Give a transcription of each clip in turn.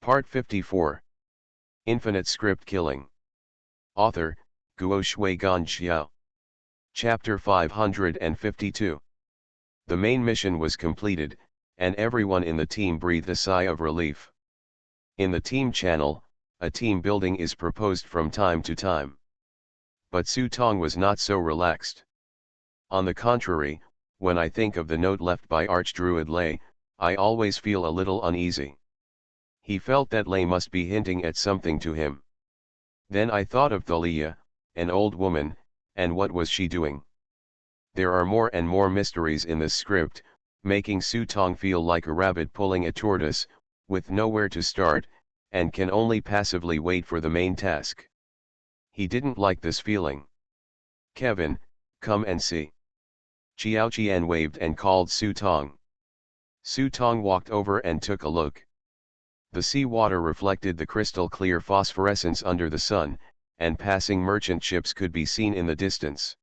Part 54. Infinite Script Killing. Author, Guo Shui Gan Xiao. Chapter 552. The main mission was completed, and everyone in the team breathed a sigh of relief. In the team channel, a team building is proposed from time to time. But Su Tong was not so relaxed. On the contrary, when I think of the note left by Archdruid Lei, I always feel a little uneasy. He felt that Lei must be hinting at something to him. Then I thought of Thalia, an old woman, and what was she doing? There are more and more mysteries in this script, making Su Tong feel like a rabbit pulling a tortoise, with nowhere to start, and can only passively wait for the main task. He didn't like this feeling. "Kevin, come and see." Xiao Qian waved and called Su Tong. Su Tong walked over and took a look. The sea water reflected the crystal clear phosphorescence under the sun, and passing merchant ships could be seen in the distance.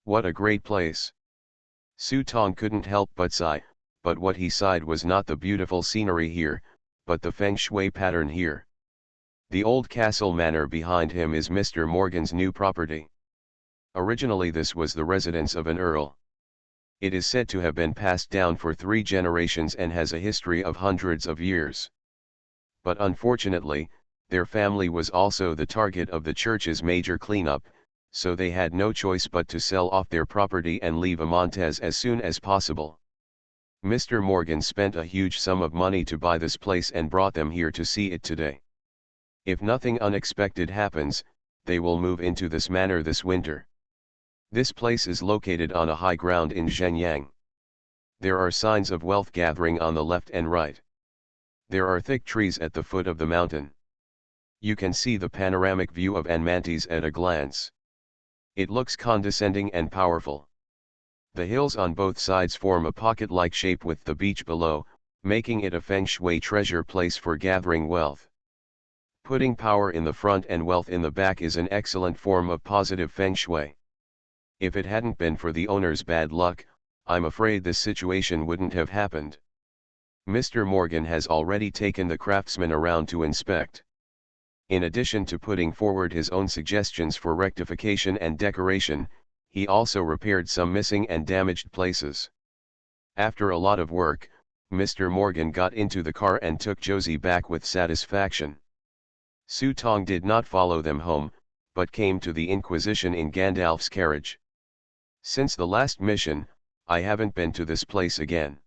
What a great place! Su Tong couldn't help but sigh, but what he sighed was not the beautiful scenery here, but the feng shui pattern here. The old castle manor behind him is Mr. Morgan's new property. Originally this was the residence of an earl. It is said to have been passed down for 3 generations and has a history of hundreds of years. But unfortunately, their family was also the target of the church's major cleanup, so they had no choice but to sell off their property and leave Amontes as soon as possible. Mr. Morgan spent a huge sum of money to buy this place and brought them here to see it today. If nothing unexpected happens, they will move into this manor this winter. This place is located on a high ground in Zhenyang. There are signs of wealth gathering on the left and right. There are thick trees at the foot of the mountain. You can see the panoramic view of Anmantes at a glance. It looks condescending and powerful. The hills on both sides form a pocket-like shape with the beach below, making it a feng shui treasure place for gathering wealth. Putting power in the front and wealth in the back is an excellent form of positive feng shui. If it hadn't been for the owner's bad luck, I'm afraid this situation wouldn't have happened. Mr. Morgan has already taken the craftsmen around to inspect. In addition to putting forward his own suggestions for rectification and decoration, he also repaired some missing and damaged places. After a lot of work, Mr. Morgan got into the car and took Josie back with satisfaction. Su Tong did not follow them home, but came to the Inquisition in Gandalf's carriage. Since the last mission, I haven't been to this place again.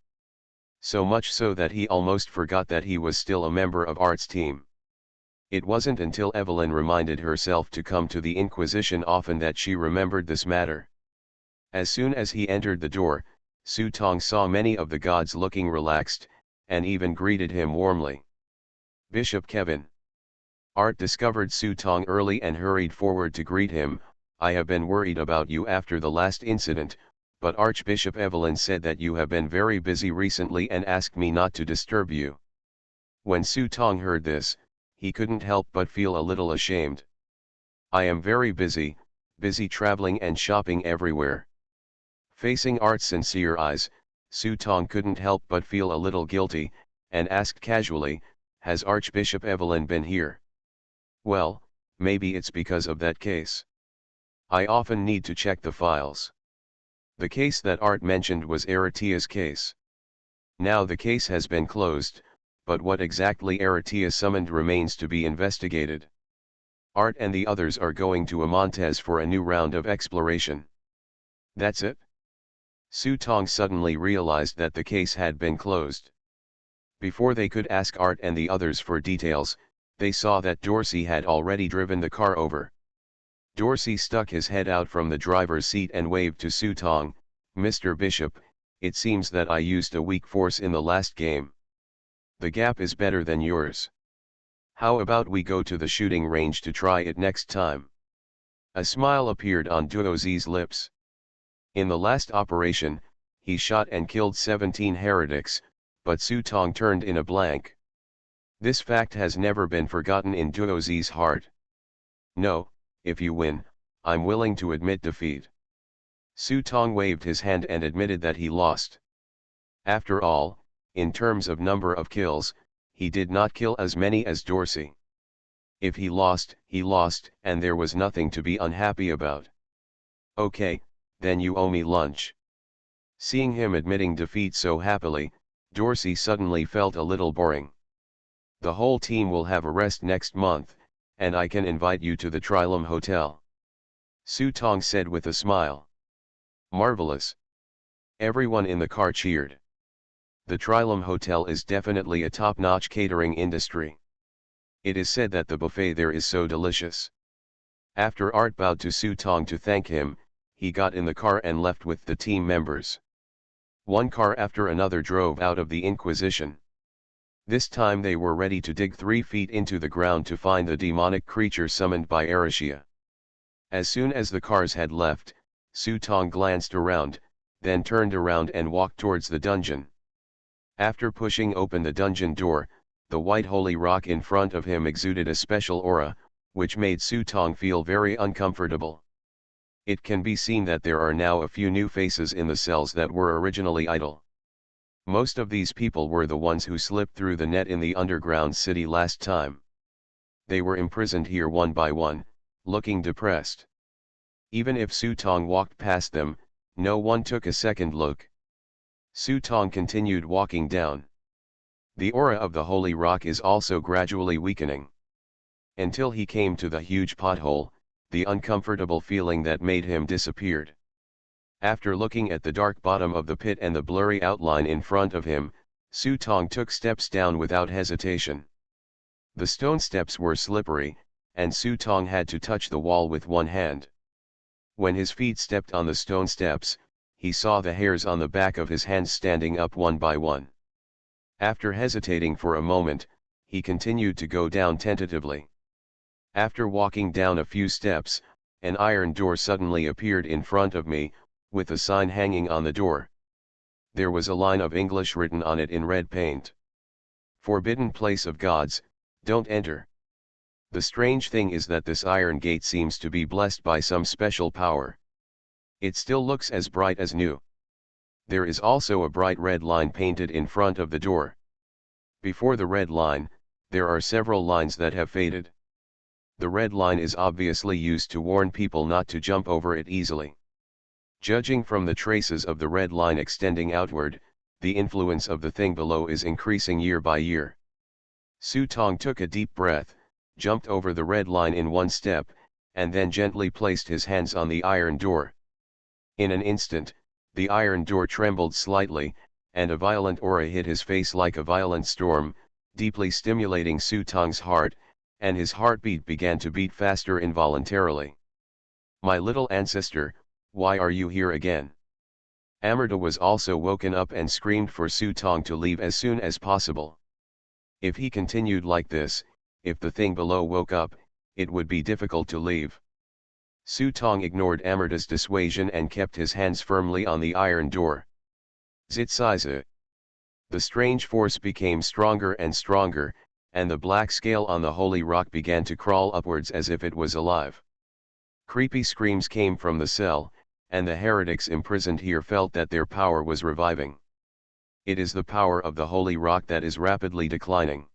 So much so that he almost forgot that he was still a member of Art's team. It wasn't until Evelyn reminded herself to come to the Inquisition often that she remembered this matter. As soon as he entered the door, Su Tong saw many of the gods looking relaxed, and even greeted him warmly. "Bishop Kevin." Art discovered Su Tong early and hurried forward to greet him. "I have been worried about you after the last incident, but Archbishop Evelyn said that you have been very busy recently and asked me not to disturb you." When Su Tong heard this, he couldn't help but feel a little ashamed. "I am very busy traveling and shopping everywhere." Facing Art's sincere eyes, Su Tong couldn't help but feel a little guilty, and asked casually, "Has Archbishop Evelyn been here?" "Well, maybe it's because of that case. I often need to check the files." The case that Art mentioned was Aratia's case. Now the case has been closed, but what exactly Aratia summoned remains to be investigated. Art and the others are going to Amontes for a new round of exploration. That's it? Su Tong suddenly realized that the case had been closed. Before they could ask Art and the others for details, they saw that Dorsey had already driven the car over. Dorsey stuck his head out from the driver's seat and waved to Su Tong. "Mr. Bishop, it seems that I used a weak force in the last game. The gap is better than yours. How about we go to the shooting range to try it next time?" A smile appeared on Duozi's lips. In the last operation, he shot and killed 17 heretics, but Su Tong turned in a blank. This fact has never been forgotten in Duozi's heart. "No, if you win, I'm willing to admit defeat." Su Tong waved his hand and admitted that he lost. After all, in terms of number of kills, he did not kill as many as Dorsey. If he lost, and there was nothing to be unhappy about. Okay, then you owe me lunch. Seeing him admitting defeat so happily, Dorsey suddenly felt a little boring. The whole team will have a rest next month, and I can invite you to the Trilum Hotel. Su Tong said with a smile. Marvelous. Everyone in the car cheered. The Trilum Hotel is definitely a top-notch catering industry. It is said that the buffet there is so delicious. After Art bowed to Su Tong to thank him, he got in the car and left with the team members. One car after another drove out of the Inquisition. This time they were ready to dig 3 feet into the ground to find the demonic creature summoned by Arashia. As soon as the cars had left, Su Tong glanced around, then turned around and walked towards the dungeon. After pushing open the dungeon door, the white holy rock in front of him exuded a special aura, which made Su Tong feel very uncomfortable. It can be seen that there are now a few new faces in the cells that were originally idle. Most of these people were the ones who slipped through the net in the underground city last time. They were imprisoned here one by one, looking depressed. Even if Su Tong walked past them, no one took a second look. Su Tong continued walking down. The aura of the holy rock is also gradually weakening. Until he came to the huge pothole, the uncomfortable feeling that made him disappeared. After looking at the dark bottom of the pit and the blurry outline in front of him, Su Tong took steps down without hesitation. The stone steps were slippery, and Su Tong had to touch the wall with one hand. When his feet stepped on the stone steps, he saw the hairs on the back of his hands standing up one by one. After hesitating for a moment, he continued to go down tentatively. After walking down a few steps, an iron door suddenly appeared in front of me, with a sign hanging on the door. There was a line of English written on it in red paint. Forbidden place of gods, don't enter. The strange thing is that this iron gate seems to be blessed by some special power. It still looks as bright as new. There is also a bright red line painted in front of the door. Before the red line, there are several lines that have faded. The red line is obviously used to warn people not to jump over it easily. Judging from the traces of the red line extending outward, the influence of the thing below is increasing year by year. Su Tong took a deep breath, jumped over the red line in one step, and then gently placed his hands on the iron door. In an instant, the iron door trembled slightly, and a violent aura hit his face like a violent storm, deeply stimulating Su Tong's heart, and his heartbeat began to beat faster involuntarily. My little ancestor, why are you here again? Amrita was also woken up and screamed for Su Tong to leave as soon as possible. If he continued like this, if the thing below woke up, it would be difficult to leave. Su Tong ignored Amrita's dissuasion and kept his hands firmly on the iron door. Zitsiza. The strange force became stronger and stronger, and the black scale on the holy rock began to crawl upwards as if it was alive. Creepy screams came from the cell, and the heretics imprisoned here felt that their power was reviving. It is the power of the holy rock that is rapidly declining.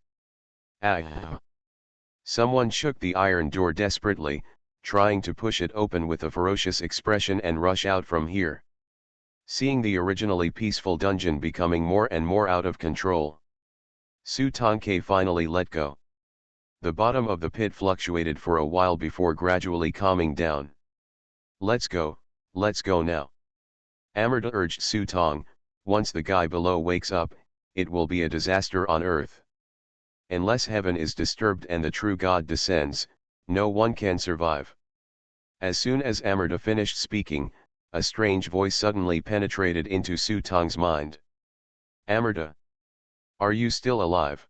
Ah! Someone shook the iron door desperately, trying to push it open with a ferocious expression and rush out from here. Seeing the originally peaceful dungeon becoming more and more out of control, Su Tong finally let go. The bottom of the pit fluctuated for a while before gradually calming down. Let's go now. Amrita urged Su Tong, once the guy below wakes up, it will be a disaster on earth. Unless heaven is disturbed and the true God descends, no one can survive. As soon as Amrita finished speaking, a strange voice suddenly penetrated into Su Tong's mind. Amrita, are you still alive?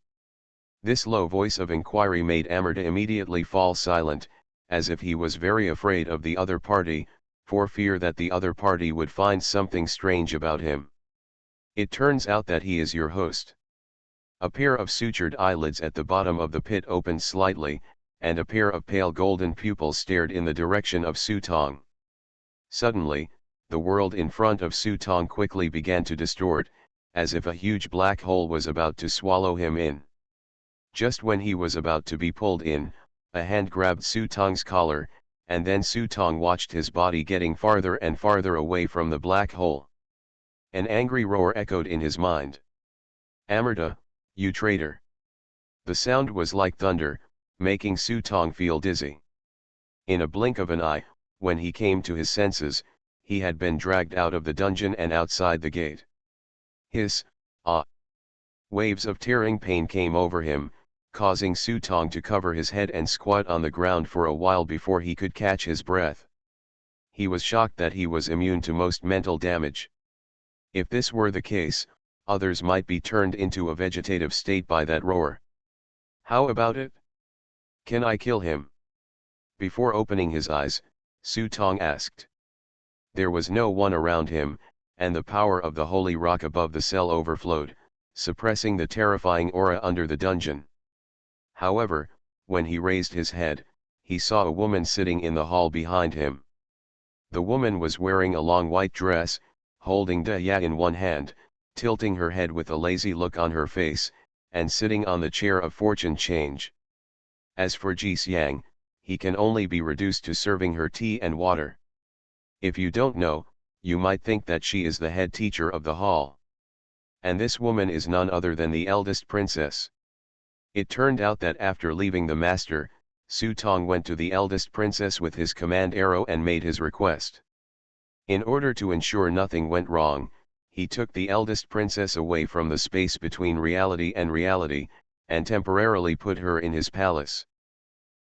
This low voice of inquiry made Amrita immediately fall silent, as if he was very afraid of the other party, for fear that the other party would find something strange about him. It turns out that he is your host. A pair of sutured eyelids at the bottom of the pit opened slightly, and a pair of pale golden pupils stared in the direction of Su Tong. Suddenly, the world in front of Su Tong quickly began to distort, as if a huge black hole was about to swallow him in. Just when he was about to be pulled in, a hand grabbed Su Tong's collar, and then Su Tong watched his body getting farther and farther away from the black hole. An angry roar echoed in his mind. "Amarta, you traitor!" The sound was like thunder, making Su Tong feel dizzy. In a blink of an eye, when he came to his senses, he had been dragged out of the dungeon and outside the gate. Hiss, ah! Waves of tearing pain came over him, causing Su Tong to cover his head and squat on the ground for a while before he could catch his breath. He was shocked that he was immune to most mental damage. If this were the case, others might be turned into a vegetative state by that roar. How about it? Can I kill him? Before opening his eyes, Su Tong asked. There was no one around him, and the power of the holy rock above the cell overflowed, suppressing the terrifying aura under the dungeon. However, when he raised his head, he saw a woman sitting in the hall behind him. The woman was wearing a long white dress, holding Ya in one hand, tilting her head with a lazy look on her face, and sitting on the chair of fortune change. As for Ji Xiang, he can only be reduced to serving her tea and water. If you don't know, you might think that she is the head teacher of the hall. And this woman is none other than the eldest princess. It turned out that after leaving the master, Su Tong went to the eldest princess with his command arrow and made his request. In order to ensure nothing went wrong, he took the eldest princess away from the space between reality, and temporarily put her in his palace.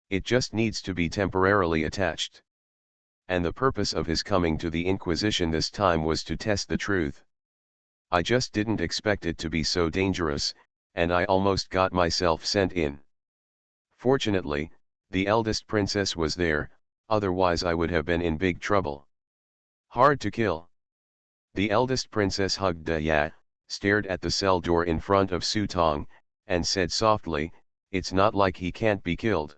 It just needs to be temporarily attached. And the purpose of his coming to the Inquisition this time was to test the truth. I just didn't expect it to be so dangerous, and I almost got myself sent in. Fortunately, the eldest princess was there, otherwise I would have been in big trouble. Hard to kill. The eldest princess hugged Ya, stared at the cell door in front of Su Tong, and said softly, "It's not like he can't be killed.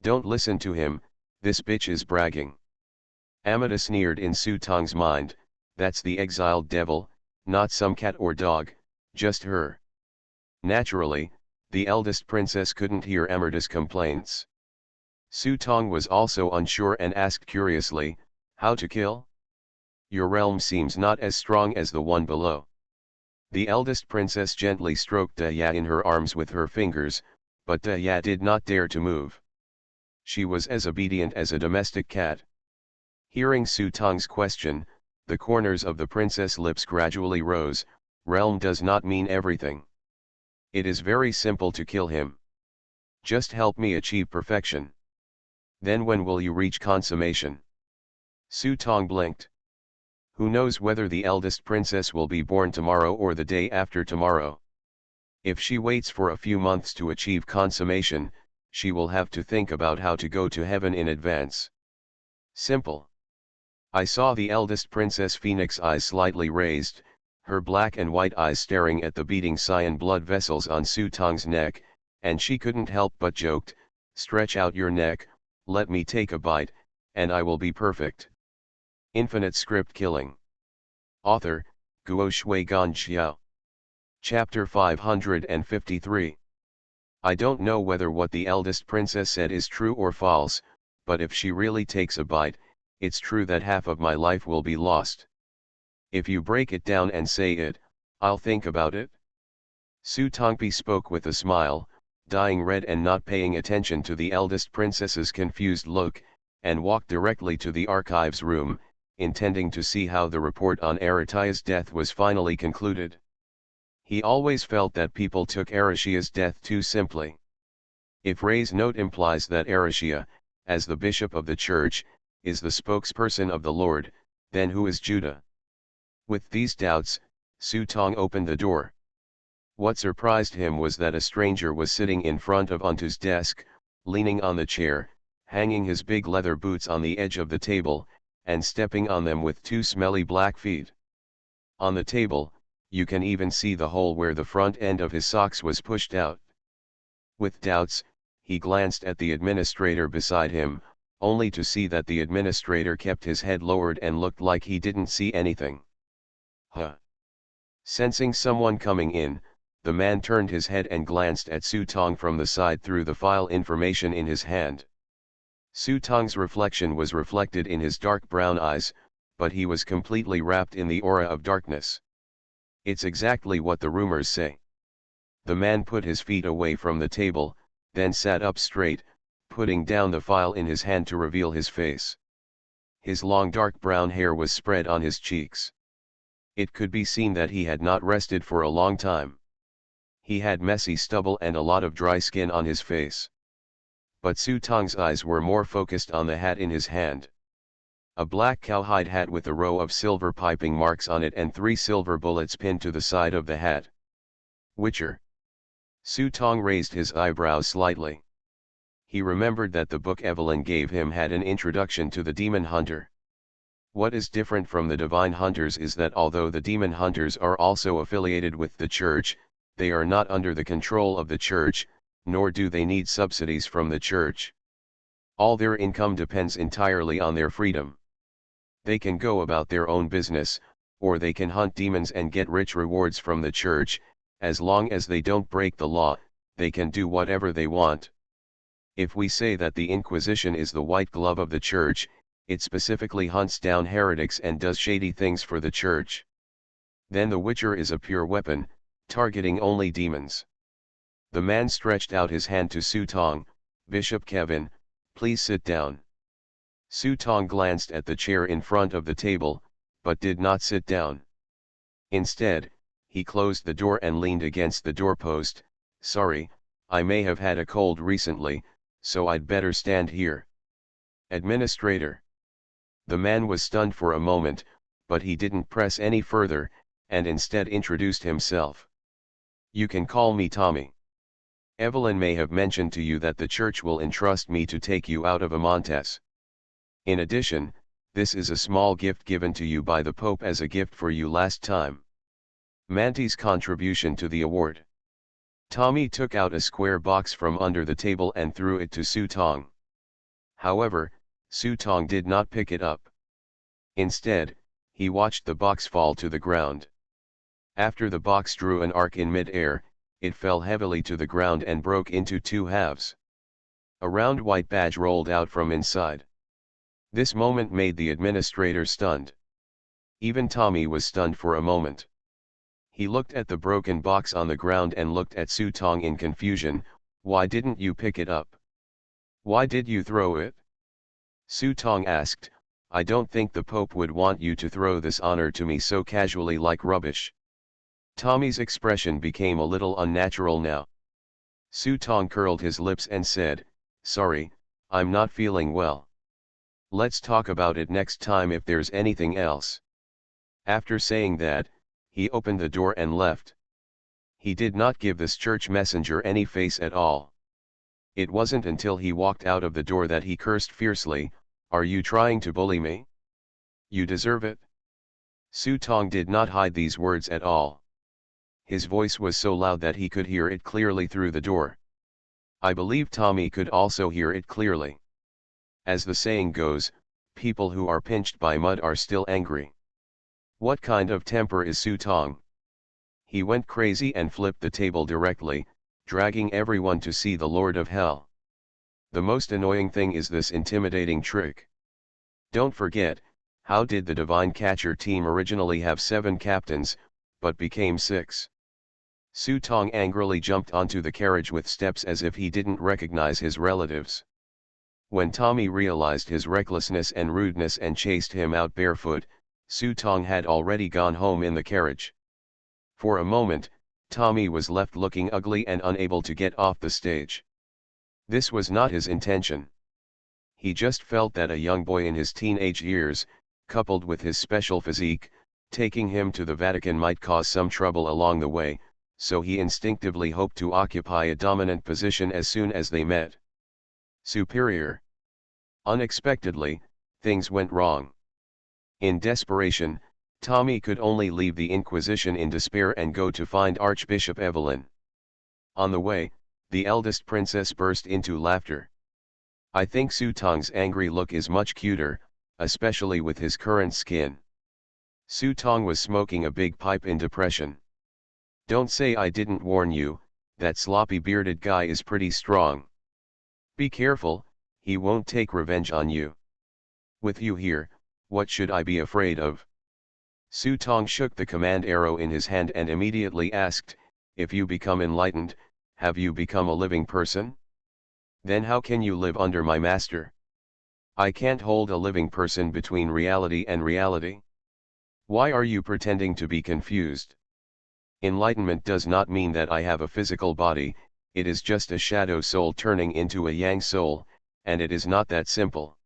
Don't listen to him, this bitch is bragging." Amata sneered in Su Tong's mind, "That's the exiled devil, not some cat or dog, just her." Naturally, the eldest princess couldn't hear Amarta's complaints. Su Tong was also unsure and asked curiously, "How to kill? Your realm seems not as strong as the one below." The eldest princess gently stroked Ya in her arms with her fingers, but Ya did not dare to move. She was as obedient as a domestic cat. Hearing Su Tong's question, the corners of the princess' lips gradually rose. "Realm does not mean everything. It is very simple to kill him. Just help me achieve perfection. Then when will you reach consummation?" Su Tong blinked. Who knows whether the eldest princess will be born tomorrow or the day after tomorrow. If she waits for a few months to achieve consummation, she will have to think about how to go to heaven in advance. Simple. I saw the eldest princess Phoenix's eyes slightly raised, her black and white eyes staring at the beating cyan blood vessels on Su Tong's neck, and she couldn't help but joked, "Stretch out your neck, let me take a bite, and I will be perfect." Infinite Script Killing. Author, Guo Shui Gan Xiao. Chapter 553. I don't know whether what the eldest princess said is true or false, but if she really takes a bite, it's true that half of my life will be lost. If you break it down and say it, I'll think about it. Su Tongpi spoke with a smile, dyeing red and not paying attention to the eldest princess's confused look, and walked directly to the archives room, intending to see how the report on Aratia's death was finally concluded. He always felt that people took Aratia's death too simply. If Ray's note implies that Aratia, as the bishop of the church, is the spokesperson of the Lord, then who is Judah? With these doubts, Su Tong opened the door. What surprised him was that a stranger was sitting in front of Untu's desk, leaning on the chair, hanging his big leather boots on the edge of the table, and stepping on them with two smelly black feet. On the table, you can even see the hole where the front end of his socks was pushed out. With doubts, he glanced at the administrator beside him, only to see that the administrator kept his head lowered and looked like he didn't see anything. Huh. Sensing someone coming in, The man turned his head and glanced at Su Tong from the side through the file information in his hand. Su Tong's reflection was reflected in his dark brown eyes, but he was completely wrapped in the aura of darkness. It's exactly what the rumors say. The man put his feet away from the table, then sat up straight, putting down the file in his hand to reveal his face. His long dark brown hair was spread on his cheeks. It could be seen that he had not rested for a long time. He had messy stubble and a lot of dry skin on his face. But Su Tong's eyes were more focused on the hat in his hand. A black cowhide hat with a row of silver piping marks on it and 3 silver bullets pinned to the side of the hat. Witcher. Su Tong raised his eyebrows slightly. He remembered that the book Evelyn gave him had an introduction to the demon hunter. What is different from the divine hunters is that although the demon hunters are also affiliated with the church, they are not under the control of the church, nor do they need subsidies from the church. All their income depends entirely on their freedom. They can go about their own business, or they can hunt demons and get rich rewards from the church. As long as they don't break the law, they can do whatever they want. If we say that the Inquisition is the white glove of the church, it specifically hunts down heretics and does shady things for the church. Then the Witcher is a pure weapon, targeting only demons. The man stretched out his hand to Su Tong. Bishop Kevin, please sit down. Su Tong glanced at the chair in front of the table, but did not sit down. Instead, he closed the door and leaned against the doorpost. Sorry, I may have had a cold recently, so I'd better stand here. Administrator. The man was stunned for a moment, but he didn't press any further, and instead introduced himself. You can call me Tommy. Evelyn may have mentioned to you that the church will entrust me to take you out of Amontes. In addition, this is a small gift given to you by the Pope as a gift for you last time. Manti's contribution to the award. Tommy took out a square box from under the table and threw it to Su Tong. However, Su Tong did not pick it up. Instead, he watched the box fall to the ground. After the box drew an arc in mid-air, it fell heavily to the ground and broke into 2 halves. A round white badge rolled out from inside. This moment made the administrator stunned. Even Tommy was stunned for a moment. He looked at the broken box on the ground and looked at Su Tong in confusion. Why didn't you pick it up? Why did you throw it? Su Tong asked, I don't think the Pope would want you to throw this honor to me so casually like rubbish. Tommy's expression became a little unnatural now. Su Tong curled his lips and said, Sorry, I'm not feeling well. Let's talk about it next time if there's anything else. After saying that, he opened the door and left. He did not give this church messenger any face at all. It wasn't until he walked out of the door that he cursed fiercely, Are you trying to bully me? You deserve it. Su Tong did not hide these words at all. His voice was so loud that he could hear it clearly through the door. I believe Tommy could also hear it clearly. As the saying goes, people who are pinched by mud are still angry. What kind of temper is Su Tong? He went crazy and flipped the table directly, dragging everyone to see the Lord of Hell. The most annoying thing is this intimidating trick. Don't forget, how did the Divine Catcher team originally have 7 captains, but became 6? Su Tong angrily jumped onto the carriage with steps as if he didn't recognize his relatives. When Tommy realized his recklessness and rudeness and chased him out barefoot, Su Tong had already gone home in the carriage. For a moment, Tommy was left looking ugly and unable to get off the stage. This was not his intention. He just felt that a young boy in his teenage years, coupled with his special physique, taking him to the Vatican might cause some trouble along the way, so he instinctively hoped to occupy a dominant position as soon as they met. Superior. Unexpectedly, things went wrong. In desperation, Tommy could only leave the Inquisition in despair and go to find Archbishop Evelyn. On the way, the eldest princess burst into laughter. I think Su Tong's angry look is much cuter, especially with his current skin. Su Tong was smoking a big pipe in depression. Don't say I didn't warn you, that sloppy bearded guy is pretty strong. Be careful, he won't take revenge on you. With you here, what should I be afraid of? Su Tong shook the command arrow in his hand and immediately asked, if you become enlightened, have you become a living person? Then how can you live under my master? I can't hold a living person between reality and reality. Why are you pretending to be confused? Enlightenment does not mean that I have a physical body, it is just a shadow soul turning into a yang soul, and it is not that simple.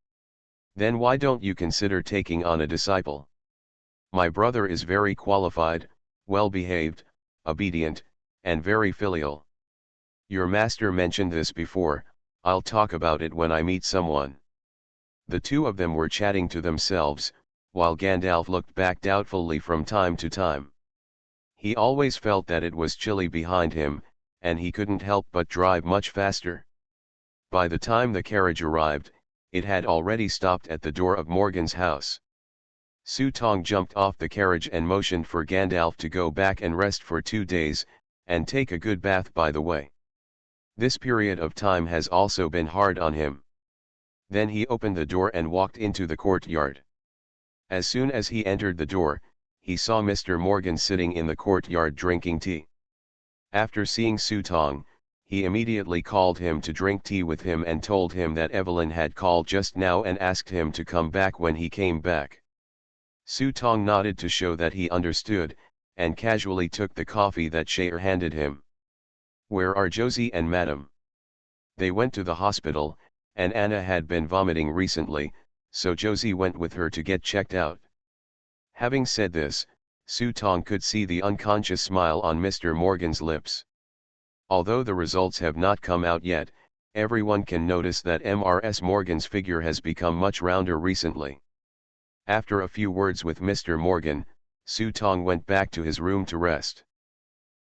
Then why don't you consider taking on a disciple? My brother is very qualified, well-behaved, obedient, and very filial. Your master mentioned this before, I'll talk about it when I meet someone. The two of them were chatting to themselves, while Gandalf looked back doubtfully from time to time. He always felt that it was chilly behind him, and he couldn't help but drive much faster. By the time the carriage arrived, it had already stopped at the door of Morgan's house. Su Tong jumped off the carriage and motioned for Gandalf to go back and rest for 2 days, and take a good bath by the way. This period of time has also been hard on him. Then he opened the door and walked into the courtyard. As soon as he entered the door, he saw Mr. Morgan sitting in the courtyard drinking tea. After seeing Su Tong, he immediately called him to drink tea with him and told him that Evelyn had called just now and asked him to come back when he came back. Su Tong nodded to show that he understood, and casually took the coffee that Shaer handed him. Where are Josie and Madam? They went to the hospital, and Anna had been vomiting recently, so Josie went with her to get checked out. Having said this, Su Tong could see the unconscious smile on Mr. Morgan's lips. Although the results have not come out yet, everyone can notice that Mrs. Morgan's figure has become much rounder recently. After a few words with Mr. Morgan, Su Tong went back to his room to rest.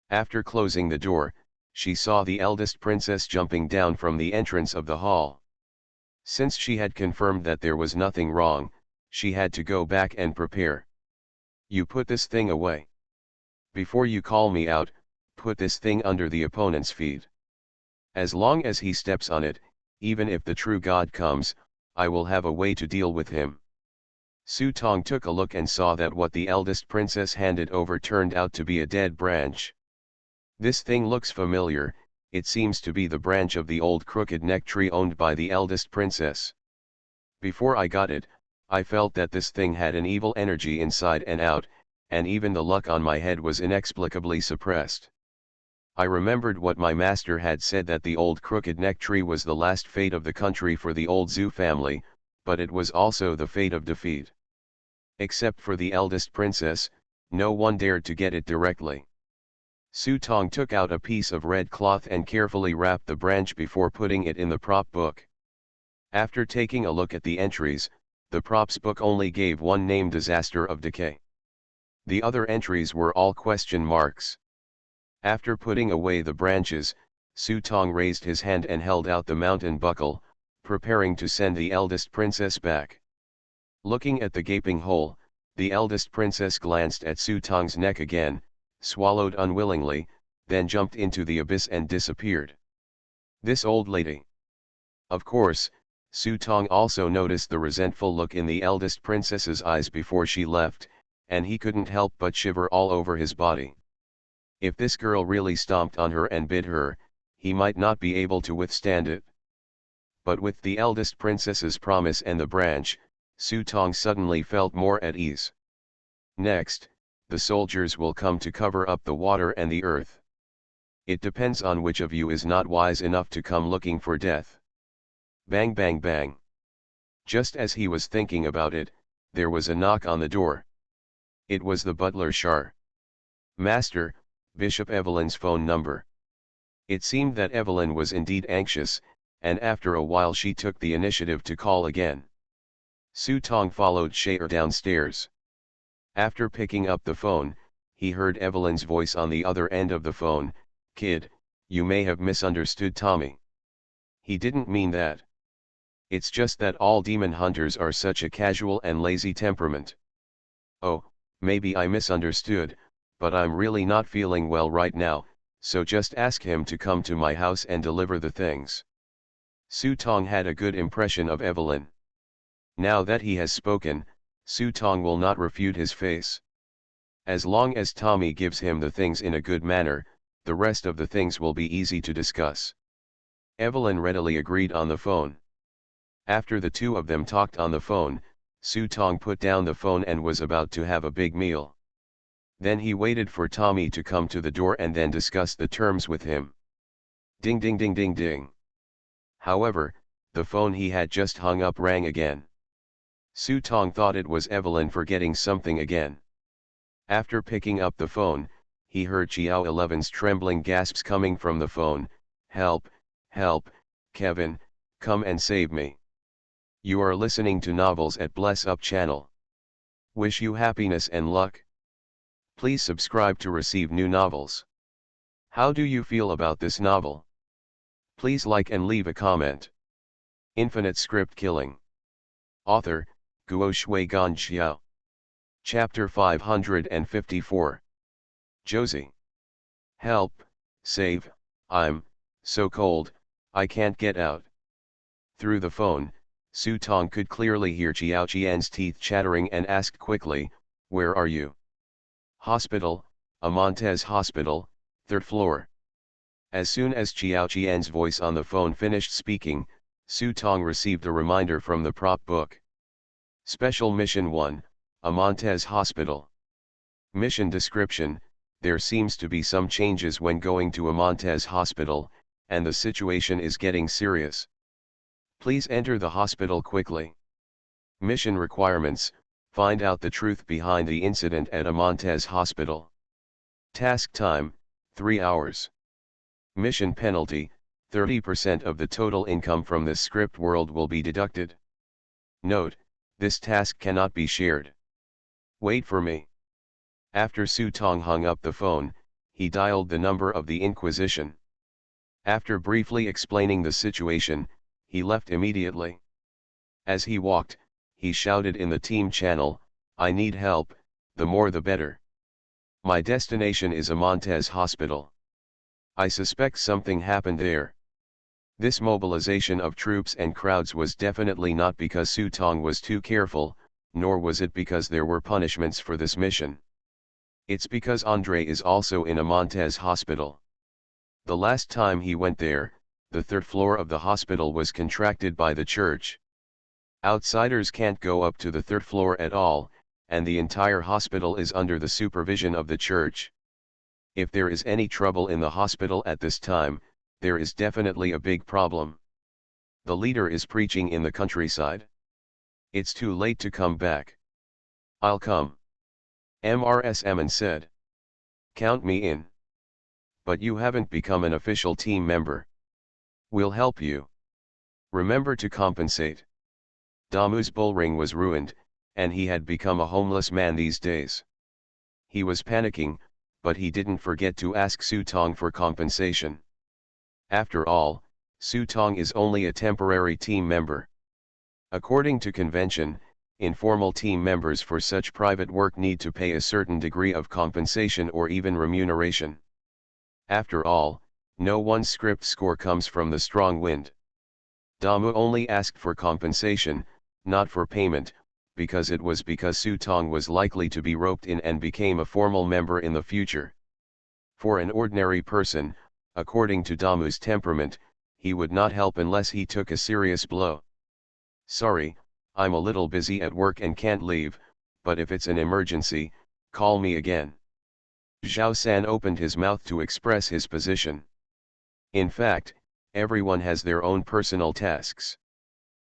After closing the door, she saw the eldest princess jumping down from the entrance of the hall. Since she had confirmed that there was nothing wrong, she had to go back and prepare. You put this thing away. Before you call me out, put this thing under the opponent's feet. As long as he steps on it, even if the true God comes, I will have a way to deal with him. Su Tong took a look and saw that what the eldest princess handed over turned out to be a dead branch. This thing looks familiar, it seems to be the branch of the old crooked neck tree owned by the eldest princess. Before I got it, I felt that this thing had an evil energy inside and out, and even the luck on my head was inexplicably suppressed. I remembered what my master had said, that the old crooked neck tree was the last fate of the country for the old Zhou family, but it was also the fate of defeat. Except for the eldest princess, no one dared to get it directly. Su Tong took out a piece of red cloth and carefully wrapped the branch before putting it in the prop book. After taking a look at the entries, the props book only gave one name: Disaster of Decay. The other entries were all question marks. After putting away the branches, Su Tong raised his hand and held out the mountain buckle, preparing to send the eldest princess back. Looking at the gaping hole, the eldest princess glanced at Su Tong's neck again, swallowed unwillingly, then jumped into the abyss and disappeared. This old lady. Of course, Su Tong also noticed the resentful look in the eldest princess's eyes before she left, and he couldn't help but shiver all over his body. If this girl really stomped on her and bit her, he might not be able to withstand it. But with the eldest princess's promise and the branch, Su Tong suddenly felt more at ease. Next, the soldiers will come to cover up the water and the earth. It depends on which of you is not wise enough to come looking for death. Bang bang bang. Just as he was thinking about it, there was a knock on the door. It was the butler Shar. Master, Bishop Evelyn's phone number. It seemed that Evelyn was indeed anxious, and after a while she took the initiative to call again. Su Tong followed Shaer downstairs. After picking up the phone, he heard Evelyn's voice on the other end of the phone. Kid, you may have misunderstood Tommy. He didn't mean that. It's just that all demon hunters are such a casual and lazy temperament. Oh, maybe I misunderstood, but I'm really not feeling well right now, so just ask him to come to my house and deliver the things. Su Tong had a good impression of Evelyn. Now that he has spoken, Su Tong will not refute his face. As long as Tommy gives him the things in a good manner, the rest of the things will be easy to discuss. Evelyn readily agreed on the phone. After the two of them talked on the phone, Su Tong put down the phone and was about to have a big meal. Then he waited for Tommy to come to the door and then discussed the terms with him. Ding ding ding ding ding. However, the phone he had just hung up rang again. Su Tong thought it was Evelyn forgetting something again. After picking up the phone, he heard GameElements' trembling gasps coming from the phone. Help, help, Kevin, come and save me. You are listening to Novels at Bless Up channel. Wish you happiness and luck. Please subscribe to receive new novels. How do you feel about this novel? Please like and leave a comment. Infinite Script Killing. Author, Guo Shui Gan Xiao. Chapter 554. Josie. Help, save, I'm so cold, I can't get out. Through the phone, Su Tong could clearly hear Xiao Qian's teeth chattering and asked quickly, where are you? Hospital, Amontes Hospital, 3rd floor. As soon as Xiao Qian's voice on the phone finished speaking, Su Tong received a reminder from the prop book. Special Mission 1, Amontes Hospital. Mission description: there seems to be some changes when going to Amontes Hospital, and the situation is getting serious. Please enter the hospital quickly. Mission requirements: find out the truth behind the incident at Amontes Hospital. Task time, 3 hours. Mission penalty: 30% of the total income from this script world will be deducted. Note: this task cannot be shared. Wait for me. After Su Tong hung up the phone, he dialed the number of the Inquisition. After briefly explaining the situation, he left immediately. As he walked, he shouted in the team channel, I need help, the more the better. My destination is Amontes Hospital. I suspect something happened there. This mobilization of troops and crowds was definitely not because Su Tong was too careful, nor was it because there were punishments for this mission. It's because Andre is also in Amontes Hospital. The last time he went there, the 3rd floor of the hospital was contracted by the church. Outsiders can't go up to the 3rd floor at all, and the entire hospital is under the supervision of the church. If there is any trouble in the hospital at this time, there is definitely a big problem. The leader is preaching in the countryside. It's too late to come back. I'll come. MRSMN said. Count me in. But you haven't become an official team member. We'll help you. Remember to compensate. Damu's bullring was ruined, and he had become a homeless man these days. He was panicking, but he didn't forget to ask Su Tong for compensation. After all, Su Tong is only a temporary team member. According to convention, informal team members for such private work need to pay a certain degree of compensation or even remuneration. After all, no one's script score comes from the strong wind. Damu only asked for compensation, not for payment, because Su Tong was likely to be roped in and became a formal member in the future. For an ordinary person, according to Damu's temperament, he would not help unless he took a serious blow. Sorry, I'm a little busy at work and can't leave, but if it's an emergency, call me again. Zhao San opened his mouth to express his position. In fact, everyone has their own personal tasks.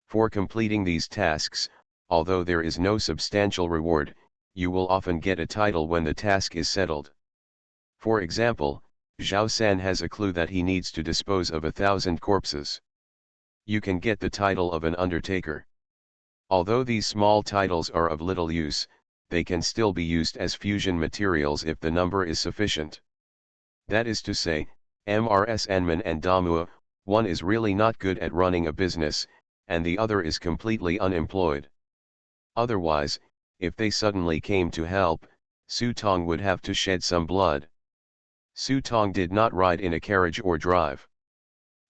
For completing these tasks, although there is no substantial reward, you will often get a title when the task is settled. For example, Zhao San has a clue that he needs to dispose of 1,000 corpses. You can get the title of an undertaker. Although these small titles are of little use, they can still be used as fusion materials if the number is sufficient. That is to say, MRSNman and Damu, one is really not good at running a business, and the other is completely unemployed. Otherwise, if they suddenly came to help, Su Tong would have to shed some blood. Su Tong did not ride in a carriage or drive.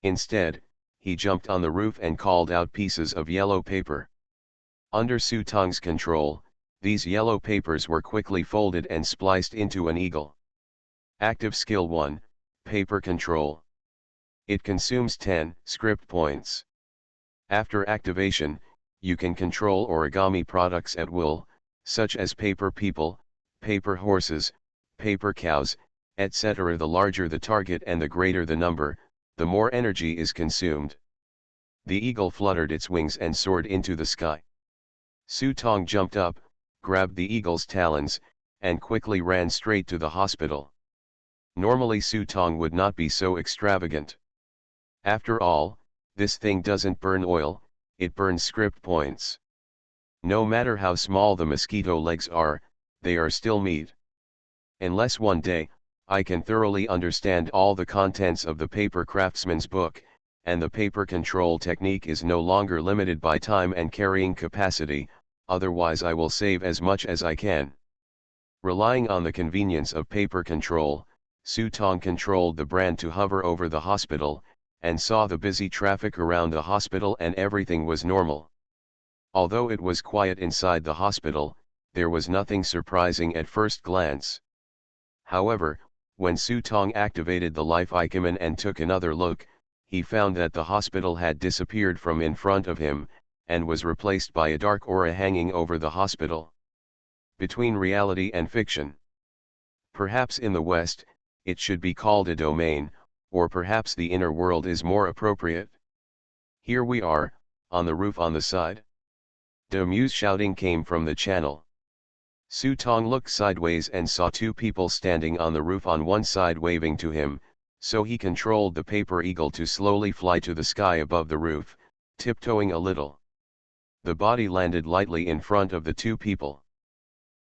Instead, he jumped on the roof and called out pieces of yellow paper. Under Su Tong's control, these yellow papers were quickly folded and spliced into an eagle. Active Skill 1, Paper Control. It consumes 10 script points. After activation, you can control origami products at will, such as paper people, paper horses, paper cows, etc. The larger the target and the greater the number, the more energy is consumed. The eagle fluttered its wings and soared into the sky. Su Tong jumped up, grabbed the eagle's talons, and quickly ran straight to the hospital. Normally Su Tong would not be so extravagant. After all, this thing doesn't burn oil, it burns script points. No matter how small the mosquito legs are, they are still meat. Unless one day, I can thoroughly understand all the contents of the paper craftsman's book, and the paper control technique is no longer limited by time and carrying capacity, otherwise I will save as much as I can. Relying on the convenience of paper control, Su Tong controlled the brand to hover over the hospital, and saw the busy traffic around the hospital and everything was normal. Although it was quiet inside the hospital, there was nothing surprising at first glance. However, when Su Tong activated the life icon and took another look, he found that the hospital had disappeared from in front of him, and was replaced by a dark aura hanging over the hospital. Between reality and fiction. Perhaps in the West, it should be called a domain, or perhaps the inner world is more appropriate. Here we are, on the roof on the side. De Mu's shouting came from the channel. Su Tong looked sideways and saw two people standing on the roof on one side waving to him, so he controlled the paper eagle to slowly fly to the sky above the roof, tiptoeing a little. The body landed lightly in front of the two people.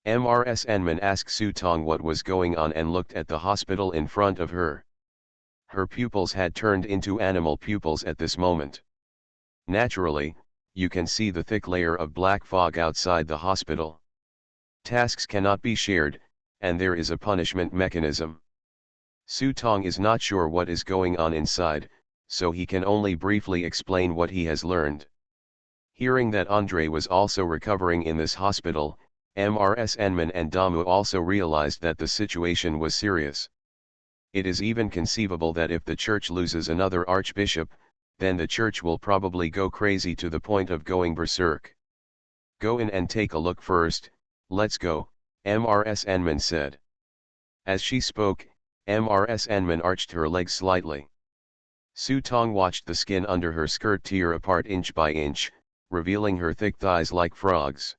Mrs. Enman asked Su Tong what was going on and looked at the hospital in front of her. Her pupils had turned into animal pupils at this moment. Naturally, you can see the thick layer of black fog outside the hospital. Tasks cannot be shared, and there is a punishment mechanism. Su Tong is not sure what is going on inside, so he can only briefly explain what he has learned. Hearing that Andre was also recovering in this hospital, Mrs. Enman and Damu also realized that the situation was serious. It is even conceivable that if the church loses another archbishop, then the church will probably go crazy to the point of going berserk. Go in and take a look first, let's go, Mrs. Enman said. As she spoke, Mrs. Enman arched her legs slightly. Su Tong watched the skin under her skirt tear apart inch by inch, revealing her thick thighs like frogs.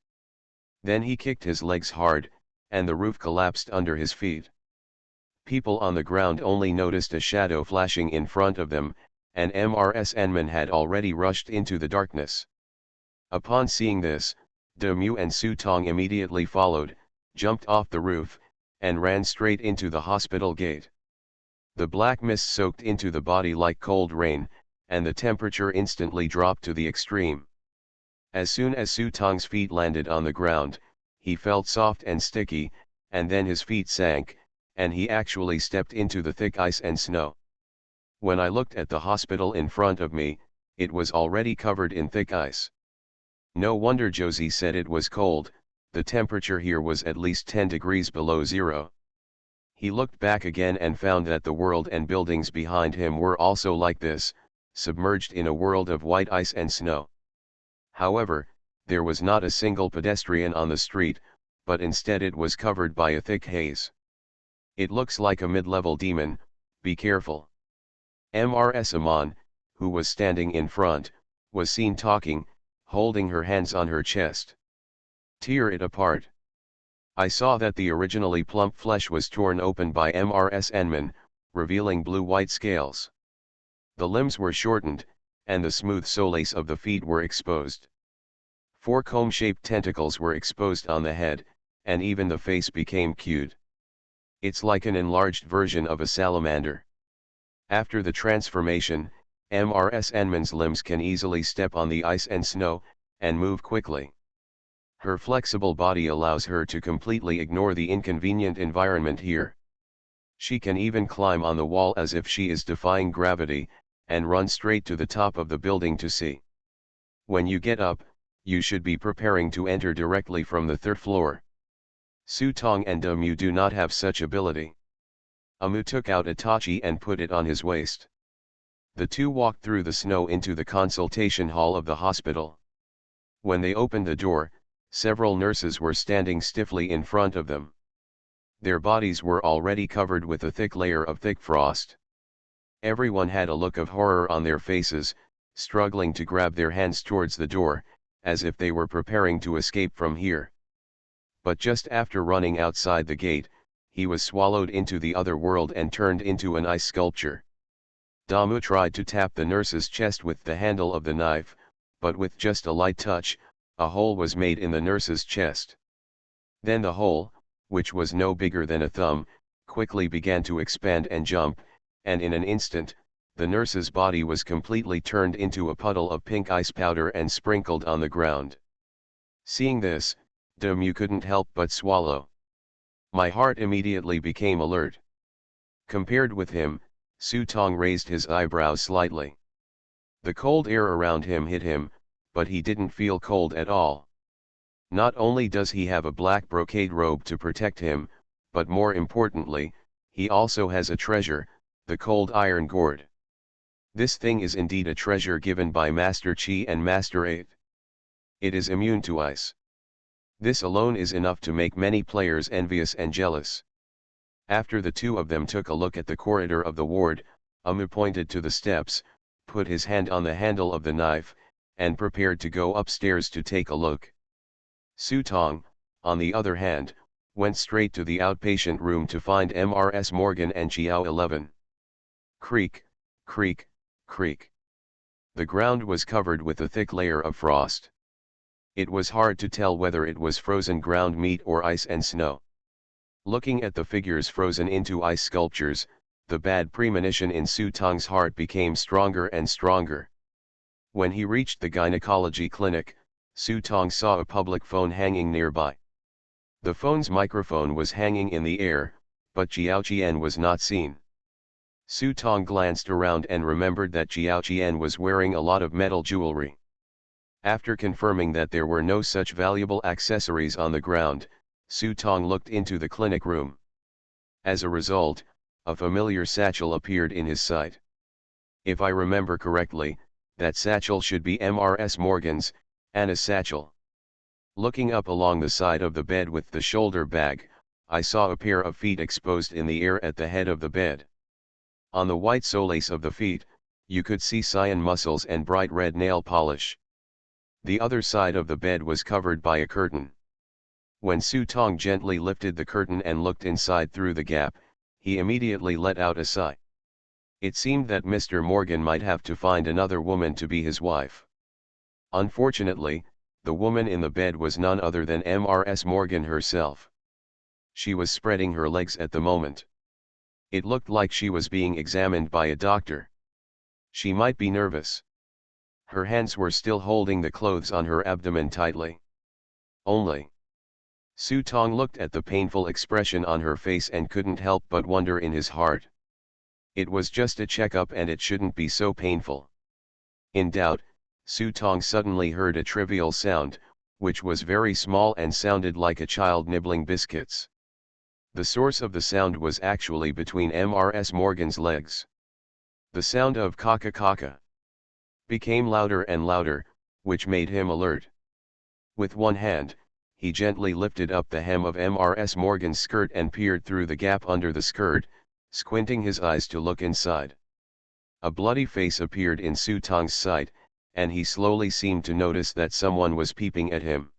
Then he kicked his legs hard, and the roof collapsed under his feet. People on the ground only noticed a shadow flashing in front of them, and Mrs. Enman had already rushed into the darkness. Upon seeing this, De Mu and Su Tong immediately followed, jumped off the roof, and ran straight into the hospital gate. The black mist soaked into the body like cold rain, and the temperature instantly dropped to the extreme. As soon as Su Tong's feet landed on the ground, he felt soft and sticky, and then his feet sank, and he actually stepped into the thick ice and snow. When I looked at the hospital in front of me, it was already covered in thick ice. No wonder Josie said it was cold, the temperature here was at least 10 degrees below zero. He looked back again and found that the world and buildings behind him were also like this, submerged in a world of white ice and snow. However, there was not a single pedestrian on the street, but instead it was covered by a thick haze. It looks like a mid-level demon, be careful. Mrs. Aman, who was standing in front, was seen talking, holding her hands on her chest. Tear it apart. I saw that the originally plump flesh was torn open by Mrs. Enman, revealing blue-white scales. The limbs were shortened, and the smooth soles of the feet were exposed. 4 comb-shaped tentacles were exposed on the head, and even the face became queued. It's like an enlarged version of a salamander. After the transformation, Mrs. Enman's limbs can easily step on the ice and snow, and move quickly. Her flexible body allows her to completely ignore the inconvenient environment here. She can even climb on the wall as if she is defying gravity, and run straight to the top of the building to see. When you get up, you should be preparing to enter directly from the third floor. Su Tong and Mu do not have such ability. Mu took out a tachi and put it on his waist. The two walked through the snow into the consultation hall of the hospital. When they opened the door, several nurses were standing stiffly in front of them. Their bodies were already covered with a thick layer of thick frost. Everyone had a look of horror on their faces, struggling to grab their hands towards the door, as if they were preparing to escape from here. But just after running outside the gate, he was swallowed into the other world and turned into an ice sculpture. Damu tried to tap the nurse's chest with the handle of the knife, but with just a light touch, a hole was made in the nurse's chest. Then the hole, which was no bigger than a thumb, quickly began to expand and jump, and in an instant, the nurse's body was completely turned into a puddle of pink ice powder and sprinkled on the ground. Seeing this, Damu couldn't help but swallow. My heart immediately became alert. Compared with him, Su Tong raised his eyebrows slightly. The cold air around him hit him, but he didn't feel cold at all. Not only does he have a black brocade robe to protect him, but more importantly, he also has a treasure, the cold iron gourd. This thing is indeed a treasure given by Master Chi and Master 8. It is immune to ice. This alone is enough to make many players envious and jealous. After the two of them took a look at the corridor of the ward, Mu pointed to the steps, put his hand on the handle of the knife, and prepared to go upstairs to take a look. Su Tong, on the other hand, went straight to the outpatient room to find Mrs. Morgan and Xiao 11. Creak, creak, creak. The ground was covered with a thick layer of frost. It was hard to tell whether it was frozen ground meat or ice and snow. Looking at the figures frozen into ice sculptures, the bad premonition in Su Tong's heart became stronger and stronger. When he reached the gynecology clinic, Su Tong saw a public phone hanging nearby. The phone's microphone was hanging in the air, but Jiao Qian was not seen. Su Tong glanced around and remembered that Jiao Qian was wearing a lot of metal jewelry. After confirming that there were no such valuable accessories on the ground, Su Tong looked into the clinic room. As a result, a familiar satchel appeared in his sight. If I remember correctly, that satchel should be Mrs. Morgan's, Anna's satchel. Looking up along the side of the bed with the shoulder bag, I saw a pair of feet exposed in the air at the head of the bed. On the white solace of the feet, you could see cyan muscles and bright red nail polish. The other side of the bed was covered by a curtain. When Su Tong gently lifted the curtain and looked inside through the gap, he immediately let out a sigh. It seemed that Mr. Morgan might have to find another woman to be his wife. Unfortunately, the woman in the bed was none other than Mrs. Morgan herself. She was spreading her legs at the moment. It looked like she was being examined by a doctor. She might be nervous. Her hands were still holding the clothes on her abdomen tightly. Only. Su Tong looked at the painful expression on her face and couldn't help but wonder in his heart. It was just a checkup and it shouldn't be so painful. In doubt, Su Tong suddenly heard a trivial sound, which was very small and sounded like a child nibbling biscuits. The source of the sound was actually between Mrs. Morgan's legs. The sound of kaka kaka became louder and louder, which made him alert. With one hand, he gently lifted up the hem of Mrs. Morgan's skirt and peered through the gap under the skirt, squinting his eyes to look inside. A bloody face appeared in Su Tong's sight, and he slowly seemed to notice that someone was peeping at him.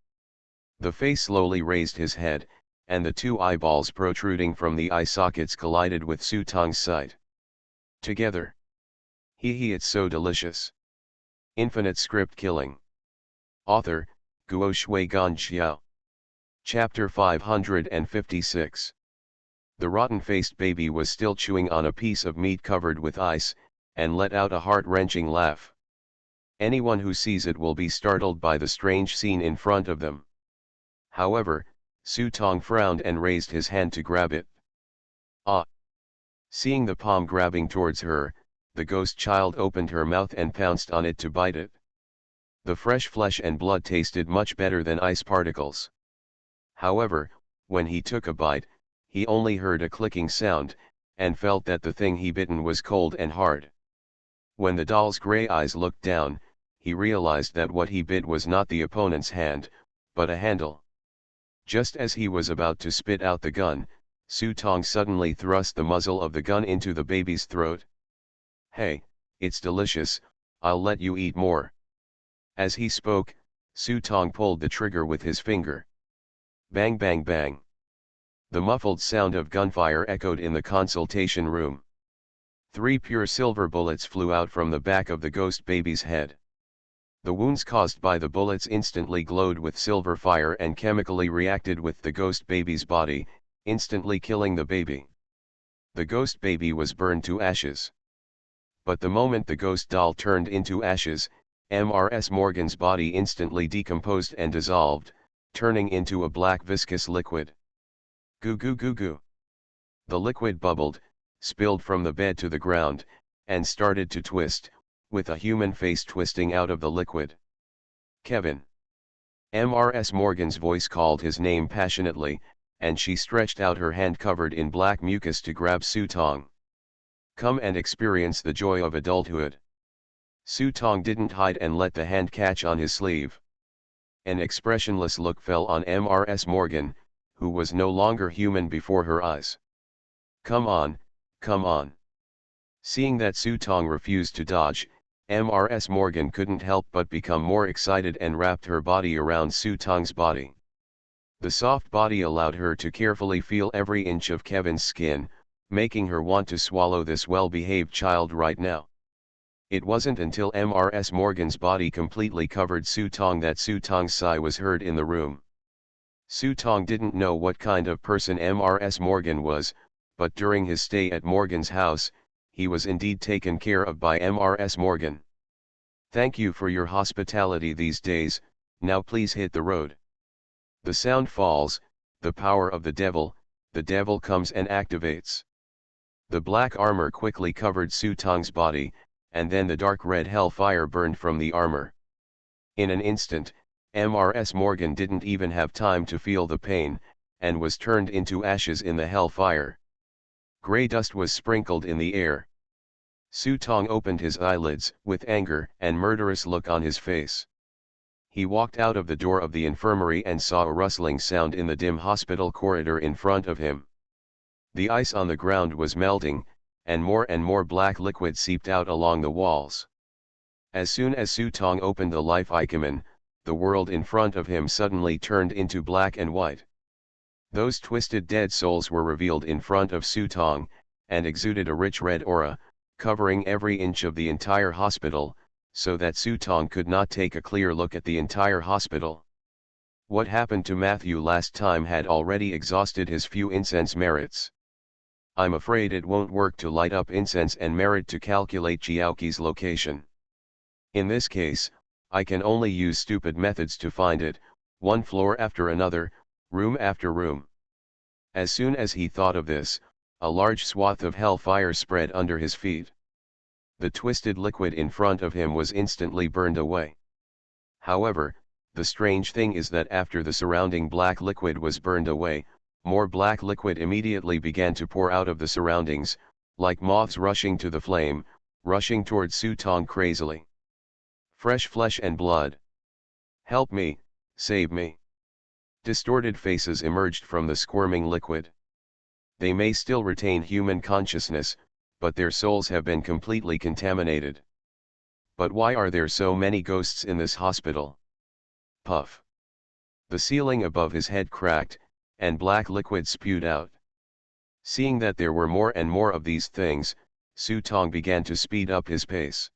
The face slowly raised his head, and the two eyeballs protruding from the eye sockets collided with Su Tong's sight. Together. Hee, it's so delicious. Infinite Script Killing. Author, Guo Shui Gan Xiao. Chapter 556. The rotten-faced baby was still chewing on a piece of meat covered with ice, and let out a heart-wrenching laugh. Anyone who sees it will be startled by the strange scene in front of them. However, Su Tong frowned and raised his hand to grab it. Ah! Seeing the palm grabbing towards her, the ghost child opened her mouth and pounced on it to bite it. The fresh flesh and blood tasted much better than ice particles. However, when he took a bite, he only heard a clicking sound, and felt that the thing he bitten was cold and hard. When the doll's gray eyes looked down, he realized that what he bit was not the opponent's hand, but a handle. Just as he was about to spit out the gun, Su Tong suddenly thrust the muzzle of the gun into the baby's throat. "Hey, it's delicious, I'll let you eat more." As he spoke, Su Tong pulled the trigger with his finger. Bang bang bang. The muffled sound of gunfire echoed in the consultation room. 3 pure silver bullets flew out from the back of the ghost baby's head. The wounds caused by the bullets instantly glowed with silver fire and chemically reacted with the ghost baby's body, instantly killing the baby. The ghost baby was burned to ashes. But the moment the ghost doll turned into ashes, Mrs. Morgan's body instantly decomposed and dissolved, turning into a black viscous liquid. Goo goo goo goo. The liquid bubbled, spilled from the bed to the ground, and started to twist, with a human face twisting out of the liquid. "Kevin." Mrs. Morgan's voice called his name passionately, and she stretched out her hand covered in black mucus to grab Su Tong. "Come and experience the joy of adulthood." Su Tong didn't hide and let the hand catch on his sleeve. An expressionless look fell on Mrs. Morgan, who was no longer human before her eyes. "Come on, come on." Seeing that Su Tong refused to dodge, Mrs. Morgan couldn't help but become more excited and wrapped her body around Su Tong's body. The soft body allowed her to carefully feel every inch of Kevin's skin, making her want to swallow this well-behaved child right now. It wasn't until Mrs. Morgan's body completely covered Su Tong that Su Tong's sigh was heard in the room. Su Tong didn't know what kind of person Mrs. Morgan was, but during his stay at Morgan's house, he was indeed taken care of by Mrs. Morgan. "Thank you for your hospitality these days, now please hit the road." The sound falls, the power of the devil comes and activates. The black armor quickly covered Su Tong's body, and then the dark red hellfire burned from the armor. In an instant, Mrs. Morgan didn't even have time to feel the pain, and was turned into ashes in the hellfire. Grey dust was sprinkled in the air. Su Tong opened his eyelids with anger and murderous look on his face. He walked out of the door of the infirmary and saw a rustling sound in the dim hospital corridor in front of him. The ice on the ground was melting, and more black liquid seeped out along the walls. As soon as Su Tong opened the life icon, the world in front of him suddenly turned into black and white. Those twisted dead souls were revealed in front of Su Tong, and exuded a rich red aura, covering every inch of the entire hospital, so that Su Tong could not take a clear look at the entire hospital. What happened to Matthew last time had already exhausted his few incense merits. I'm afraid it won't work to light up incense and merit to calculate Jiaoqi's location. In this case, I can only use stupid methods to find it, one floor after another, room after room. As soon as he thought of this, a large swath of hellfire spread under his feet. The twisted liquid in front of him was instantly burned away. However, the strange thing is that after the surrounding black liquid was burned away, more black liquid immediately began to pour out of the surroundings, like moths rushing to the flame, rushing towards Su Tong crazily. Fresh flesh and blood. "Help me, save me." Distorted faces emerged from the squirming liquid. They may still retain human consciousness, but their souls have been completely contaminated. But why are there so many ghosts in this hospital? Puff. The ceiling above his head cracked, and black liquid spewed out. Seeing that there were more and more of these things, Su Tong began to speed up his pace.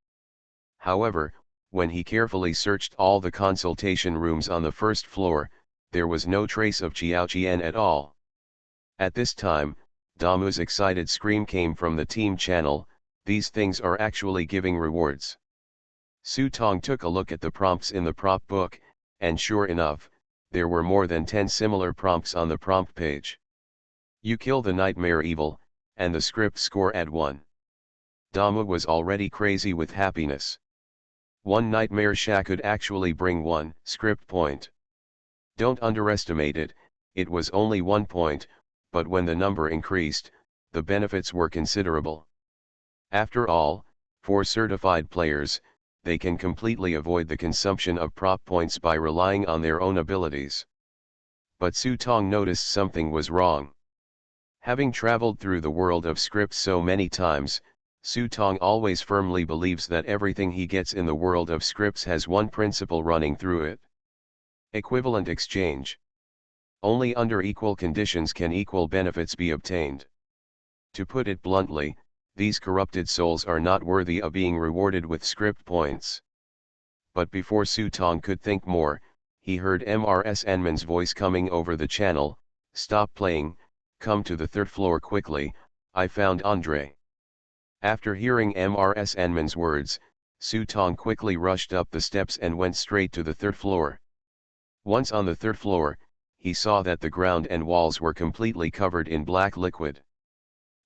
However, when he carefully searched all the consultation rooms on the first floor, there was no trace of Jiao Qian at all. At this time, Damu's excited scream came from the team channel, "These things are actually giving rewards." Su Tong took a look at the prompts in the prop book, and sure enough, there were more than 10 similar prompts on the prompt page. You kill the nightmare evil, and the script score at 1. Damu was already crazy with happiness. One nightmare shot could actually bring 1 script point. Don't underestimate it, it was only 1 point, but when the number increased, the benefits were considerable. After all, for certified players, they can completely avoid the consumption of prop points by relying on their own abilities. But Su Tong noticed something was wrong. Having traveled through the world of scripts so many times, Su Tong always firmly believes that everything he gets in the world of scripts has one principle running through it: equivalent exchange. Only under equal conditions can equal benefits be obtained. To put it bluntly, these corrupted souls are not worthy of being rewarded with script points. But before Su Tong could think more, he heard MRS Enman's voice coming over the channel: "Stop playing, come to the 3rd floor quickly, I found Andre." After hearing MRS Enman's words, Su Tong quickly rushed up the steps and went straight to the 3rd floor. Once on the 3rd floor, he saw that the ground and walls were completely covered in black liquid.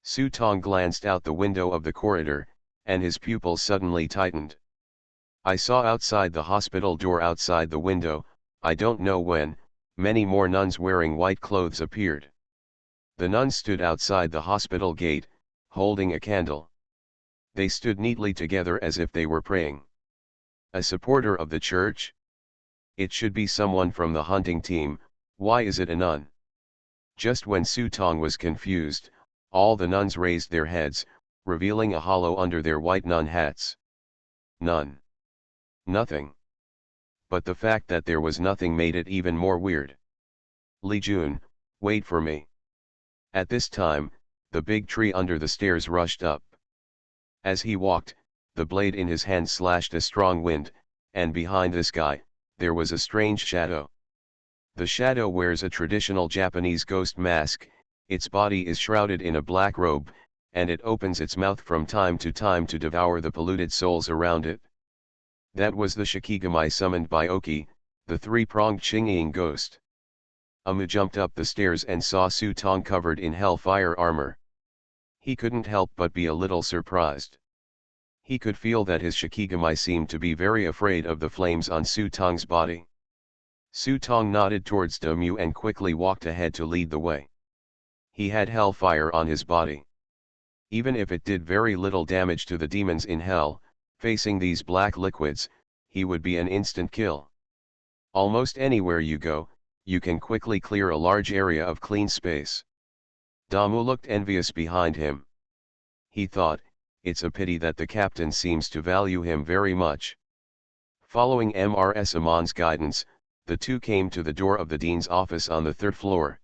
Su Tong glanced out the window of the corridor, and his pupils suddenly tightened. "I saw outside the hospital door outside the window, I don't know when, many more nuns wearing white clothes appeared. The nuns stood outside the hospital gate, holding a candle. They stood neatly together as if they were praying. A supporter of the church? It should be someone from the hunting team, why is it a nun?" Just when Su Tong was confused, all the nuns raised their heads, revealing a hollow under their white nun hats. None. Nothing. But the fact that there was nothing made it even more weird. "Li Jun, wait for me." At this time, the big tree under the stairs rushed up. As he walked, the blade in his hand slashed a strong wind, and behind this guy, there was a strange shadow. The shadow wears a traditional Japanese ghost mask, its body is shrouded in a black robe, and it opens its mouth from time to time to devour the polluted souls around it. That was the Shikigami summoned by Oki, the 3-pronged Chinging ghost. Amu jumped up the stairs and saw Su Tong covered in hellfire armor. He couldn't help but be a little surprised. He could feel that his Shikigami seemed to be very afraid of the flames on Su Tong's body. Su Tong nodded towards Damu and quickly walked ahead to lead the way. He had hellfire on his body. Even if it did very little damage to the demons in hell, facing these black liquids, he would be an instant kill. Almost anywhere you go, you can quickly clear a large area of clean space. Damu looked envious behind him. He thought, it's a pity that the captain seems to value him very much. Following MRS Amon's guidance, the two came to the door of the dean's office on the 3rd floor.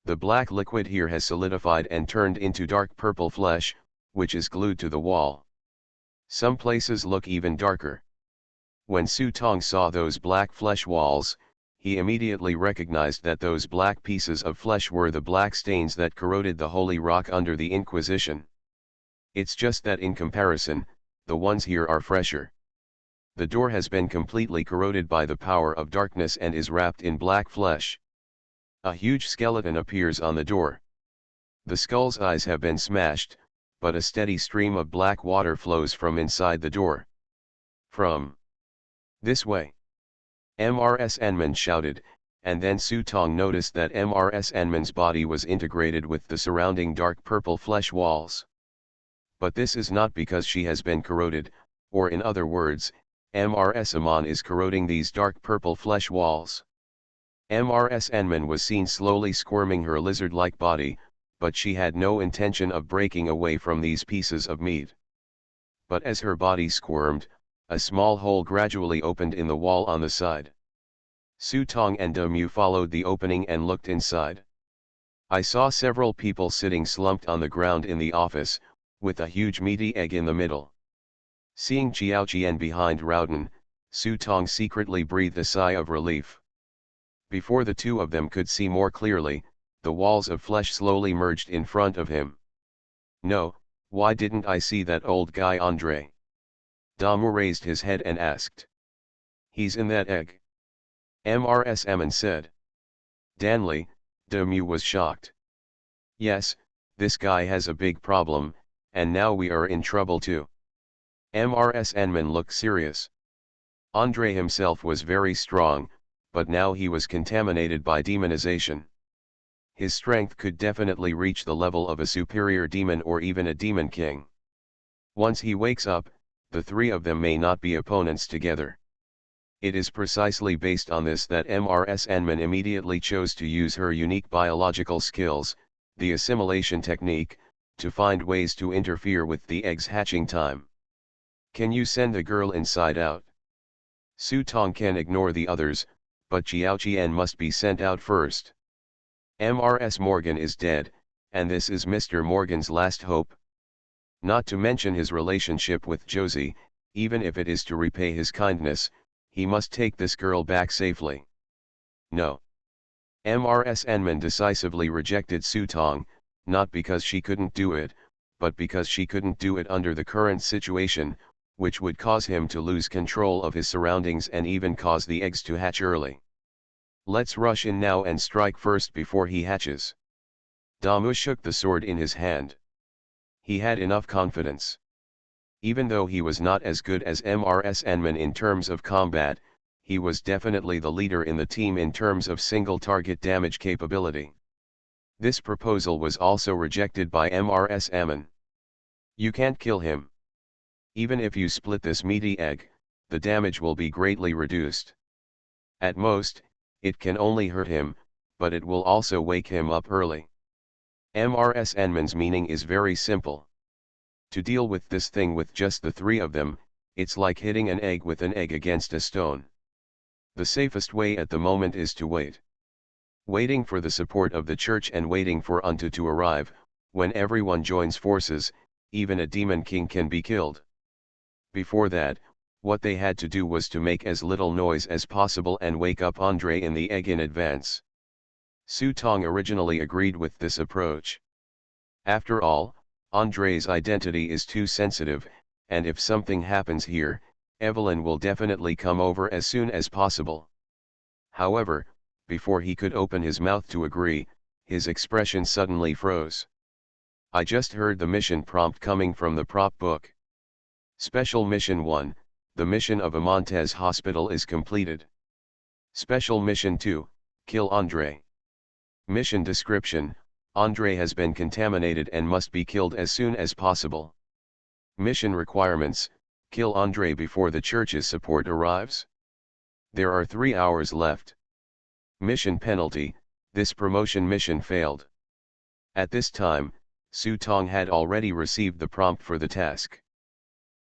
The black liquid here has solidified and turned into dark purple flesh, which is glued to the wall. Some places look even darker. When Su Tong saw those black flesh walls, he immediately recognized that those black pieces of flesh were the black stains that corroded the holy rock under the Inquisition. It's just that in comparison, the ones here are fresher. The door has been completely corroded by the power of darkness and is wrapped in black flesh. A huge skeleton appears on the door. The skull's eyes have been smashed, but a steady stream of black water flows from inside the door. "From this way," MRS Enman shouted, and then Su Tong noticed that MRS Enman's body was integrated with the surrounding dark purple flesh walls. But this is not because she has been corroded, or in other words, MRS Amon is corroding these dark purple flesh walls. MRS Enman was seen slowly squirming her lizard-like body, but she had no intention of breaking away from these pieces of meat. But as her body squirmed, a small hole gradually opened in the wall on the side. Su Tong and Damu followed the opening and looked inside. I saw several people sitting slumped on the ground in the office, with a huge meaty egg in the middle. Seeing Xiao Qian behind Rowden, Su Tong secretly breathed a sigh of relief. Before the two of them could see more clearly, the walls of flesh slowly merged in front of him. "No, why didn't I see that old guy Andre?" Damu raised his head and asked. "He's in that egg." MRS said. Danley, Demu was shocked. Yes, this guy has a big problem, and now we are in trouble too. MRS looked serious. Andre himself was very strong, but now he was contaminated by demonization. His strength could definitely reach the level of a superior demon or even a demon king. Once he wakes up, the three of them may not be opponents together. It is precisely based on this that MRS immediately chose to use her unique biological skills, the assimilation technique, to find ways to interfere with the egg's hatching time. Can you send the girl inside out? Su Tong can ignore the others, but Jiao Qian must be sent out first. MRS Morgan is dead, and this is Mr. Morgan's last hope. Not to mention his relationship with Josie, even if it is to repay his kindness, he must take this girl back safely. No. MRS decisively rejected Su Tong, not because she couldn't do it, but because she couldn't do it under the current situation, which would cause him to lose control of his surroundings and even cause the eggs to hatch early. Let's rush in now and strike first before he hatches. Damu shook the sword in his hand. He had enough confidence. Even though he was not as good as MRS in terms of combat, he was definitely the leader in the team in terms of single target damage capability. This proposal was also rejected by MRS Ammon. You can't kill him. Even if you split this meaty egg, the damage will be greatly reduced. At most, it can only hurt him, but it will also wake him up early. MRS Ammon's meaning is very simple. To deal with this thing with just the three of them, it's like hitting an egg with an egg against a stone. The safest way at the moment is to wait. Waiting for the support of the church and waiting for Untu to arrive. When everyone joins forces, even a demon king can be killed. Before that, what they had to do was to make as little noise as possible and wake up Andre in the egg in advance. Su Tong originally agreed with this approach. After all, Andre's identity is too sensitive, and if something happens here, Evelyn will definitely come over as soon as possible. However, before he could open his mouth to agree, his expression suddenly froze. I just heard the mission prompt coming from the prop book. Special Mission 1, the mission of Amontes Hospital is completed. Special Mission 2, kill Andre. Mission description: Andre has been contaminated and must be killed as soon as possible. Mission requirements: kill Andre before the church's support arrives. There are 3 hours left. Mission penalty: this promotion mission failed. At this time, Su Tong had already received the prompt for the task.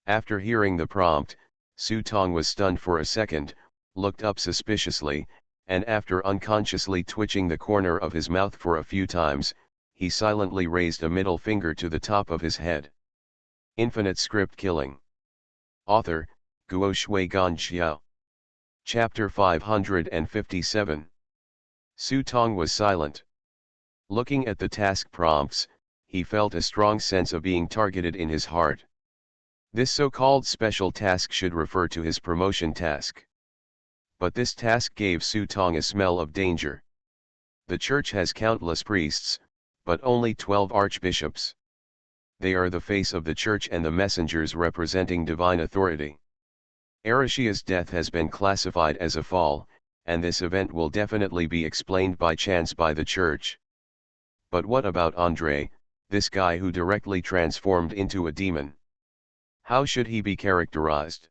After hearing the prompt, Su Tong was stunned for a second, looked up suspiciously, and after unconsciously twitching the corner of his mouth for a few times, he silently raised a middle finger to the top of his head. Infinite Script Killing. Author, Guo Shui Gan Xiao. Chapter 557. Su Tong was silent. Looking at the task prompts, he felt a strong sense of being targeted in his heart. This so-called special task should refer to his promotion task. But this task gave Su Tong a smell of danger. The church has countless priests, but only 12 archbishops. They are the face of the church and the messengers representing divine authority. Arishia's death has been classified as a fall, and this event will definitely be explained by chance by the church. But what about Andre, this guy who directly transformed into a demon? How should he be characterized?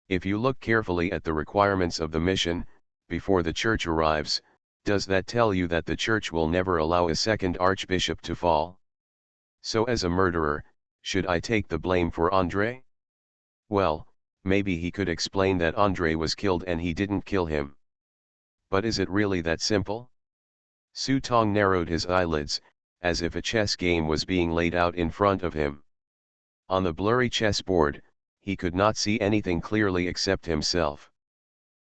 If you look carefully at the requirements of the mission, before the church arrives, does that tell you that the church will never allow a second archbishop to fall? So as a murderer, should I take the blame for Andre? Well, maybe he could explain that Andre was killed and he didn't kill him. But is it really that simple? Su Tong narrowed his eyelids, as if a chess game was being laid out in front of him. On the blurry chessboard, he could not see anything clearly except himself.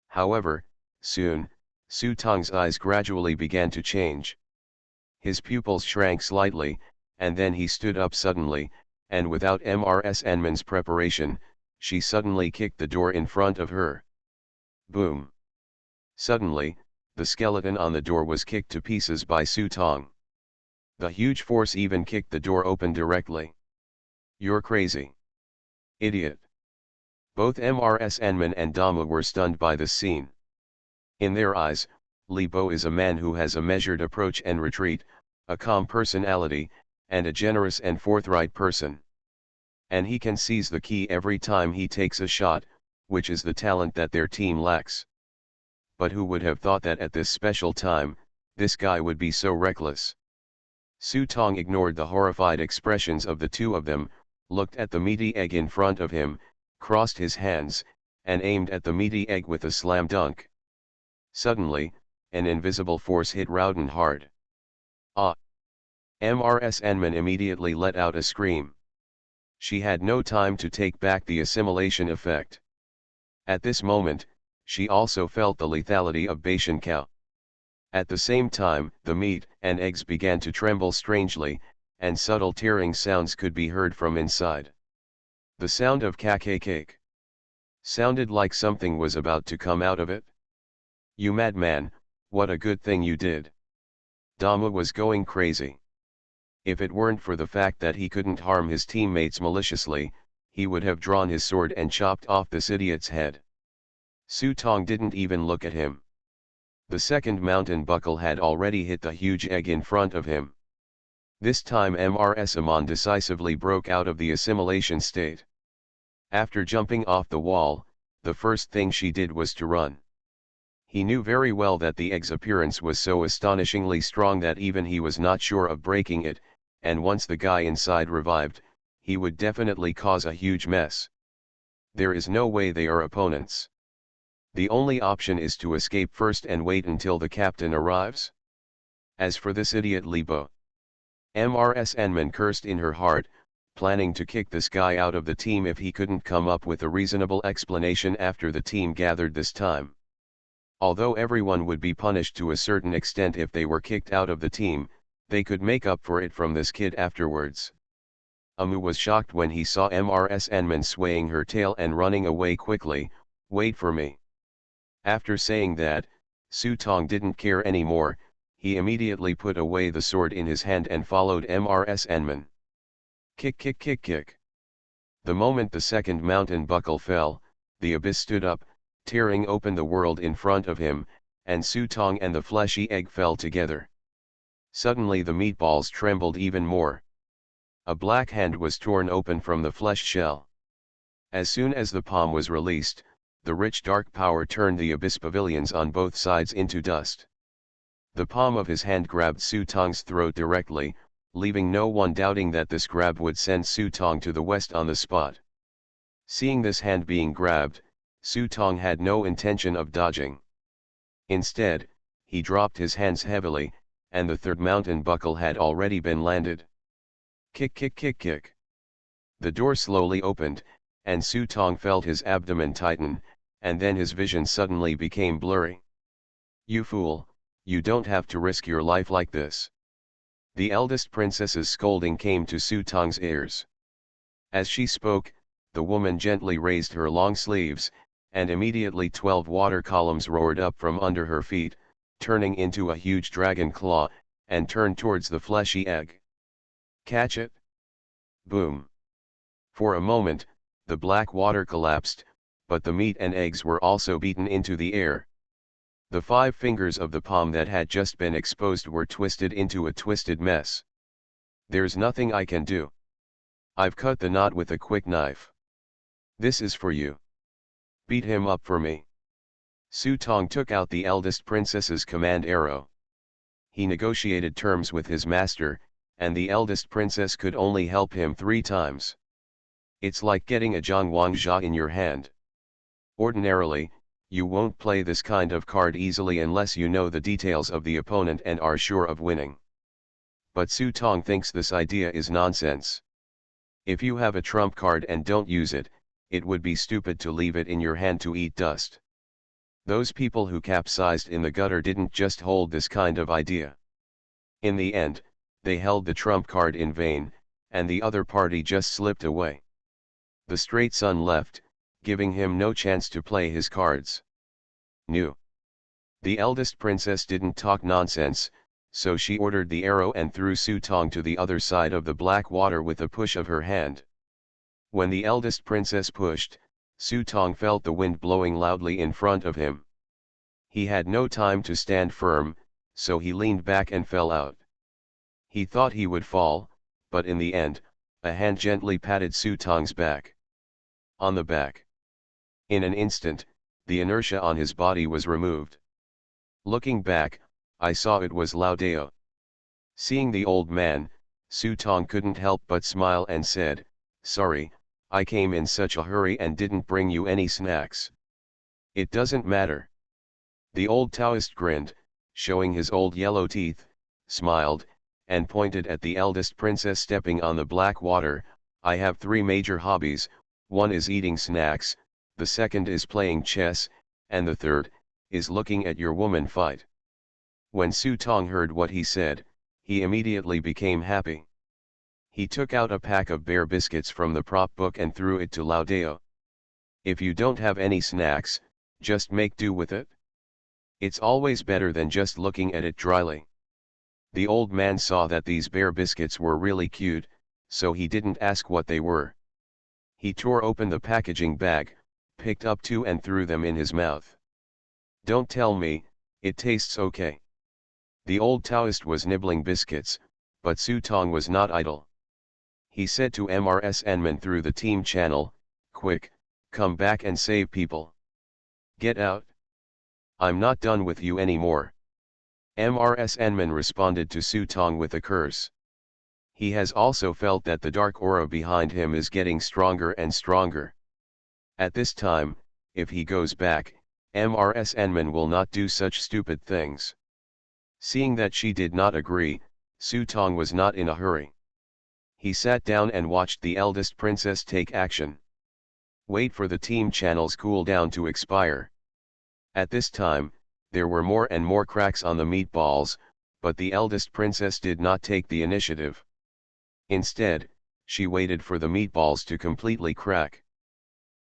However, soon, Su Tong's eyes gradually began to change. His pupils shrank slightly, and then he stood up suddenly, and without MRS Enman's preparation, she suddenly kicked the door in front of her. Boom! Suddenly, the skeleton on the door was kicked to pieces by Su Tong. The huge force even kicked the door open directly. "You're crazy. Idiot." Both MRS Enman and Dama were stunned by this scene. In their eyes, Li Bo is a man who has a measured approach and retreat, a calm personality, and a generous and forthright person. And he can seize the key every time he takes a shot, which is the talent that their team lacks. But who would have thought that at this special time, this guy would be so reckless? Su Tong ignored the horrified expressions of the two of them, looked at the meaty egg in front of him, crossed his hands, and aimed at the meaty egg with a slam dunk. Suddenly, an invisible force hit Rowden hard. Ah! MRS Enman immediately let out a scream. She had no time to take back the assimilation effect. At this moment, she also felt the lethality of Bashan cow. At the same time, the meat and eggs began to tremble strangely, and subtle tearing sounds could be heard from inside. The sound of cake sounded like something was about to come out of it. "You madman, what a good thing you did." Dama was going crazy. If it weren't for the fact that he couldn't harm his teammates maliciously, he would have drawn his sword and chopped off this idiot's head. Su Tong didn't even look at him. The second mountain buckle had already hit the huge egg in front of him. This time MRS Amon decisively broke out of the assimilation state. After jumping off the wall, the first thing she did was to run. He knew very well that the egg's appearance was so astonishingly strong that even he was not sure of breaking it, and once the guy inside revived, he would definitely cause a huge mess. There is no way they are opponents. The only option is to escape first and wait until the captain arrives. As for this idiot Li Bo, MRS Enman cursed in her heart, planning to kick this guy out of the team if he couldn't come up with a reasonable explanation after the team gathered this time. Although everyone would be punished to a certain extent if they were kicked out of the team, they could make up for it from this kid afterwards. Amu was shocked when he saw MRS Enman swaying her tail and running away quickly. "Wait for me." After saying that, Su Tong didn't care anymore. He immediately put away the sword in his hand and followed MRS Enman. Kick kick kick kick. The moment the second mountain buckle fell, the abyss stood up, tearing open the world in front of him, and Su Tong and the fleshy egg fell together. Suddenly the meatballs trembled even more. A black hand was torn open from the flesh shell. As soon as the palm was released, the rich dark power turned the abyss pavilions on both sides into dust. The palm of his hand grabbed Su Tong's throat directly, leaving no one doubting that this grab would send Su Tong to the west on the spot. Seeing this hand being grabbed, Su Tong had no intention of dodging. Instead, he dropped his hands heavily, and the third mountain buckle had already been landed. Kick kick kick kick. The door slowly opened, and Su Tong felt his abdomen tighten, and then his vision suddenly became blurry. "You fool, you don't have to risk your life like this." The eldest princess's scolding came to Su Tong's ears. As she spoke, the woman gently raised her long sleeves, and immediately 12 water columns roared up from under her feet, turning into a huge dragon claw, and turned towards the fleshy egg. "Catch it!" Boom! For a moment, the black water collapsed, but the meat and eggs were also beaten into the air. The 5 fingers of the palm that had just been exposed were twisted into a twisted mess. "There's nothing I can do. I've cut the knot with a quick knife. This is for you. Beat him up for me." Su Tong took out the eldest princess's command arrow. He negotiated terms with his master, and the eldest princess could only help him 3 times. It's like getting a Zhangwangxia in your hand. Ordinarily, you won't play this kind of card easily unless you know the details of the opponent and are sure of winning. But Su Tong thinks this idea is nonsense. If you have a trump card and don't use it, it would be stupid to leave it in your hand to eat dust. Those people who capsized in the gutter didn't just hold this kind of idea. In the end, they held the trump card in vain, and the other party just slipped away. The straight son left, giving him no chance to play his cards. New. The eldest princess didn't talk nonsense, so she ordered the arrow and threw Su Tong to the other side of the black water with a push of her hand. When the eldest princess pushed, Su Tong felt the wind blowing loudly in front of him. He had no time to stand firm, so he leaned back and fell out. He thought he would fall, but in the end, a hand gently patted Su Tong's back. On the back. In an instant, the inertia on his body was removed. Looking back, I saw it was Lao Dao. Seeing the old man, Su Tong couldn't help but smile and said, "Sorry, I came in such a hurry and didn't bring you any snacks." "It doesn't matter." The old Taoist grinned, showing his old yellow teeth, smiled, and pointed at the eldest princess stepping on the black water. "I have three major hobbies, one is eating snacks, the second is playing chess, and the third is looking at your woman fight." When Su Tong heard what he said, he immediately became happy. He took out a pack of bear biscuits from the prop book and threw it to Lao Dao. "If you don't have any snacks, just make do with it. It's always better than just looking at it dryly." The old man saw that these bear biscuits were really cute, so he didn't ask what they were. He tore open the packaging bag, picked up two and threw them in his mouth. "Don't tell me, it tastes okay." The old Taoist was nibbling biscuits, but Su Tong was not idle. He said to MRSNman through the team channel, "Quick, come back and save people. Get out. I'm not done with you anymore." MRSNman responded to Su Tong with a curse. He has also felt that the dark aura behind him is getting stronger and stronger. At this time, if he goes back, MRSNman will not do such stupid things. Seeing that she did not agree, Su Tong was not in a hurry. He sat down and watched the eldest princess take action. Wait for the team channel's cooldown to expire. At this time, there were more and more cracks on the meatballs, but the eldest princess did not take the initiative. Instead, she waited for the meatballs to completely crack.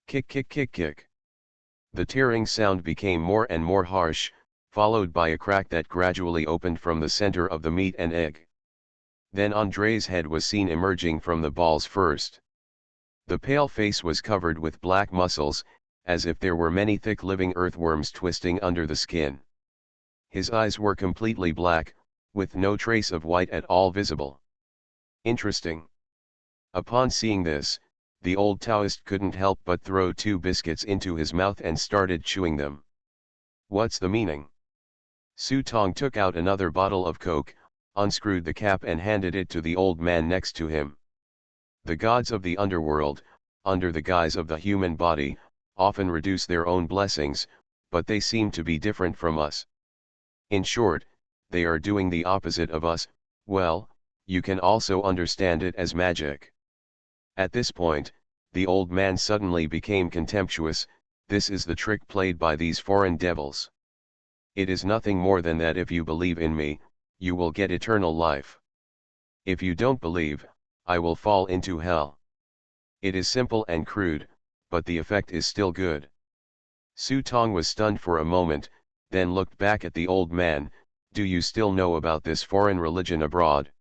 Kick kick kick kick. The tearing sound became more and more harsh, followed by a crack that gradually opened from the center of the meat and egg. Then Andre's head was seen emerging from the balls first. The pale face was covered with black muscles, as if there were many thick living earthworms twisting under the skin. His eyes were completely black, with no trace of white at all visible. Interesting. Upon seeing this, the old Taoist couldn't help but throw two biscuits into his mouth and started chewing them. "What's the meaning?" Su Tong took out another bottle of Coke, unscrewed the cap and handed it to the old man next to him. The gods of the underworld, under the guise of the human body, often reduce their own blessings, but they seem to be different from us. In short, they are doing the opposite of us. Well, you can also understand it as magic. At this point, the old man suddenly became contemptuous. "This is the trick played by these foreign devils. It is nothing more than that if you believe in me, you will get eternal life. If you don't believe, I will fall into hell. It is simple and crude, but the effect is still good." Su Tong was stunned for a moment, then looked back at the old man. "Do you still know about this foreign religion abroad?"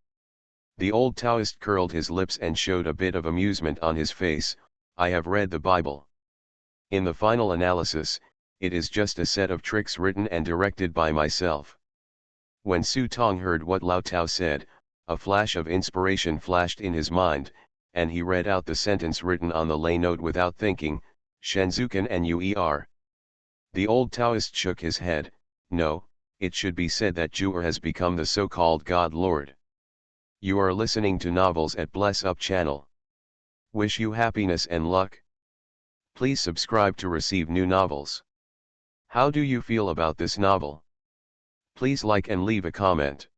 The old Taoist curled his lips and showed a bit of amusement on his face. "I have read the Bible. In the final analysis, it is just a set of tricks written and directed by myself." When Su Tong heard what Lao Tao said, a flash of inspiration flashed in his mind, and he read out the sentence written on the lay note without thinking, "Shenzukan and Uer." The old Taoist shook his head. "No, it should be said that Juer has become the so-called God Lord." You are listening to Novels at Bless Up channel. Wish you happiness and luck. Please subscribe to receive new novels. How do you feel about this novel? Please like and leave a comment.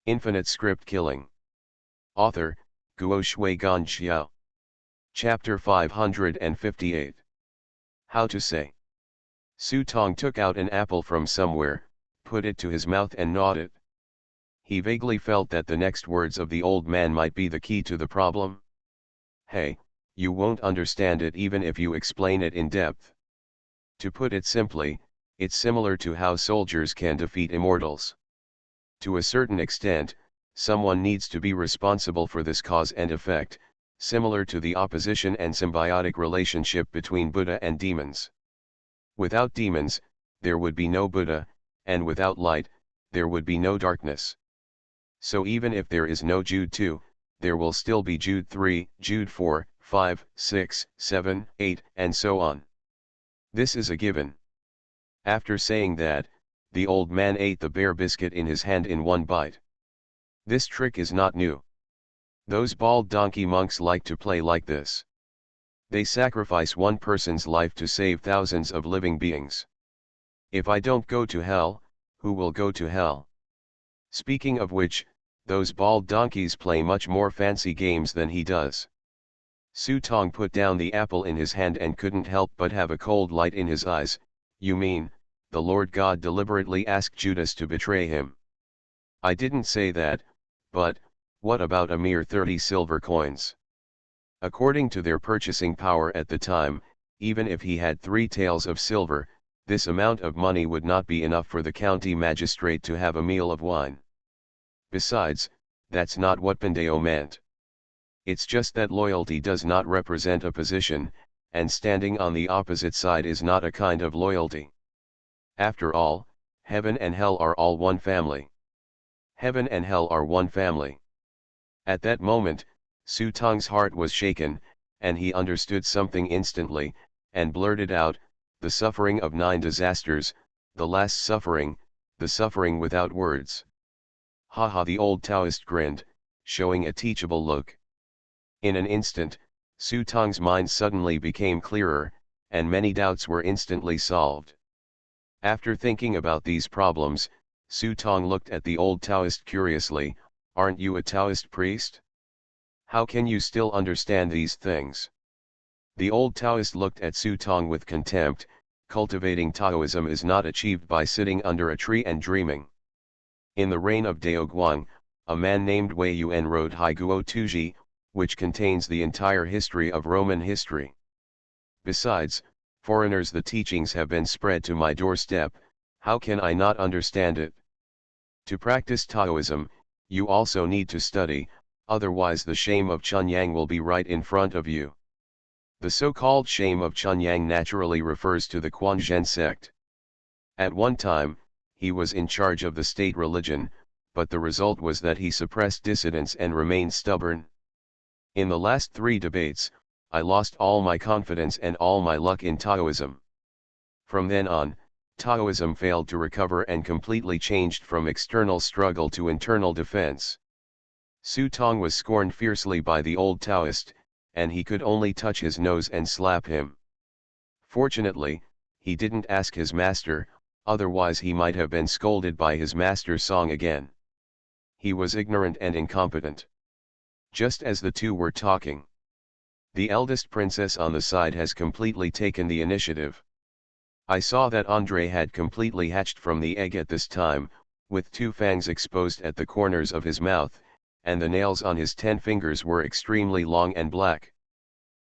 Infinite Script Killing. Author, Guo Shui Gan Xiao. Chapter 558. How to say. Su Tong took out an apple from somewhere, put it to his mouth and gnawed it. He vaguely felt that the next words of the old man might be the key to the problem. "Hey, you won't understand it even if you explain it in depth. To put it simply, It's similar to how soldiers can defeat immortals. To a certain extent, someone needs to be responsible for this cause and effect, similar to the opposition and symbiotic relationship between Buddha and demons. Without demons, there would be no Buddha, and without light, there would be no darkness. So even if there is no Jude 2, there will still be Jude 3, Jude 4, 5, 6, 7, 8, and so on. This is a given. After saying that, the old man ate the bear biscuit in his hand in one bite. This trick is not new. Those bald donkey monks like to play like this. They sacrifice one person's life to save thousands of living beings. If I don't go to hell, who will go to hell? Speaking of which, those bald donkeys play much more fancy games than he does. Su Tong put down the apple in his hand and couldn't help but have a cold light in his eyes. You mean, the Lord God deliberately asked Judas to betray him? I didn't say that, but, what about a mere 30 silver coins? According to their purchasing power at the time, even if he had 3 taels of silver, this amount of money would not be enough for the county magistrate to have a meal of wine. Besides, that's not what Pandeo meant. It's just that loyalty does not represent a position, and standing on the opposite side is not a kind of loyalty. After all, heaven and hell are all one family. Heaven and hell are one family. At that moment, Su Tong's heart was shaken, and he understood something instantly, and blurted out, the suffering of 9 disasters, the last suffering, the suffering without words. Ha ha, the old Taoist grinned, showing a teachable look. In an instant, Su Tong's mind suddenly became clearer, and many doubts were instantly solved. After thinking about these problems, Su Tong looked at the old Taoist curiously. Aren't you a Taoist priest? How can you still understand these things? The old Taoist looked at Su Tong with contempt. Cultivating Taoism is not achieved by sitting under a tree and dreaming. In the reign of Dao Guang, a man named Wei Yuan wrote Haiguo Tuji, which contains the entire history of Roman history. Besides, foreigners, the teachings have been spread to my doorstep. How can I not understand it? To practice Taoism, you also need to study, otherwise the shame of Chunyang will be right in front of you. The so-called shame of Chunyang naturally refers to the Quanzhen sect. At one time, he was in charge of the state religion, but the result was that he suppressed dissidents and remained stubborn. In the last 3 debates, I lost all my confidence and all my luck in Taoism. From then on, Taoism failed to recover and completely changed from external struggle to internal defense. Su Tong was scorned fiercely by the old Taoist, and he could only touch his nose and slap him. Fortunately, he didn't ask his master, otherwise he might have been scolded by his master Song again. He was ignorant and incompetent. Just as the two were talking, the eldest princess on the side has completely taken the initiative. I saw that Andrei had completely hatched from the egg at this time, with 2 fangs exposed at the corners of his mouth, and the nails on his 10 fingers were extremely long and black.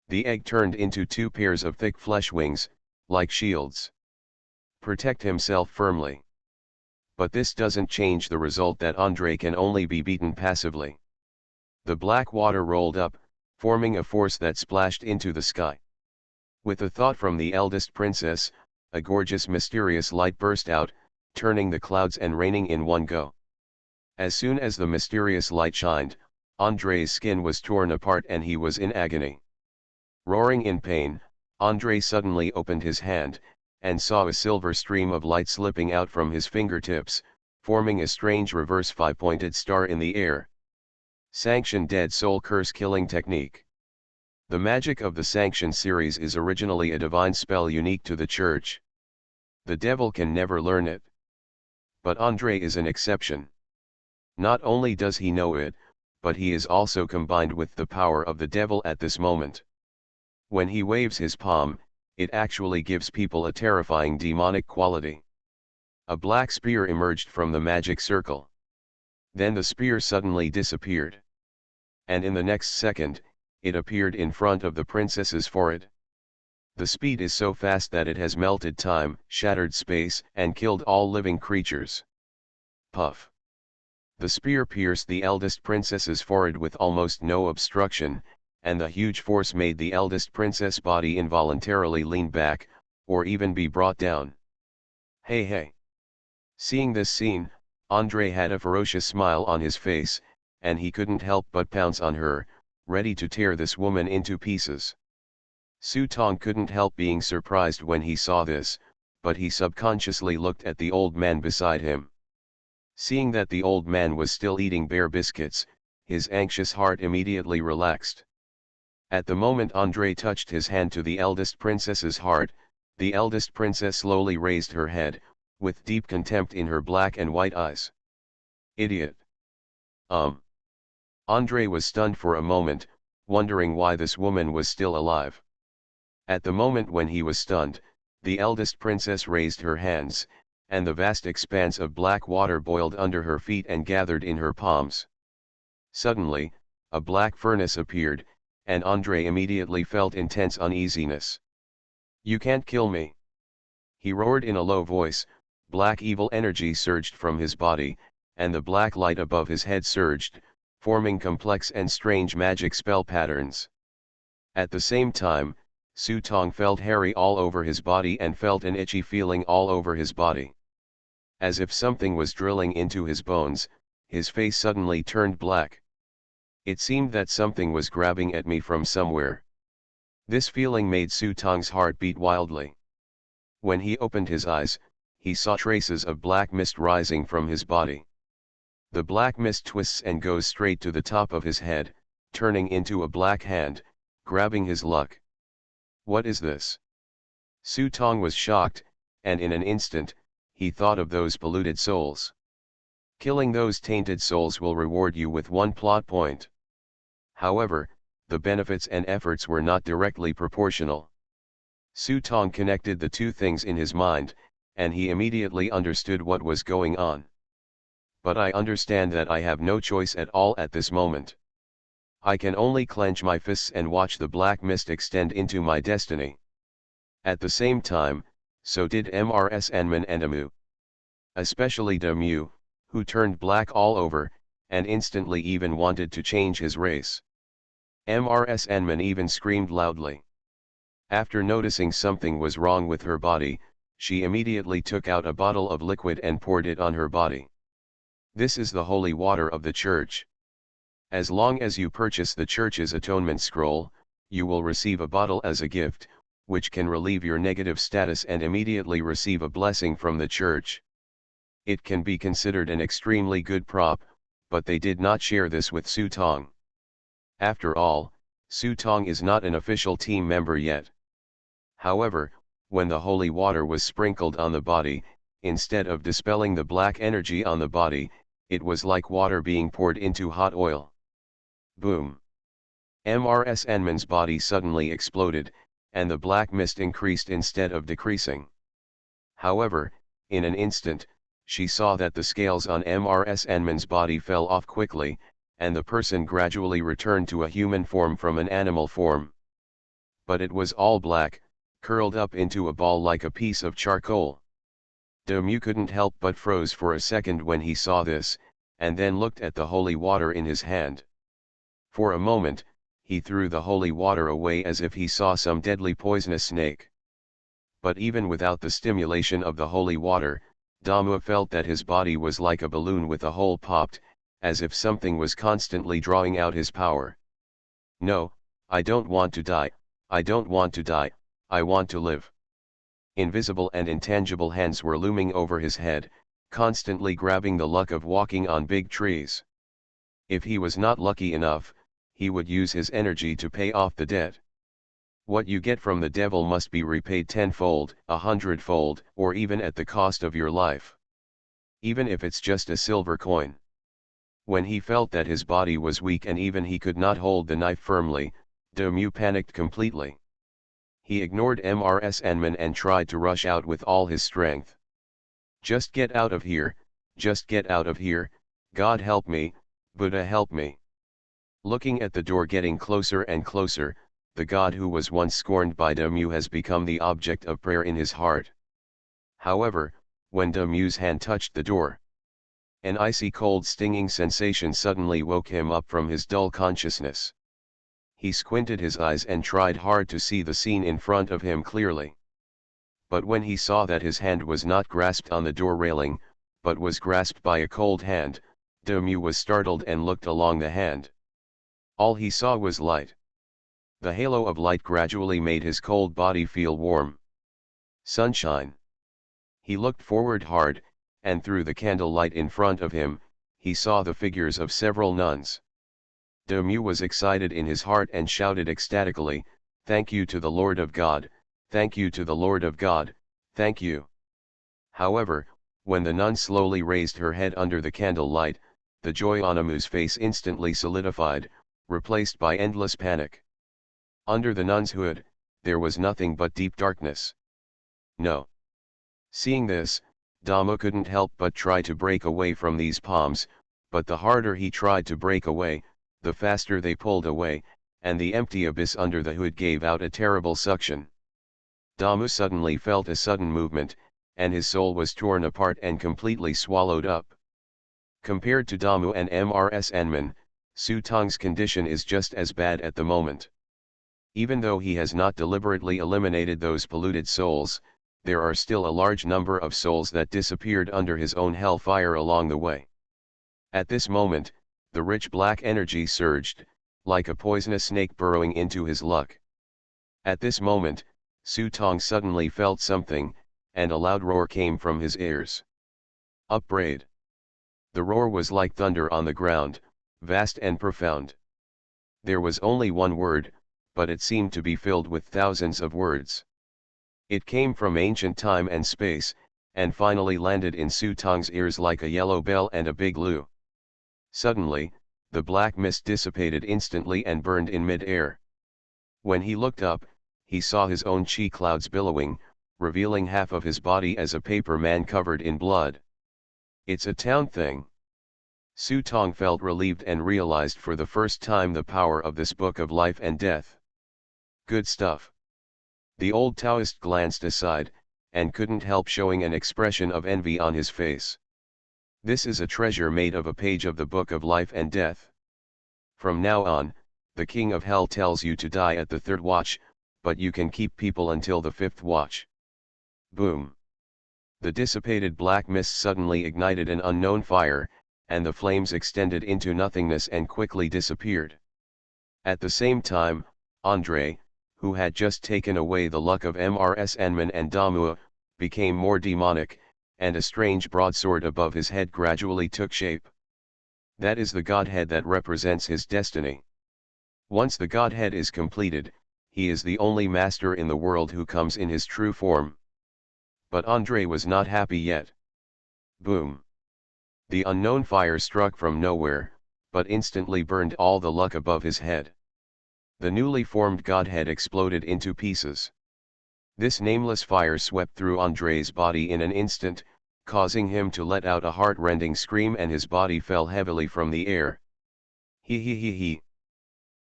The egg turned into 2 pairs of thick flesh wings, like shields. Protect himself firmly. But this doesn't change the result that Andrei can only be beaten passively. The black water rolled up, forming a force that splashed into the sky. With a thought from the eldest princess, a gorgeous mysterious light burst out, turning the clouds and raining in one go. As soon as the mysterious light shined, Andrei's skin was torn apart and he was in agony. Roaring in pain, Andrei suddenly opened his hand, and saw a silver stream of light slipping out from his fingertips, forming a strange reverse 5-pointed star in the air. Sanction Dead Soul Curse Killing Technique. The magic of the Sanction series is originally a divine spell unique to the Church. The devil can never learn it. But Andrei is an exception. Not only does he know it, but he is also combined with the power of the devil at this moment. When he waves his palm, it actually gives people a terrifying demonic quality. A black spear emerged from the magic circle. Then the spear suddenly disappeared. And in the next second, it appeared in front of the princess's forehead. The speed is so fast that it has melted time, shattered space, and killed all living creatures. Puff. The spear pierced the eldest princess's forehead with almost no obstruction, and the huge force made the eldest princess' body involuntarily lean back, or even be brought down. Hey hey! Seeing this scene, Andre had a ferocious smile on his face, and he couldn't help but pounce on her, ready to tear this woman into pieces. Su Tong couldn't help being surprised when he saw this, but he subconsciously looked at the old man beside him. Seeing that the old man was still eating bear biscuits, his anxious heart immediately relaxed. At the moment Andre touched his hand to the eldest princess's heart, the eldest princess slowly raised her head, with deep contempt in her black and white eyes. Idiot! Andre was stunned for a moment, wondering why this woman was still alive. At the moment when he was stunned, the eldest princess raised her hands, and the vast expanse of black water boiled under her feet and gathered in her palms. Suddenly, a black furnace appeared, and Andre immediately felt intense uneasiness. "You can't kill me!" He roared in a low voice. Black evil energy surged from his body, and the black light above his head surged, forming complex and strange magic spell patterns. At the same time, Su Tong felt hairy all over his body and felt an itchy feeling all over his body. As if something was drilling into his bones, his face suddenly turned black. It seemed that something was grabbing at me from somewhere. This feeling made Su Tong's heart beat wildly. When he opened his eyes, he saw traces of black mist rising from his body. The black mist twists and goes straight to the top of his head, turning into a black hand, grabbing his luck. What is this? Su Tong was shocked, and in an instant, he thought of those polluted souls. Killing those tainted souls will reward you with 1 plot point. However, the benefits and efforts were not directly proportional. Su Tong connected the two things in his mind, and he immediately understood what was going on. But I understand that I have no choice at all at this moment. I can only clench my fists and watch the black mist extend into my destiny. At the same time, so did MRS-Enman and Amu. Especially Damu, who turned black all over, and instantly even wanted to change his race. MRS-Enman even screamed loudly. After noticing something was wrong with her body, she immediately took out a bottle of liquid and poured it on her body. This is the holy water of the church. As long as you purchase the church's atonement scroll, you will receive a bottle as a gift, which can relieve your negative status and immediately receive a blessing from the church. It can be considered an extremely good prop, but they did not share this with Su Tong. After all, Su Tong is not an official team member yet. However, when the holy water was sprinkled on the body, instead of dispelling the black energy on the body, it was like water being poured into hot oil. Boom! MRS-Enman's body suddenly exploded, and the black mist increased instead of decreasing. However, in an instant, she saw that the scales on MRS-Enman's body fell off quickly, and the person gradually returned to a human form from an animal form. But it was all black, curled up into a ball like a piece of charcoal. Damu couldn't help but froze for a second when he saw this, and then looked at the holy water in his hand. For a moment, he threw the holy water away as if he saw some deadly poisonous snake. But even without the stimulation of the holy water, Damu felt that his body was like a balloon with a hole popped, as if something was constantly drawing out his power. No, I don't want to die, I don't want to die, I want to live. Invisible and intangible hands were looming over his head, constantly grabbing the luck of walking on big trees. If he was not lucky enough, he would use his energy to pay off the debt. What you get from the devil must be repaid 10-fold, 100-fold, or even at the cost of your life. Even if it's just a silver coin. When he felt that his body was weak and even he could not hold the knife firmly, Damu panicked completely. He ignored MRS-Enman and tried to rush out with all his strength. Just get out of here, just get out of here, God help me, Buddha help me. Looking at the door getting closer and closer, the god who was once scorned by Damu has become the object of prayer in his heart. However, when Damu's hand touched the door, an icy cold stinging sensation suddenly woke him up from his dull consciousness. He squinted his eyes and tried hard to see the scene in front of him clearly. But when he saw that his hand was not grasped on the door railing, but was grasped by a cold hand, Damu was startled and looked along the hand. All he saw was light. The halo of light gradually made his cold body feel warm. Sunshine. He looked forward hard, and through the candle light in front of him, he saw the figures of several nuns. Damu was excited in his heart and shouted ecstatically, "Thank you to the Lord of God, thank you to the Lord of God, thank you." However, when the nun slowly raised her head under the candle light, the joy on Damu's face instantly solidified, replaced by endless panic. Under the nun's hood, there was nothing but deep darkness. No. Seeing this, Damu couldn't help but try to break away from these palms, but the harder he tried to break away, the faster they pulled away, and the empty abyss under the hood gave out a terrible suction. Damu suddenly felt a sudden movement, and his soul was torn apart and completely swallowed up. Compared to Damu and Mrs. Anman, Su Tong's condition is just as bad at the moment. Even though he has not deliberately eliminated those polluted souls, there are still a large number of souls that disappeared under his own hellfire along the way. At this moment, the rich black energy surged, like a poisonous snake burrowing into his luck. At this moment, Su Tong suddenly felt something, and a loud roar came from his ears. Upbraid. The roar was like thunder on the ground, vast and profound. There was only one word, but it seemed to be filled with thousands of words. It came from ancient time and space, and finally landed in Su Tong's ears like a yellow bell and a big loo. Suddenly, the black mist dissipated instantly and burned in mid-air. When he looked up, he saw his own chi clouds billowing, revealing half of his body as a paper man covered in blood. It's a town thing. Su Tong felt relieved and realized for the first time the power of this book of life and death. Good stuff. The old Taoist glanced aside, and couldn't help showing an expression of envy on his face. This is a treasure made of a page of the book of life and death. From now on, the king of hell tells you to die at the third watch, but you can keep people until the fifth watch. Boom. The dissipated black mist suddenly ignited an unknown fire, and the flames extended into nothingness and quickly disappeared. At the same time, Andre, who had just taken away the luck of Mrs. Anman and Damu, became more demonic, and a strange broadsword above his head gradually took shape. That is the godhead that represents his destiny. Once the godhead is completed, he is the only master in the world who comes in his true form. But Andre was not happy yet. Boom. The unknown fire struck from nowhere, but instantly burned all the luck above his head. The newly formed godhead exploded into pieces. This nameless fire swept through Andre's body in an instant, causing him to let out a heart-rending scream, and his body fell heavily from the air. He.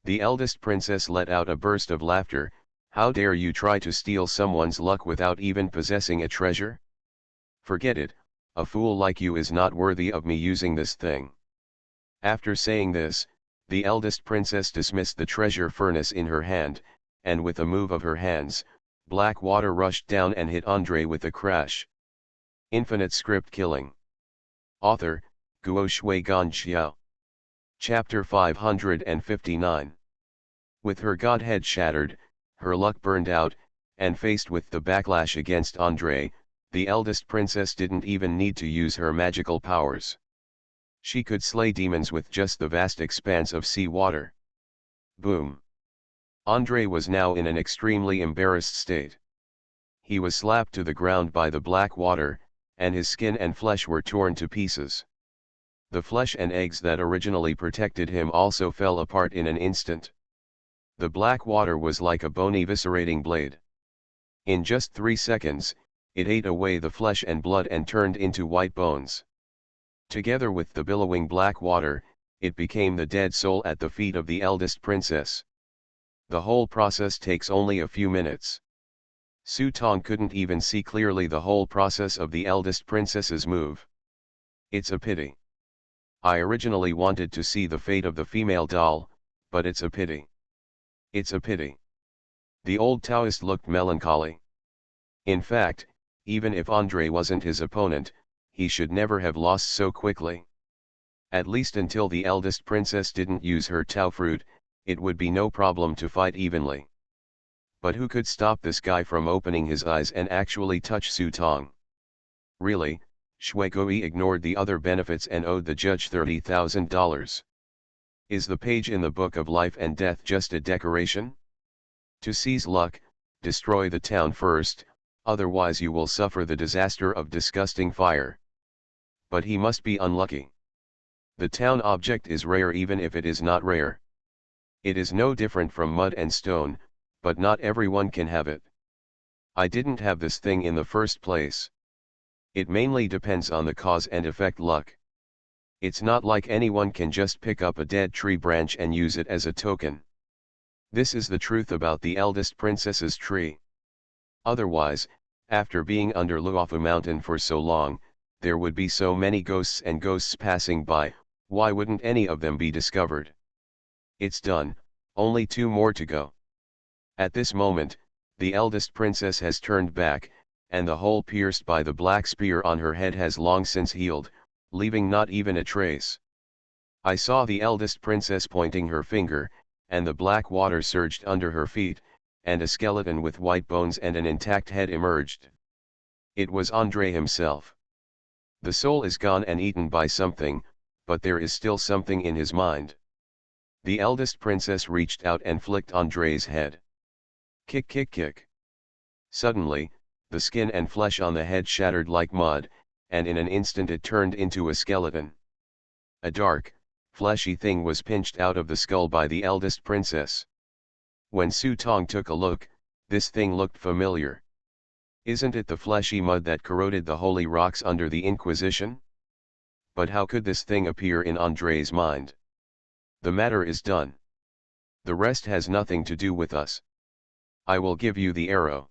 The eldest princess let out a burst of laughter. How dare you try to steal someone's luck without even possessing a treasure? Forget it, a fool like you is not worthy of me using this thing. After saying this, the eldest princess dismissed the treasure furnace in her hand, and with a move of her hands, black water rushed down and hit Andre with a crash. Infinite script killing. Author, Guo Shui Gan Xiao. Chapter 559. With her godhead shattered, her luck burned out, and faced with the backlash against Andre, the eldest princess didn't even need to use her magical powers. She could slay demons with just the vast expanse of sea water. Boom. Andre was now in an extremely embarrassed state. He was slapped to the ground by the black water, and his skin and flesh were torn to pieces. The flesh and eggs that originally protected him also fell apart in an instant. The black water was like a bony viscerating blade. In just 3 seconds, it ate away the flesh and blood and turned into white bones. Together with the billowing black water, it became the dead soul at the feet of the eldest princess. The whole process takes only a few minutes. Su Tong couldn't even see clearly the whole process of the eldest princess's move. It's a pity. I originally wanted to see the fate of the female doll, but it's a pity. It's a pity. The old Taoist looked melancholy. In fact, even if Andre wasn't his opponent, he should never have lost so quickly. At least until the eldest princess didn't use her Tao fruit, it would be no problem to fight evenly. But who could stop this guy from opening his eyes and actually touch Su Tong? Really, Shui Gui ignored the other benefits and owed the judge $30,000. Is the page in the Book of Life and Death just a decoration? To seize luck, destroy the town first, otherwise you will suffer the disaster of disgusting fire. But he must be unlucky. The town object is rare even if it is not rare. It is no different from mud and stone, but not everyone can have it. I didn't have this thing in the first place. It mainly depends on the cause and effect luck. It's not like anyone can just pick up a dead tree branch and use it as a token. This is the truth about the eldest princess's tree. Otherwise, after being under Luofu Mountain for so long, there would be so many ghosts and ghosts passing by, why wouldn't any of them be discovered? It's done, only 2 more to go. At this moment, the eldest princess has turned back, and the hole pierced by the black spear on her head has long since healed, leaving not even a trace. I saw the eldest princess pointing her finger, and the black water surged under her feet, and a skeleton with white bones and an intact head emerged. It was Andre himself. The soul is gone and eaten by something, but there is still something in his mind. The eldest princess reached out and flicked Andre's head. Kick kick kick. Suddenly, the skin and flesh on the head shattered like mud, and in an instant it turned into a skeleton. A dark, fleshy thing was pinched out of the skull by the eldest princess. When Su Tong took a look, this thing looked familiar. Isn't it the fleshy mud that corroded the holy rocks under the Inquisition? But how could this thing appear in Andre's mind? The matter is done. The rest has nothing to do with us. I will give you the arrow.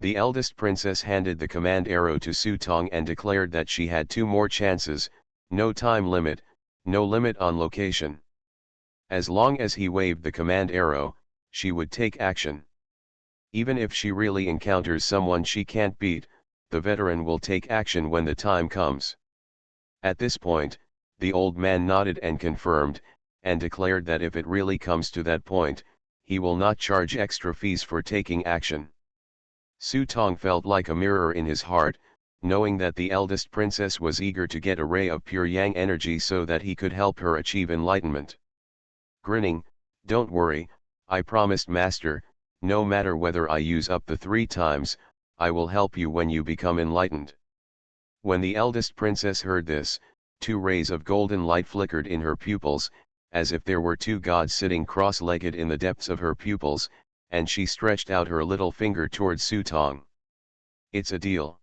The eldest princess handed the command arrow to Su Tong and declared that she had 2 more chances, no time limit, no limit on location. As long as he waved the command arrow, she would take action. Even if she really encounters someone she can't beat, the veteran will take action when the time comes. At this point, the old man nodded and confirmed, and declared that if it really comes to that point, he will not charge extra fees for taking action. Su Tong felt like a mirror in his heart, knowing that the eldest princess was eager to get a ray of pure yang energy so that he could help her achieve enlightenment. Grinning, "Don't worry, I promised master, no matter whether I use up the 3 times, I will help you when you become enlightened." When the eldest princess heard this, 2 rays of golden light flickered in her pupils, as if there were 2 gods sitting cross-legged in the depths of her pupils, and she stretched out her little finger towards Su Tong. "It's a deal."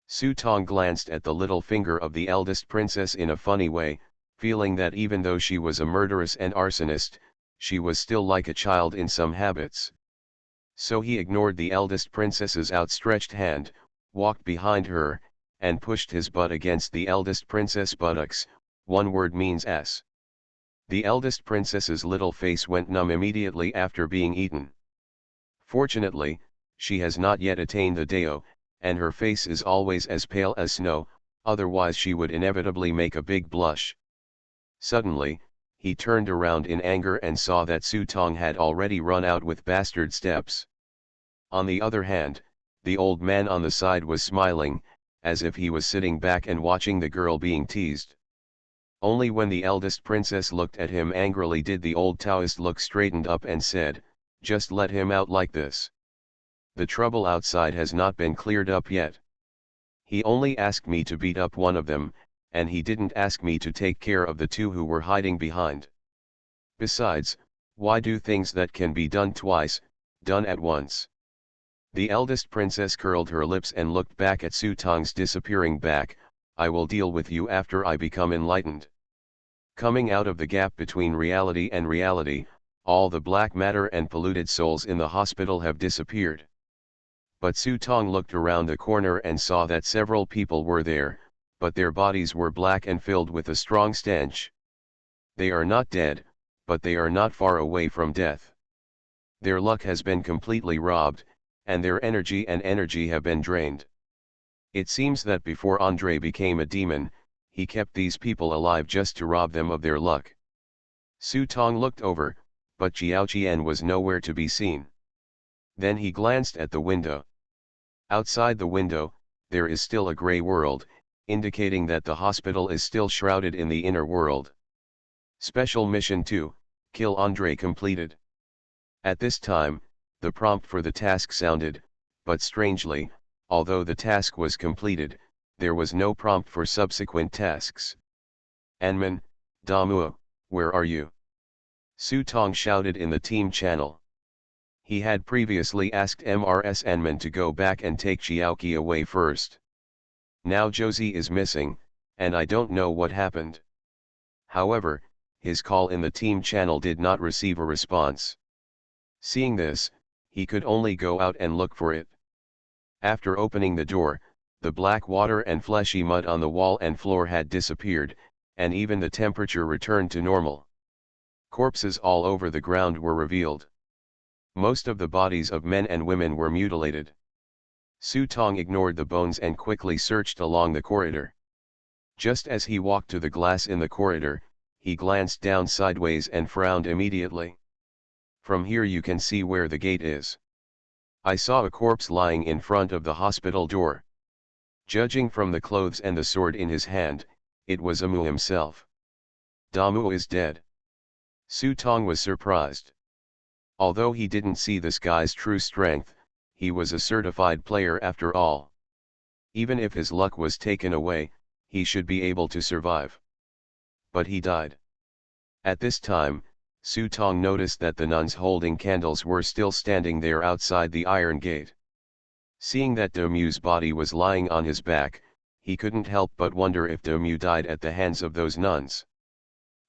Su Tong glanced at the little finger of the eldest princess in a funny way, feeling that even though she was a murderess and arsonist, she was still like a child in some habits. So he ignored the eldest princess's outstretched hand, walked behind her, and pushed his butt against the eldest princess' buttocks. One word means S. The eldest princess's little face went numb immediately after being eaten. Fortunately, she has not yet attained the Dao, and her face is always as pale as snow, otherwise she would inevitably make a big blush. Suddenly, he turned around in anger and saw that Su Tong had already run out with bastard steps. On the other hand, the old man on the side was smiling, as if he was sitting back and watching the girl being teased. Only when the eldest princess looked at him angrily did the old Taoist look straightened up and said, "Just let him out like this. The trouble outside has not been cleared up yet. He only asked me to beat up one of them, and he didn't ask me to take care of the 2 who were hiding behind. Besides, why do things that can be done twice, done at once?" The eldest princess curled her lips and looked back at Su Tong's disappearing back. "I will deal with you after I become enlightened." Coming out of the gap between reality and reality, all the black matter and polluted souls in the hospital have disappeared. But Su Tong looked around the corner and saw that several people were there, but their bodies were black and filled with a strong stench. They are not dead, but they are not far away from death. Their luck has been completely robbed, and their energy have been drained. It seems that before Andre became a demon, he kept these people alive just to rob them of their luck. Su Tong looked over, but Jiao Qian was nowhere to be seen. Then he glanced at the window. Outside the window, there is still a gray world, indicating that the hospital is still shrouded in the inner world. Special Mission 2, Kill Andre completed. At this time, the prompt for the task sounded, but strangely, although the task was completed, there was no prompt for subsequent tasks. Anman, Damuo, where are you? Su Tong shouted in the team channel. He had previously asked MRS Anman to go back and take Xiaoqi away first. Now Josie is missing, and I don't know what happened. However, his call in the team channel did not receive a response. Seeing this, he could only go out and look for it. After opening the door, the black water and fleshy mud on the wall and floor had disappeared, and even the temperature returned to normal. Corpses all over the ground were revealed. Most of the bodies of men and women were mutilated. Su Tong ignored the bones and quickly searched along the corridor. Just as he walked to the glass in the corridor, he glanced down sideways and frowned immediately. From here you can see where the gate is. I saw a corpse lying in front of the hospital door. Judging from the clothes and the sword in his hand, it was Amu himself. Damu is dead. Su Tong was surprised. Although he didn't see this guy's true strength, he was a certified player after all. Even if his luck was taken away, he should be able to survive. But he died. At this time, Su Tong noticed that the nuns holding candles were still standing there outside the iron gate. Seeing that Damu's body was lying on his back, he couldn't help but wonder if Damu died at the hands of those nuns.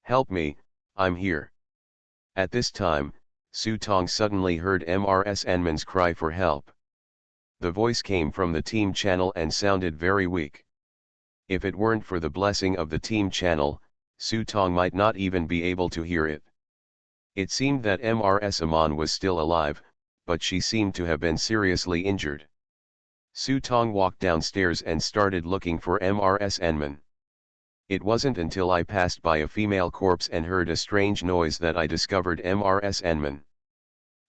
Help me, I'm here. At this time, Su Tong suddenly heard MRS Anman's cry for help. The voice came from the team channel and sounded very weak. If it weren't for the blessing of the team channel, Su Tong might not even be able to hear it. It seemed that MRS Aman was still alive, but she seemed to have been seriously injured. Su Tong walked downstairs and started looking for MRS Anman. It wasn't until I passed by a female corpse and heard a strange noise that I discovered MRS Anman.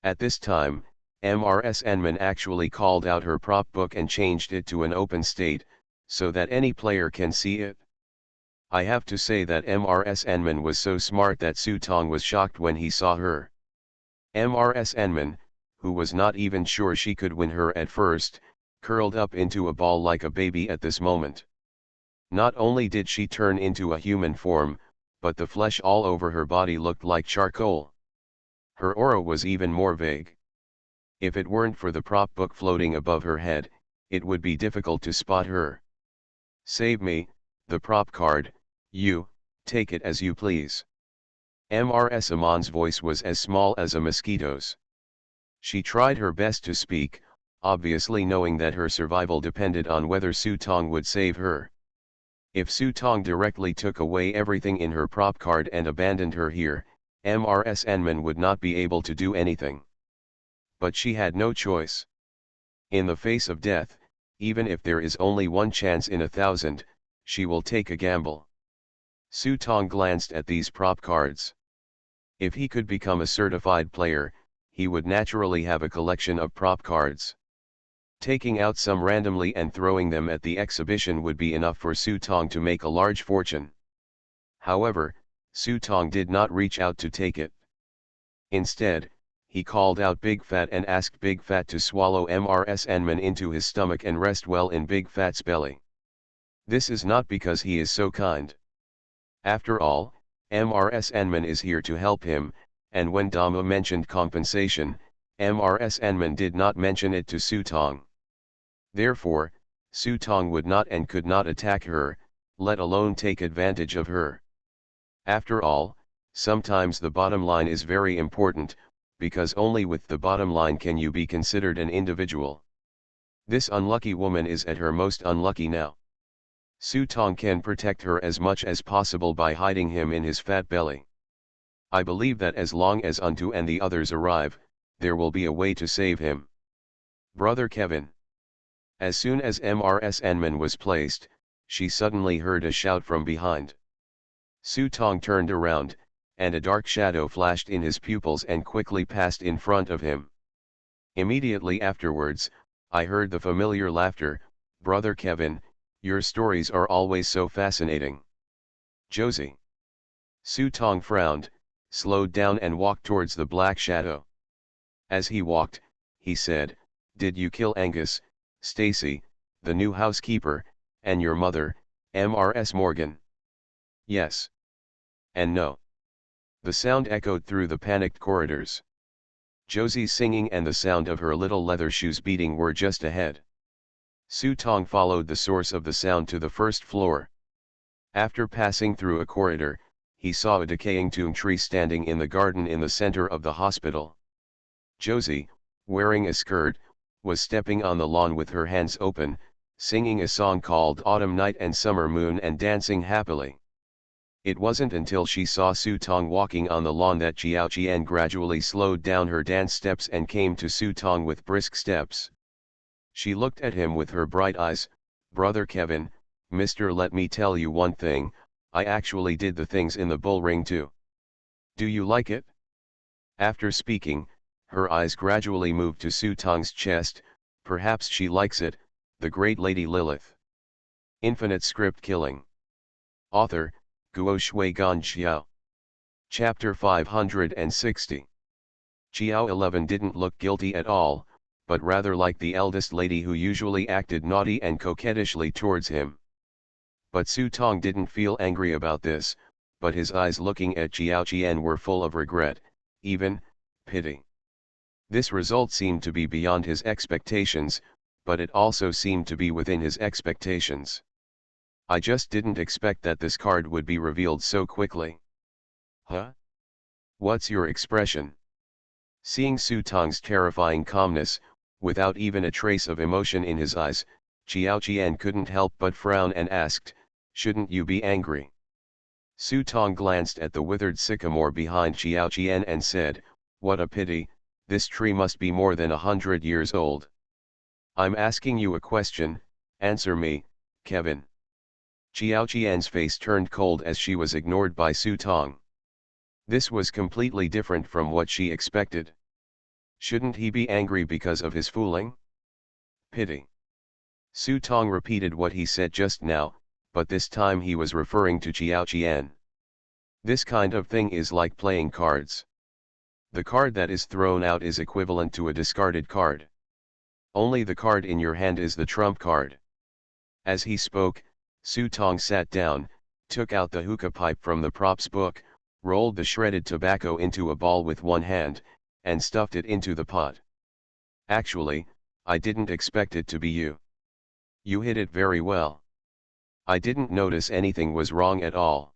At this time, MRS Anman actually called out her prop book and changed it to an open state, so that any player can see it. I have to say that MRS Anman was so smart that Su Tong was shocked when he saw her. MRS Anman, who was not even sure she could win her at first, curled up into a ball like a baby at this moment. Not only did she turn into a human form, but the flesh all over her body looked like charcoal. Her aura was even more vague. If it weren't for the prop book floating above her head, it would be difficult to spot her. Save me, the prop card, you, take it as you please. MRS Aman's voice was as small as a mosquito's. She tried her best to speak, obviously knowing that her survival depended on whether Su Tong would save her. If Su Tong directly took away everything in her prop card and abandoned her here, MRS Anman would not be able to do anything. But she had no choice. In the face of death, even if there is only one chance in 1,000, she will take a gamble. Su Tong glanced at these prop cards. If he could become a certified player, he would naturally have a collection of prop cards. Taking out some randomly and throwing them at the exhibition would be enough for Su Tong to make a large fortune. However, Su Tong did not reach out to take it. Instead, he called out Big Fat and asked Big Fat to swallow MRS Anman into his stomach and rest well in Big Fat's belly. This is not because he is so kind. After all, MRS Anman is here to help him, and when Dama mentioned compensation, MRS Anman did not mention it to Su Tong. Therefore, Su Tong would not and could not attack her, let alone take advantage of her. After all, Sometimes the bottom line is very important, because only with the bottom line can you be considered an individual. This unlucky woman is at her most unlucky now. Su Tong can protect her as much as possible by hiding him in his fat belly. I believe that as long as Untu and the others arrive, there will be a way to save him. Brother Kevin. As soon as Mrs. Enman was placed, she suddenly heard a shout from behind. Su Tong turned around, and a dark shadow flashed in his pupils and quickly passed in front of him. Immediately afterwards, I heard the familiar laughter. Brother Kevin, your stories are always so fascinating. Josie. Su Tong frowned, slowed down and walked towards the black shadow. As he walked, he said, "Did you kill Angus, Stacy, the new housekeeper, and your mother, Mrs. Morgan?" "Yes. And no." The sound echoed through the panicked corridors. Josie's singing and the sound of her little leather shoes beating were just ahead. Su Tong followed the source of the sound to the first floor. After passing through a corridor, he saw a decaying tomb tree standing in the garden in the center of the hospital. Josie, wearing a skirt, was stepping on the lawn with her hands open, singing a song called Autumn Night and Summer Moon and dancing happily. It wasn't until she saw Su Tong walking on the lawn that Jiao Qian gradually slowed down her dance steps and came to Su Tong with brisk steps. She looked at him with her bright eyes. "Brother Kevin, mister, let me tell you one thing, I actually did the things in the bull ring too. Do you like it?" After speaking, her eyes gradually moved to Su Tong's chest. "Perhaps she likes it, the great Lady Lilith." Infinite Script Killing. Author, Guo Shuigan Xiao. Chapter 560. Xiao 11 didn't look guilty at all, but rather like the eldest lady who usually acted naughty and coquettishly towards him. But Su Tong didn't feel angry about this, but his eyes looking at Jiao Qian were full of regret, even pity. This result seemed to be beyond his expectations, but it also seemed to be within his expectations. "I just didn't expect that this card would be revealed so quickly." "Huh? What's your expression?" Seeing Su Tong's terrifying calmness, without even a trace of emotion in his eyes, Jiao Qian couldn't help but frown and asked, "Shouldn't you be angry?" Su Tong glanced at the withered sycamore behind Jiao Qian and said, "What a pity, this tree must be more than 100 years old." "I'm asking you a question, answer me, Kevin." Jiao Qian's face turned cold as she was ignored by Su Tong. This was completely different from what she expected. Shouldn't he be angry because of his fooling? Pity. Su Tong repeated what he said just now, but this time he was referring to Jiao Qian. This kind of thing is like playing cards. The card that is thrown out is equivalent to a discarded card. Only the card in your hand is the trump card. As he spoke, Su Tong sat down, took out the hookah pipe from the props book, rolled the shredded tobacco into a ball with one hand, and stuffed it into the pot. "Actually, I didn't expect it to be you. You hit it very well. I didn't notice anything was wrong at all.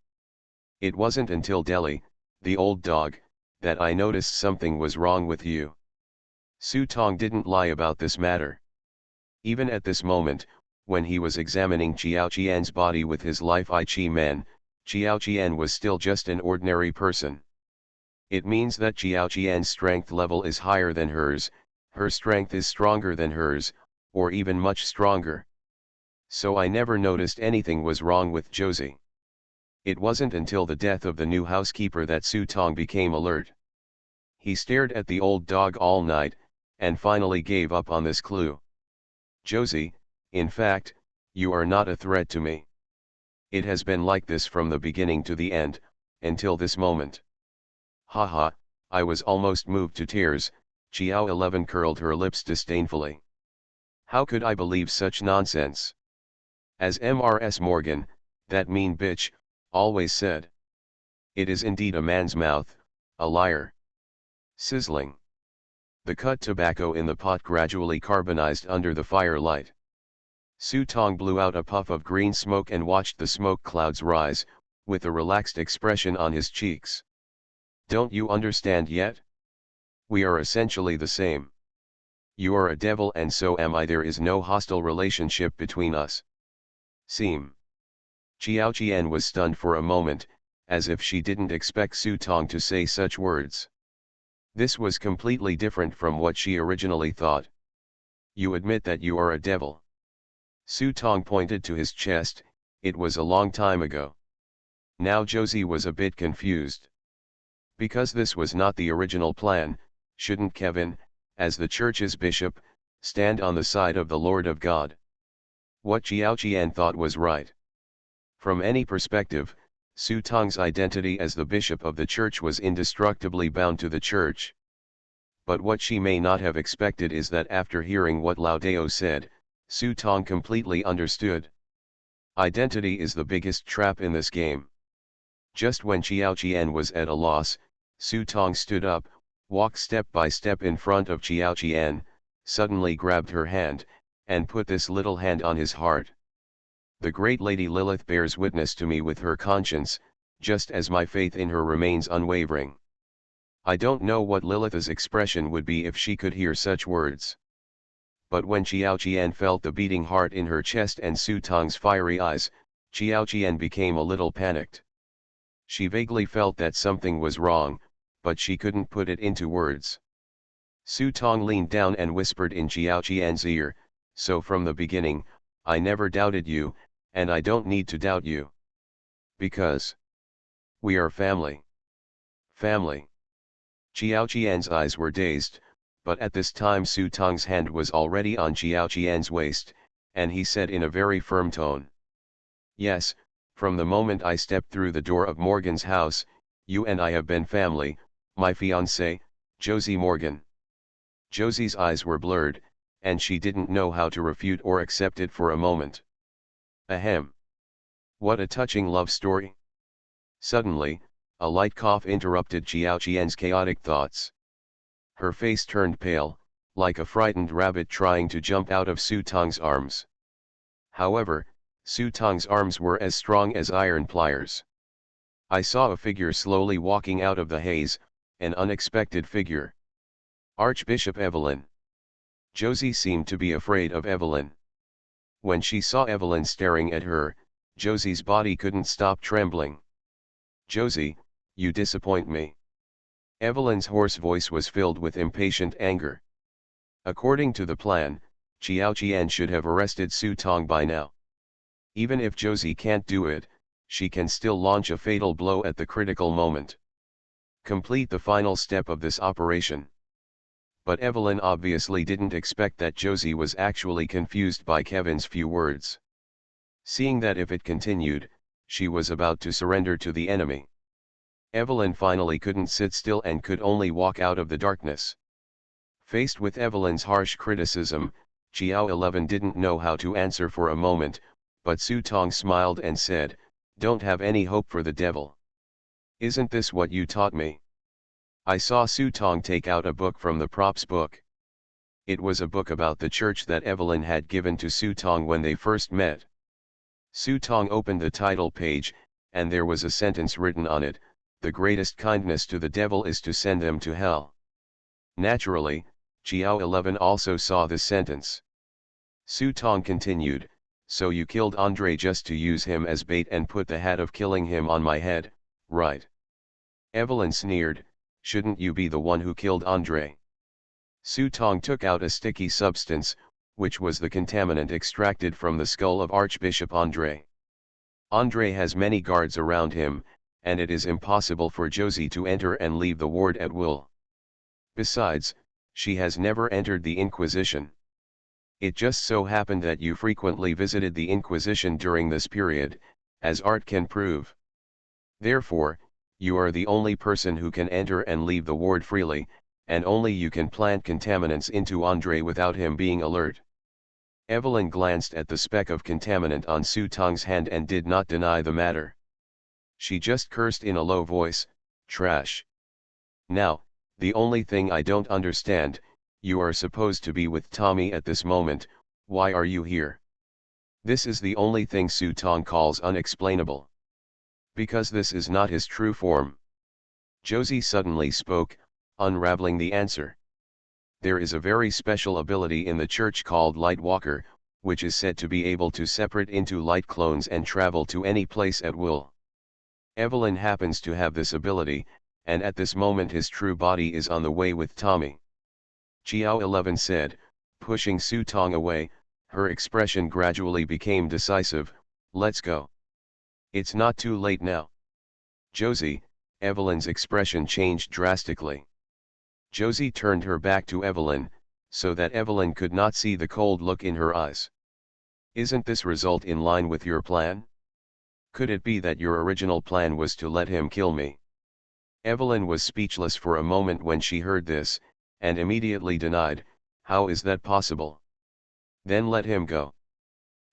It wasn't until Deli, the old dog, that I noticed something was wrong with you." Su Tong didn't lie about this matter. Even at this moment, when he was examining Jiao Qian's body with his life eye Qi Man, Jiao Qian was still just an ordinary person. It means that Jiao Qian's strength level is higher than hers, her strength is stronger than hers, or even much stronger. So I never noticed anything was wrong with Josie. It wasn't until the death of the new housekeeper that Su Tong became alert. He stared at the old dog all night, and finally gave up on this clue. "Josie, in fact, you are not a threat to me. It has been like this from the beginning to the end, until this moment." "Haha, I was almost moved to tears." Jiao 11 curled her lips disdainfully. "How could I believe such nonsense? As Mrs. Morgan, that mean bitch, always said. It is indeed a man's mouth, a liar." Sizzling. The cut tobacco in the pot gradually carbonized under the firelight. Su Tong blew out a puff of green smoke and watched the smoke clouds rise, with a relaxed expression on his cheeks. Don't you understand yet? We are essentially the same. You are a devil and so am I. There is no hostile relationship between us. Seem. Qiao Qian was stunned for a moment, as if she didn't expect Su Tong to say such words. This was completely different from what she originally thought. You admit that you are a devil. Su Tong pointed to his chest. It was a long time ago. Now Josie was a bit confused. Because this was not the original plan, shouldn't Kevin, as the church's bishop, stand on the side of the Lord of God? What Qiao Qian thought was right. From any perspective, Su Tong's identity as the bishop of the church was indestructibly bound to the church. But what she may not have expected is that after hearing what Lao Dao said, Su Tong completely understood. Identity is the biggest trap in this game. Just when Qiao Qian was at a loss, Su Tong stood up, walked step by step in front of Qiao Qian, suddenly grabbed her hand, and put this little hand on his heart. The great Lady Lilith bears witness to me with her conscience, just as my faith in her remains unwavering. I don't know what Lilith's expression would be if she could hear such words. But when Qiao Qian felt the beating heart in her chest and Su Tong's fiery eyes, Qiao Qian became a little panicked. She vaguely felt that something was wrong, but she couldn't put it into words. Su Tong leaned down and whispered in Qiao Qian's ear, "So from the beginning, I never doubted you, and I don't need to doubt you. Because we are family." Family. Qiao Qian's eyes were dazed, but at this time Su Tong's hand was already on Qiao Qian's waist, and he said in a very firm tone. "Yes, from the moment I stepped through the door of Morgan's house, you and I have been family, my fiancée, Josie Morgan." Josie's eyes were blurred, and she didn't know how to refute or accept it for a moment. Ahem. What a touching love story. Suddenly, a light cough interrupted Qiao Qian's chaotic thoughts. Her face turned pale, like a frightened rabbit trying to jump out of Su Tong's arms. However, Su Tong's arms were as strong as iron pliers. I saw a figure slowly walking out of the haze, an unexpected figure. Archbishop Evelyn. Josie seemed to be afraid of Evelyn. When she saw Evelyn staring at her, Josie's body couldn't stop trembling. "Josie, you disappoint me." Evelyn's hoarse voice was filled with impatient anger. According to the plan, Qiao Qian should have arrested Su Tong by now. Even if Josie can't do it, she can still launch a fatal blow at the critical moment. Complete the final step of this operation. But Evelyn obviously didn't expect that Josie was actually confused by Kevin's few words. Seeing that if it continued, she was about to surrender to the enemy. Evelyn finally couldn't sit still and could only walk out of the darkness. Faced with Evelyn's harsh criticism, GameElements didn't know how to answer for a moment, but Su Tong smiled and said, "Don't have any hope for the devil. Isn't this what you taught me?" I saw Su Tong take out a book from the props book. It was a book about the church that Evelyn had given to Su Tong when they first met. Su Tong opened the title page, and there was a sentence written on it, "The greatest kindness to the devil is to send them to hell." Naturally, GameElements also saw this sentence. Su Tong continued, "So you killed Andre just to use him as bait and put the hat of killing him on my head, right?" Evelyn sneered, "Shouldn't you be the one who killed Andre?" Su Tong took out a sticky substance, which was the contaminant extracted from the skull of Archbishop Andre. Andre has many guards around him, and it is impossible for Josie to enter and leave the ward at will. Besides, she has never entered the Inquisition. It just so happened that you frequently visited the Inquisition during this period, as Art can prove. Therefore, you are the only person who can enter and leave the ward freely, and only you can plant contaminants into Andre without him being alert. Evelyn glanced at the speck of contaminant on Su Tong's hand and did not deny the matter. She just cursed in a low voice, "Trash." "Now, the only thing I don't understand, you are supposed to be with Tommy at this moment, why are you here?" This is the only thing Su Tong calls unexplainable. Because this is not his true form. Josie suddenly spoke, unraveling the answer. There is a very special ability in the church called Lightwalker, which is said to be able to separate into light clones and travel to any place at will. Evelyn happens to have this ability, and at this moment his true body is on the way with Tommy. GameElements said, pushing Su Tong away. Her expression gradually became decisive. Let's go. It's not too late now. Josie, Evelyn's expression changed drastically. Josie turned her back to Evelyn, so that Evelyn could not see the cold look in her eyes. Isn't this result in line with your plan? Could it be that your original plan was to let him kill me? Evelyn was speechless for a moment when she heard this, and immediately denied, how is that possible? Then let him go.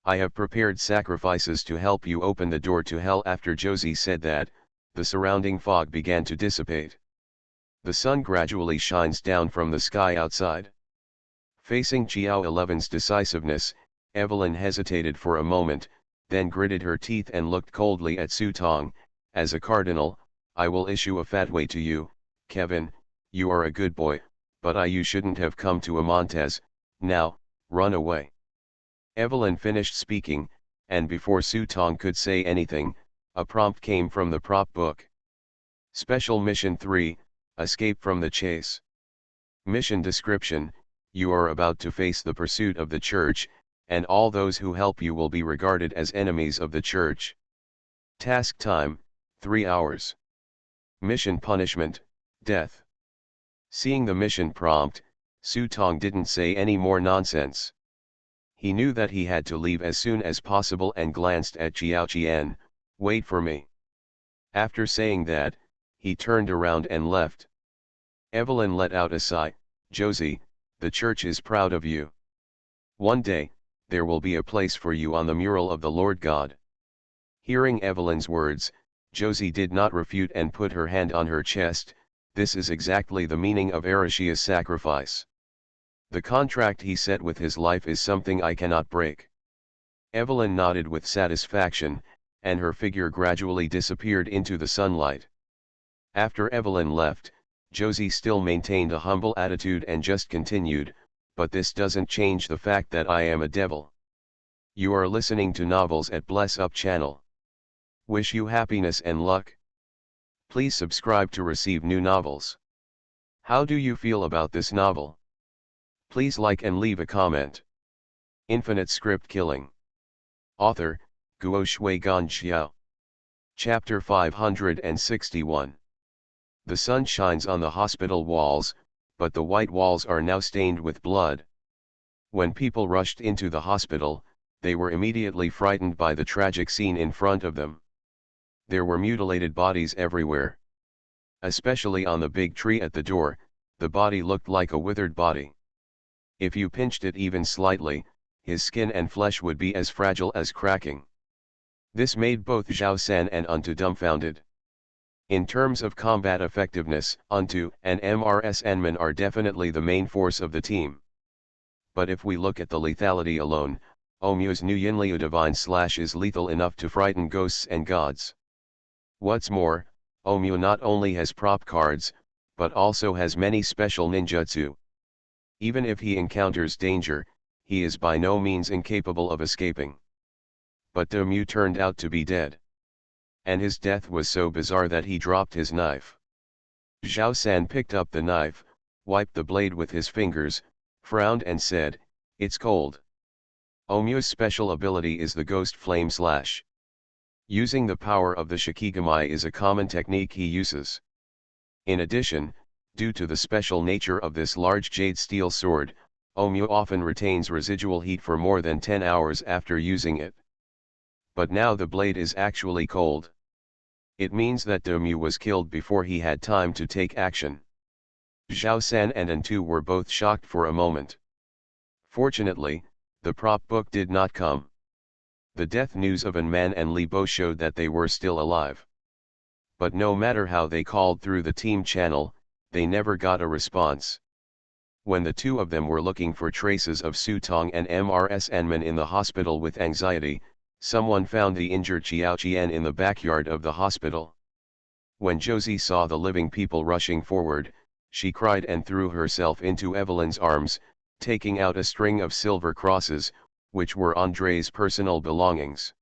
I have prepared sacrifices to help you open the door to hell. After Josie said that, the surrounding fog began to dissipate. The sun gradually shines down from the sky outside. Facing GameElements' decisiveness, Evelyn hesitated for a moment, then gritted her teeth and looked coldly at Su Tong. As a cardinal, I will issue a fatwa to you, Kevin. You are a good boy, but you shouldn't have come to Amontes. Now, run away. Evelyn finished speaking, and before Su Tong could say anything, a prompt came from the prop book. Special Mission 3, Escape from the Chase. Mission description: you are about to face the pursuit of the church, and all those who help you will be regarded as enemies of the church. Task time, 3 hours. Mission punishment, death. Seeing the mission prompt, Su Tong didn't say any more nonsense. He knew that he had to leave as soon as possible and glanced at Jiao Qian. Wait for me. After saying that, he turned around and left. Evelyn let out a sigh. Josie, the church is proud of you. One day, there will be a place for you on the mural of the Lord God. Hearing Evelyn's words, Josie did not refute and put her hand on her chest. This is exactly the meaning of Arishia's sacrifice. The contract he set with his life is something I cannot break. Evelyn nodded with satisfaction, and her figure gradually disappeared into the sunlight. After Evelyn left, Josie still maintained a humble attitude and just continued, but this doesn't change the fact that I am a devil. You are listening to Novels at Bless Up channel. Wish you happiness and luck. Please subscribe to receive new novels. How do you feel about this novel? Please like and leave a comment. Infinite Script Killing. Author, Guo Shui Gan Xiao. Chapter 561. The sun shines on the hospital walls, but the white walls are now stained with blood. When people rushed into the hospital, they were immediately frightened by the tragic scene in front of them. There were mutilated bodies everywhere. Especially on the big tree at the door, the body looked like a withered body. If you pinched it even slightly, his skin and flesh would be as fragile as cracking. This made both Zhao San and Untu dumbfounded. In terms of combat effectiveness, Untu and MRS-Enman are definitely the main force of the team. But if we look at the lethality alone, Omu's new Yinliu Divine Slash is lethal enough to frighten ghosts and gods. What's more, Omu not only has prop cards, but also has many special ninjutsu. Even if he encounters danger, he is by no means incapable of escaping. But Omu turned out to be dead. And his death was so bizarre that he dropped his knife. Zhao San picked up the knife, wiped the blade with his fingers, frowned and said, "It's cold." Omu's special ability is the Ghost Flame Slash. Using the power of the Shikigami is a common technique he uses. In addition, due to the special nature of this large jade steel sword, Omu often retains residual heat for more than 10 hours after using it. But now the blade is actually cold. It means that Omu was killed before he had time to take action. Zhao San and Untu were both shocked for a moment. Fortunately, the prop book did not come. The death news of Enman and Li Bo showed that they were still alive. But no matter how they called through the team channel, they never got a response. When the two of them were looking for traces of Su Tong and MRS-Enman in the hospital with anxiety, someone found the injured Jiao Qian in the backyard of the hospital. When Josie saw the living people rushing forward, she cried and threw herself into Evelyn's arms, taking out a string of silver crosses, which were Andre's personal belongings.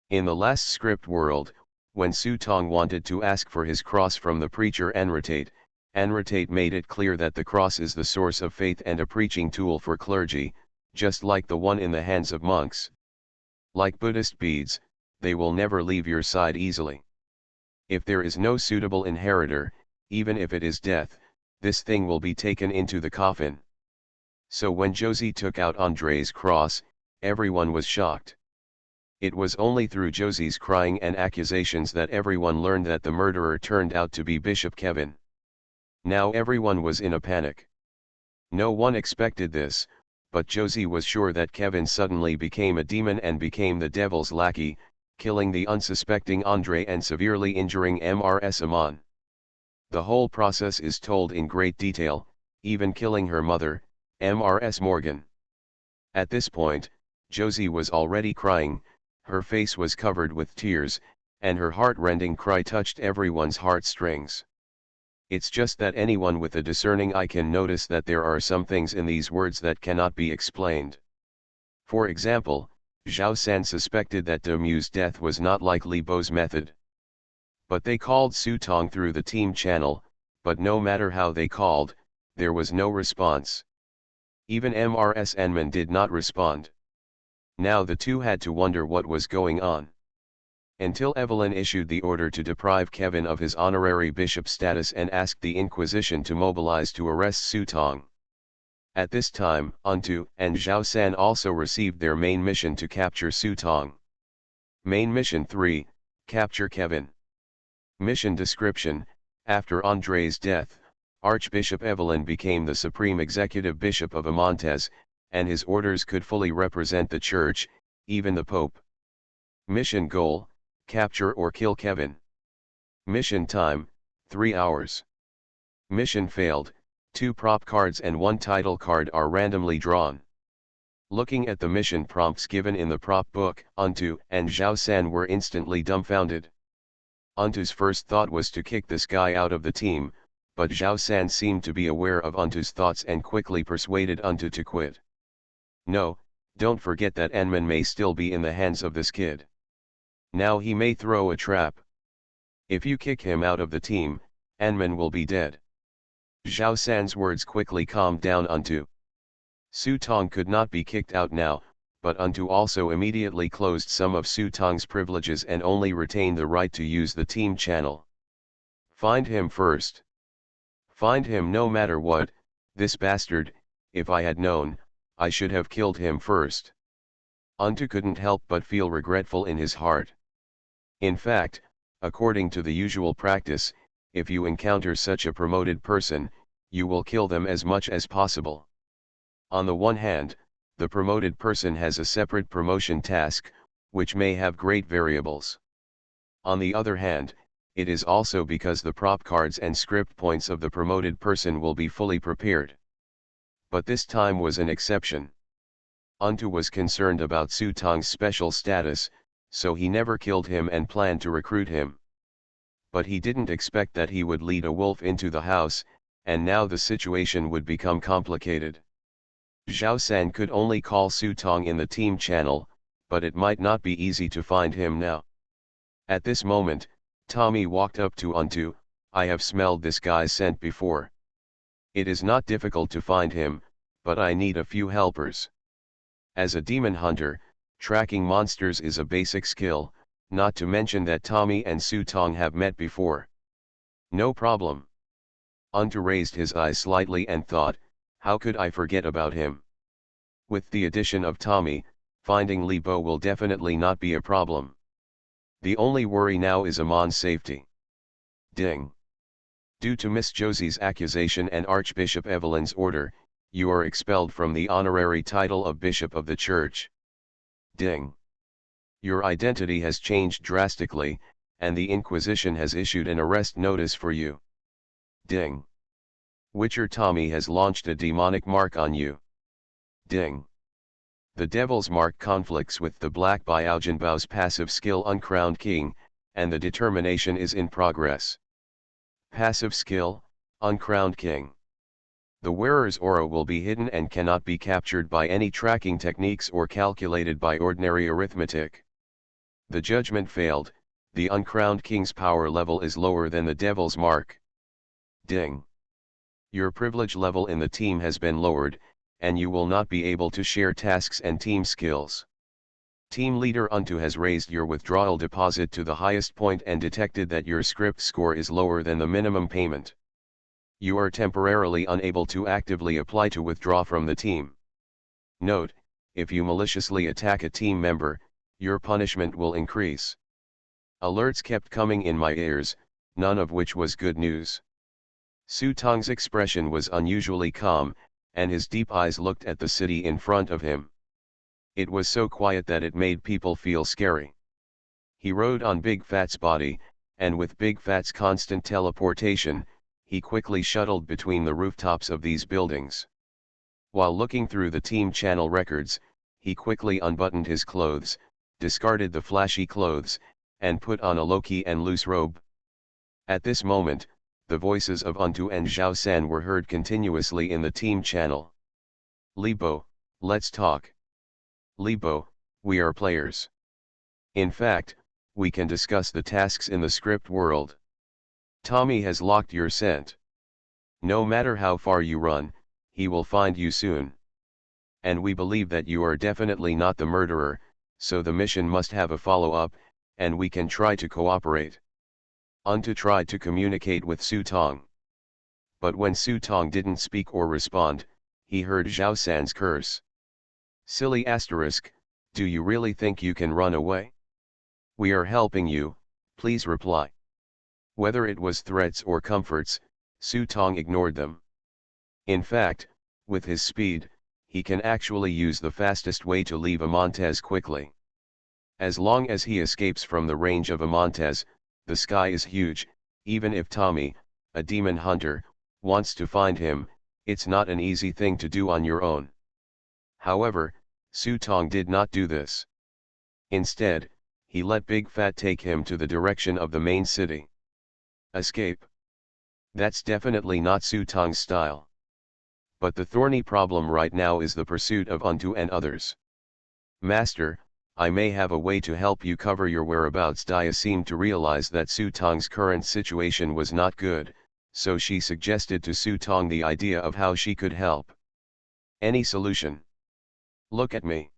In the last script world, when Su Tong wanted to ask for his cross from the preacher Enritate made it clear that the cross is the source of faith and a preaching tool for clergy, just like the one in the hands of monks. Like Buddhist beads, they will never leave your side easily. If there is no suitable inheritor, even if it is death, this thing will be taken into the coffin. So when Josie took out Andre's cross, everyone was shocked. It was only through Josie's crying and accusations that everyone learned that the murderer turned out to be Bishop Kevin. Now everyone was in a panic. No one expected this, but Josie was sure that Kevin suddenly became a demon and became the devil's lackey, killing the unsuspecting Andre and severely injuring Mrs. Amon. The whole process is told in great detail, even killing her mother, Mrs. Morgan. At this point, Josie was already crying, her face was covered with tears, and her heart-rending cry touched everyone's heartstrings. It's just that anyone with a discerning eye can notice that there are some things in these words that cannot be explained. For example, Zhao San suspected that De Mu's death was not like Li Bo's method. But they called Su Tong through the team channel, but no matter how they called, there was no response. Even Mrs. Enman did not respond. Now the two had to wonder what was going on. Until Evelyn issued the order to deprive Kevin of his honorary bishop status and asked the Inquisition to mobilize to arrest Su Tong. At this time, Untu and Zhao San also received their main mission to capture Su Tong. Main Mission 3, Capture Kevin. Mission description: after Andre's death, Archbishop Evelyn became the supreme executive bishop of Amontes, and his orders could fully represent the church, even the Pope. Mission goal: capture or kill Kevin. Mission time: 3 hours. Mission failed: 2 prop cards and 1 title card are randomly drawn. Looking at the mission prompts given in the prop book, Untu and Zhao San were instantly dumbfounded. Untu's first thought was to kick this guy out of the team, but Zhao San seemed to be aware of Untu's thoughts and quickly persuaded Untu to quit. No, don't forget that Enman may still be in the hands of this kid. Now he may throw a trap. If you kick him out of the team, Enman will be dead. Zhao San's words quickly calmed down Untu. Su Tong could not be kicked out now, but Untu also immediately closed some of Su Tong's privileges and only retained the right to use the team channel. Find him first. Find him no matter what, this bastard. If I had known, I should have killed him first. Untu couldn't help but feel regretful in his heart. In fact, according to the usual practice, if you encounter such a promoted person, you will kill them as much as possible. On the one hand, the promoted person has a separate promotion task, which may have great variables. On the other hand, it is also because the prop cards and script points of the promoted person will be fully prepared. But this time was an exception. Untu was concerned about Su Tong's special status, so he never killed him and planned to recruit him. But he didn't expect that he would lead a wolf into the house, and now the situation would become complicated. Zhao San could only call Su Tong in the team channel, but it might not be easy to find him now. At this moment, Tommy walked up to Untu. I have smelled this guy's scent before. It is not difficult to find him, but I need a few helpers. As a demon hunter, tracking monsters is a basic skill, not to mention that Tommy and Su Tong have met before. No problem. Untu raised his eyes slightly and thought, how could I forget about him? With the addition of Tommy, finding Li Bo will definitely not be a problem. The only worry now is Amon's safety. Ding. Due to Miss Josie's accusation and Archbishop Evelyn's order, you are expelled from the honorary title of Bishop of the Church. Ding. Your identity has changed drastically, and the Inquisition has issued an arrest notice for you. Ding. Witcher Tommy has launched a demonic mark on you. Ding. The Devil's Mark conflicts with the Black Baojianbao's passive skill Uncrowned King, and the determination is in progress. Passive skill, Uncrowned King. The wearer's aura will be hidden and cannot be captured by any tracking techniques or calculated by ordinary arithmetic. The judgment failed, the uncrowned king's power level is lower than the devil's mark. Ding. Your privilege level in the team has been lowered, and you will not be able to share tasks and team skills. Team leader Untu has raised your withdrawal deposit to the highest point and detected that your script score is lower than the minimum payment. You are temporarily unable to actively apply to withdraw from the team. Note, if you maliciously attack a team member, your punishment will increase. Alerts kept coming in my ears, none of which was good news. Su Tong's expression was unusually calm, and his deep eyes looked at the city in front of him. It was so quiet that it made people feel scary. He rode on Big Fat's body, and with Big Fat's constant teleportation, he quickly shuttled between the rooftops of these buildings. While looking through the team channel records, he quickly unbuttoned his clothes, discarded the flashy clothes, and put on a low-key and loose robe. At this moment, the voices of Untu and Zhao San were heard continuously in the team channel. Libo, let's talk. Libo, we are players. In fact, we can discuss the tasks in the script world. Tommy has locked your scent. No matter how far you run, he will find you soon. And we believe that you are definitely not the murderer, so the mission must have a follow-up, and we can try to cooperate. Untu tried to communicate with Su Tong. But when Su Tong didn't speak or respond, he heard Zhao San's curse. Silly asterisk, do you really think you can run away? We are helping you, please reply. Whether it was threats or comforts, Su Tong ignored them. In fact, with his speed, he can actually use the fastest way to leave Amontes quickly. As long as he escapes from the range of Amontes, the sky is huge. Even if Tommy, a demon hunter, wants to find him, it's not an easy thing to do on your own. However, Su Tong did not do this. Instead, he let Big Fat take him to the direction of the main city. Escape. That's definitely not Su Tong's style. But the thorny problem right now is the pursuit of Untu and others. Master, I may have a way to help you cover your whereabouts. Dia seemed to realize that Su Tong's current situation was not good, so she suggested to Su Tong the idea of how she could help. Any solution? Look at me.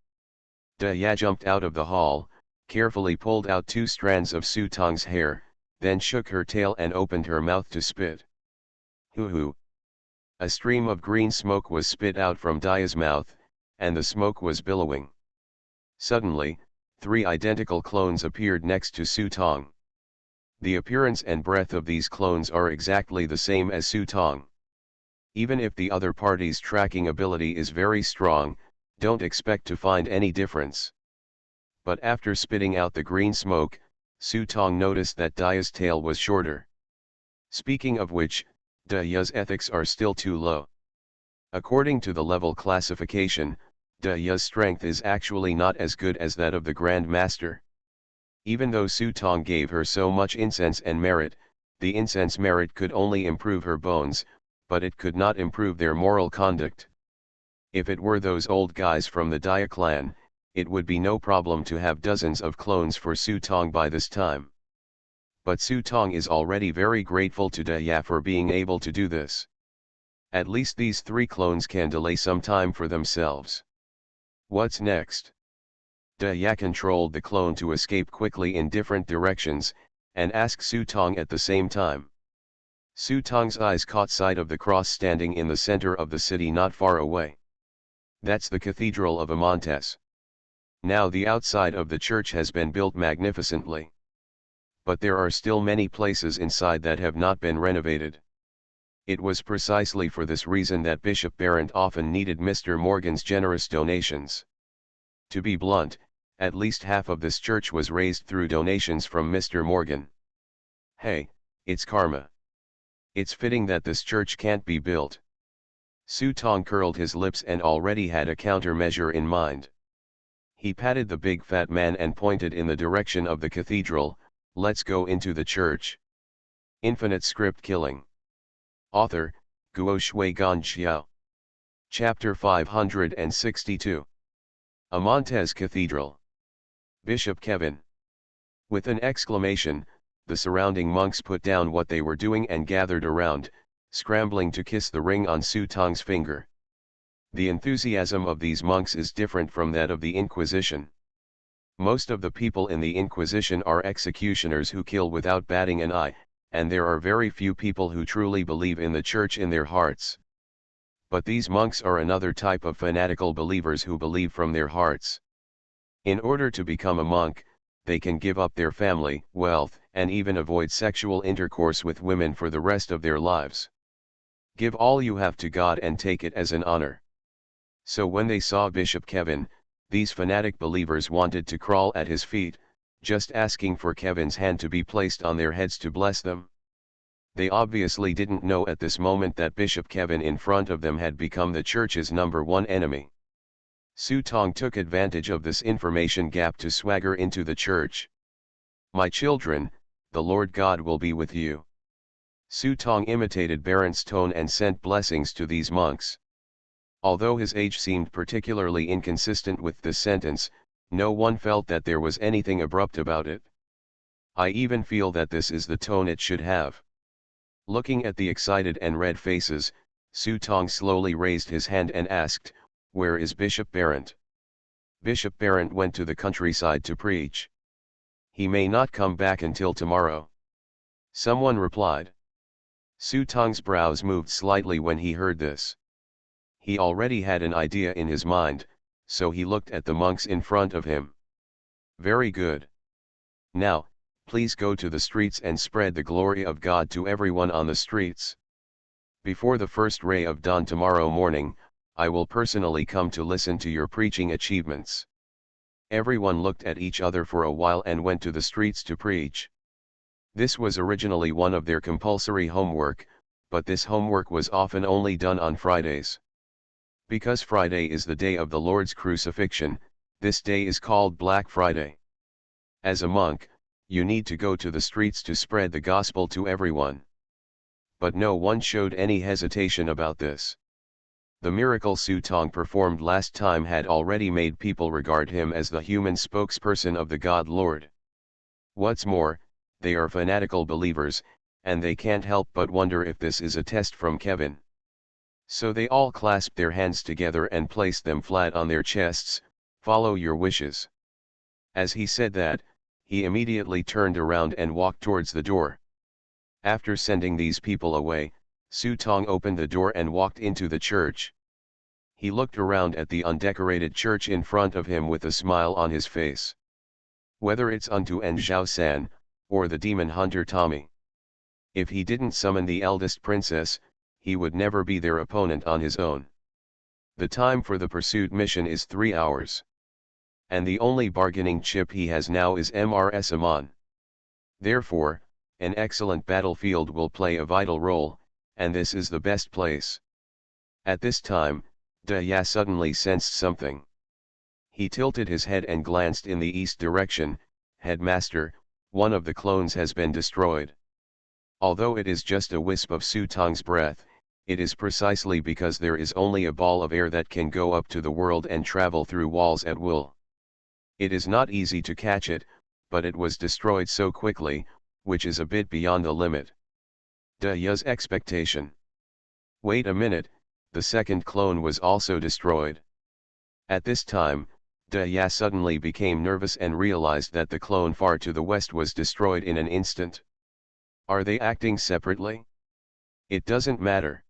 Dia jumped out of the hall, carefully pulled out 2 strands of Su Tong's hair, then shook her tail and opened her mouth to spit. Hoo-hoo. A stream of green smoke was spit out from Dia's mouth, and the smoke was billowing. Suddenly, 3 identical clones appeared next to Su Tong. The appearance and breath of these clones are exactly the same as Su Tong. Even if the other party's tracking ability is very strong, don't expect to find any difference. But after spitting out the green smoke, Su Tong noticed that Dia's tail was shorter. Speaking of which, Dia's ethics are still too low. According to the level classification, Dia's strength is actually not as good as that of the Grand Master. Even though Su Tong gave her so much incense and merit, the incense merit could only improve her bones, but it could not improve their moral conduct. If it were those old guys from the Dia clan, it would be no problem to have dozens of clones for Su Tong by this time. But Su Tong is already very grateful to Dia for being able to do this. At least these 3 clones can delay some time for themselves. What's next? Dia controlled the clone to escape quickly in different directions, and asked Su Tong at the same time. Su Tong's eyes caught sight of the cross standing in the center of the city not far away. That's the Cathedral of Amontes. Now the outside of the church has been built magnificently. But there are still many places inside that have not been renovated. It was precisely for this reason that Bishop Barrent often needed Mr. Morgan's generous donations. To be blunt, at least half of this church was raised through donations from Mr. Morgan. Hey, it's karma. It's fitting that this church can't be built. Su Tong curled his lips and already had a countermeasure in mind. He patted the big fat man and pointed in the direction of the cathedral. Let's go into the church. Infinite script killing. Author, Guo Shui Gan Xiao. Chapter 562. Amontes Cathedral. Bishop Kevin. With an exclamation, the surrounding monks put down what they were doing and gathered around, scrambling to kiss the ring on Su Tong's finger. The enthusiasm of these monks is different from that of the Inquisition. Most of the people in the Inquisition are executioners who kill without batting an eye, and there are very few people who truly believe in the Church in their hearts. But these monks are another type of fanatical believers who believe from their hearts. In order to become a monk, they can give up their family, wealth, and even avoid sexual intercourse with women for the rest of their lives. Give all you have to God and take it as an honor. So when they saw Bishop Kevin, these fanatic believers wanted to crawl at his feet, just asking for Kevin's hand to be placed on their heads to bless them. They obviously didn't know at this moment that Bishop Kevin in front of them had become the Church's #1 enemy. Su Tong took advantage of this information gap to swagger into the Church. "My children, the Lord God will be with you." Su Tong imitated Barent's tone and sent blessings to these monks. Although his age seemed particularly inconsistent with this sentence, no one felt that there was anything abrupt about it. I even feel that this is the tone it should have. Looking at the excited and red faces, Su Tong slowly raised his hand and asked, "Where is Bishop Barent?" "Bishop Barent went to the countryside to preach. He may not come back until tomorrow," someone replied. Su Tong's brows moved slightly when he heard this. He already had an idea in his mind, so he looked at the monks in front of him. "Very good. Now, please go to the streets and spread the glory of God to everyone on the streets. Before the first ray of dawn tomorrow morning, I will personally come to listen to your preaching achievements." Everyone looked at each other for a while and went to the streets to preach. This was originally one of their compulsory homework, but this homework was often only done on Fridays. Because Friday is the day of the Lord's crucifixion, this day is called Black Friday. As a monk, you need to go to the streets to spread the gospel to everyone. But no one showed any hesitation about this. The miracle Su Tong performed last time had already made people regard him as the human spokesperson of the God Lord. What's more, they are fanatical believers, and they can't help but wonder if this is a test from Kevin. So they all clasped their hands together and placed them flat on their chests. "Follow your wishes." As he said that, he immediately turned around and walked towards the door. After sending these people away, Su Tong opened the door and walked into the church. He looked around at the undecorated church in front of him with a smile on his face. Whether it's Untu and Zhao San, or the demon hunter Tommy. If he didn't summon the eldest princess, he would never be their opponent on his own. The time for the pursuit mission is 3 hours. And the only bargaining chip he has now is Mrs. Amon. Therefore, an excellent battlefield will play a vital role, and this is the best place. At this time, De Ya suddenly sensed something. He tilted his head and glanced in the east direction. "Headmaster, one of the clones has been destroyed." Although it is just a wisp of Su Tong's breath, it is precisely because there is only a ball of air that can go up to the world and travel through walls at will. It is not easy to catch it, but it was destroyed so quickly, which is a bit beyond the limit. De Ya's expectation. Wait a minute, the second clone was also destroyed. At this time, De Ya suddenly became nervous and realized that the clone far to the west was destroyed in an instant. Are they acting separately? It doesn't matter.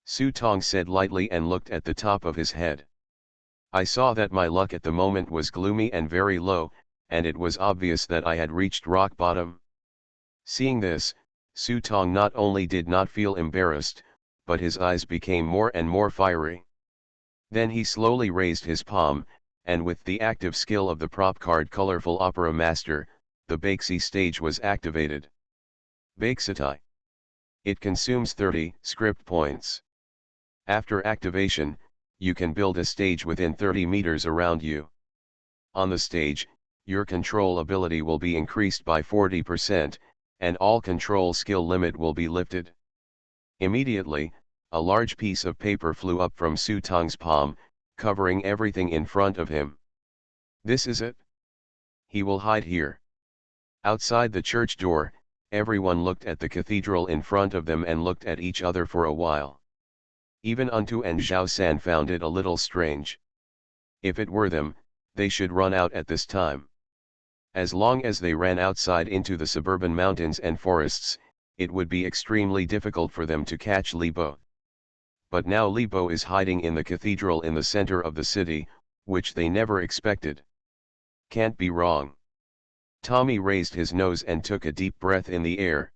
Su Tong said lightly and looked at the top of his head. I saw that my luck at the moment was gloomy and very low, and it was obvious that I had reached rock bottom. Seeing this, Su Tong not only did not feel embarrassed, but his eyes became more and more fiery. Then he slowly raised his palm, and with the active skill of the prop card colorful opera master, the Baxi stage was activated. Baxitai. It consumes 30 script points. After activation, you can build a stage within 30 meters around you. On the stage, your control ability will be increased by 40%, and all control skill limit will be lifted. Immediately, a large piece of paper flew up from Su Tong's palm, covering everything in front of him. This is it. He will hide here. Outside the church door, everyone looked at the cathedral in front of them and looked at each other for a while. Even Untu and Zhao San found it a little strange. If it were them, they should run out at this time. As long as they ran outside into the suburban mountains and forests, it would be extremely difficult for them to catch Li Bo. But now Li Bo is hiding in the cathedral in the center of the city, which they never expected. Can't be wrong. Tommy raised his nose and took a deep breath in the air.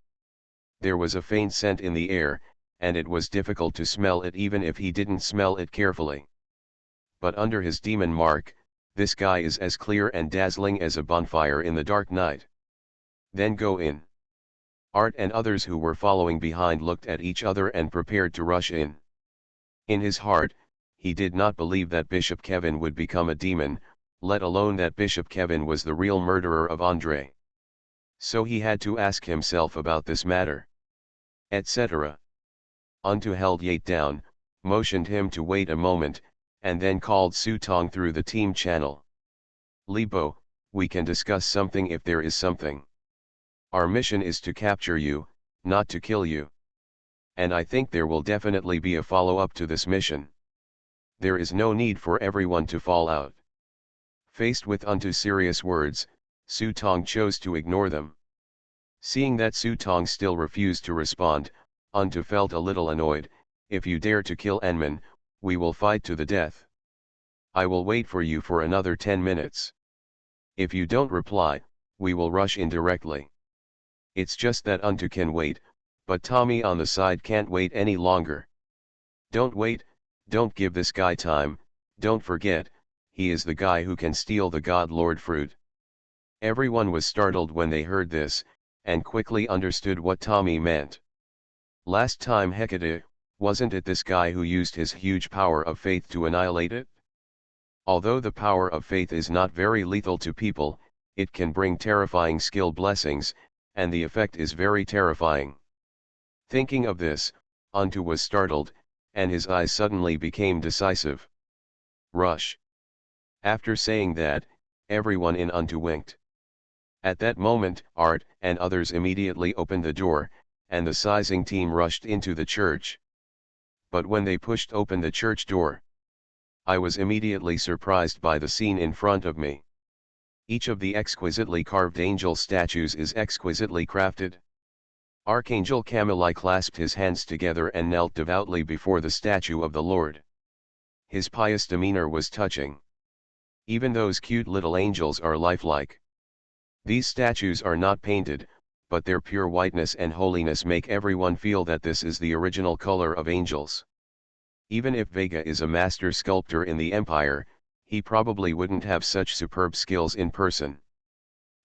There was a faint scent in the air, and it was difficult to smell it even if he didn't smell it carefully. But under his demon mark, this guy is as clear and dazzling as a bonfire in the dark night. Then go in. Art and others who were following behind looked at each other and prepared to rush in. In his heart, he did not believe that Bishop Kevin would become a demon, let alone that Bishop Kevin was the real murderer of Andre. So he had to ask himself about this matter. Etc. Untu held Yate down, motioned him to wait a moment, and then called Su Tong through the team channel. Li Bo, we can discuss something if there is something. Our mission is to capture you, not to kill you. And I think there will definitely be a follow-up to this mission. There is no need for everyone to fall out. Faced with Untu's serious words, Su Tong chose to ignore them. Seeing that Su Tong still refused to respond, Untu felt a little annoyed. If you dare to kill Enman, we will fight to the death. I will wait for you for another 10 minutes. If you don't reply, we will rush in directly. It's just that Untu can wait, but Tommy on the side can't wait any longer. Don't wait, don't give this guy time, don't forget, he is the guy who can steal the God Lord fruit. Everyone was startled when they heard this, and quickly understood what Tommy meant. Last time Hecate, wasn't it this guy who used his huge power of faith to annihilate it? Although the power of faith is not very lethal to people, it can bring terrifying skill blessings, and the effect is very terrifying. Thinking of this, Untu was startled, and his eyes suddenly became decisive. Rush. After saying that, everyone in Untu winked. At that moment, Art and others immediately opened the door, and the sizing team rushed into the church. But when they pushed open the church door, I was immediately surprised by the scene in front of me. Each of the exquisitely carved angel statues is exquisitely crafted. Archangel Cameli clasped his hands together and knelt devoutly before the statue of the Lord. His pious demeanor was touching. Even those cute little angels are lifelike. These statues are not painted, but their pure whiteness and holiness make everyone feel that this is the original color of angels. Even if Vega is a master sculptor in the Empire, he probably wouldn't have such superb skills in person.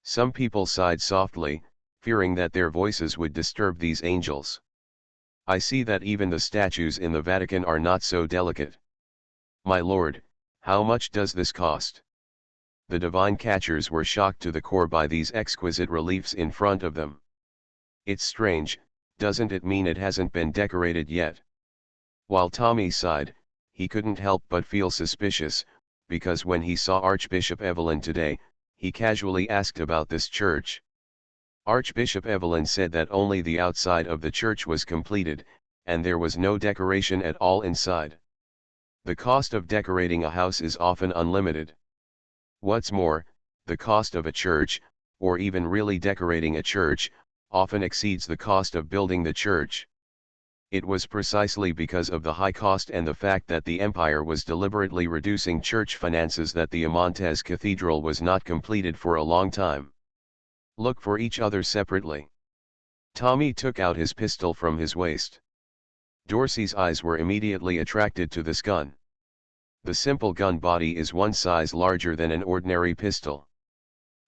Some people sighed softly, fearing that their voices would disturb these angels. I see that even the statues in the Vatican are not so delicate. My lord, how much does this cost? The divine catchers were shocked to the core by these exquisite reliefs in front of them. It's strange, doesn't it mean it hasn't been decorated yet? While Tommy sighed, he couldn't help but feel suspicious, because when he saw Archbishop Evelyn today, he casually asked about this church. Archbishop Evelyn said that only the outside of the church was completed, and there was no decoration at all inside. The cost of decorating a house is often unlimited. What's more, the cost of a church, or even really decorating a church, often exceeds the cost of building the church. It was precisely because of the high cost and the fact that the empire was deliberately reducing church finances that the Amantes Cathedral was not completed for a long time. Look for each other separately. Tommy took out his pistol from his waist. Dorsey's eyes were immediately attracted to this gun. The simple gun body is one size larger than an ordinary pistol.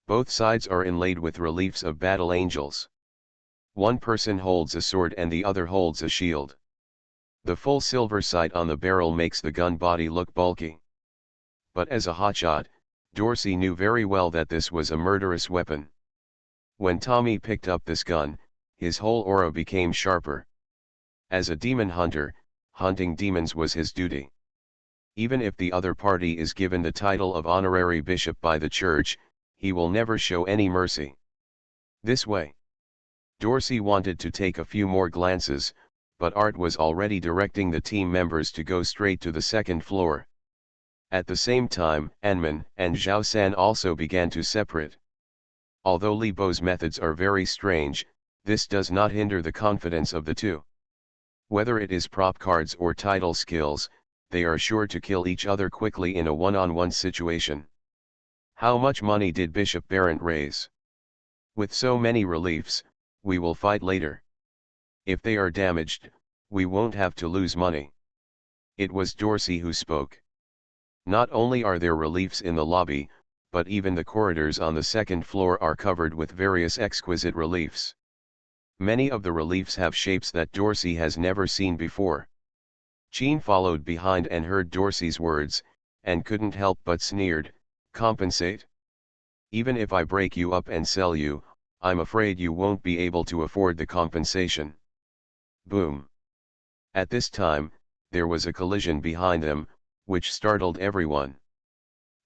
Both sides are inlaid with reliefs of battle angels. One person holds a sword and the other holds a shield. The full silver sight on the barrel makes the gun body look bulky. But as a hotshot, Dorsey knew very well that this was a murderous weapon. When Tommy picked up this gun, his whole aura became sharper. As a demon hunter, hunting demons was his duty. Even if the other party is given the title of honorary bishop by the church, he will never show any mercy. This way. Dorsey wanted to take a few more glances, but Art was already directing the team members to go straight to the second floor. At the same time, Anman and Zhao San also began to separate. Although Li Bo's methods are very strange, this does not hinder the confidence of the two. Whether it is prop cards or title skills, they are sure to kill each other quickly in a one-on-one situation. How much money did Bishop Barrent raise? With so many reliefs, we will fight later. If they are damaged, we won't have to lose money. It was Dorsey who spoke. Not only are there reliefs in the lobby, but even the corridors on the second floor are covered with various exquisite reliefs. Many of the reliefs have shapes that Dorsey has never seen before. Jean followed behind and heard Dorsey's words, and couldn't help but sneered, "Compensate? Even if I break you up and sell you, I'm afraid you won't be able to afford the compensation." Boom. At this time, there was a collision behind them, which startled everyone.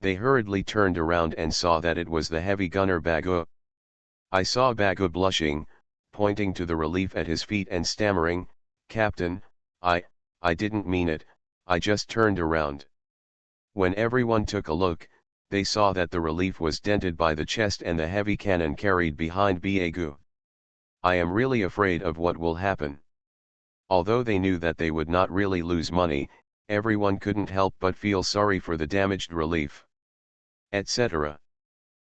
They hurriedly turned around and saw that it was the heavy gunner Bagu. I saw Bagu blushing, pointing to the relief at his feet and stammering, "Captain, I didn't mean it, I just turned around." When everyone took a look, they saw that the relief was dented by the chest and the heavy cannon carried behind Bagu. I am really afraid of what will happen. Although they knew that they would not really lose money, everyone couldn't help but feel sorry for the damaged relief. Etc.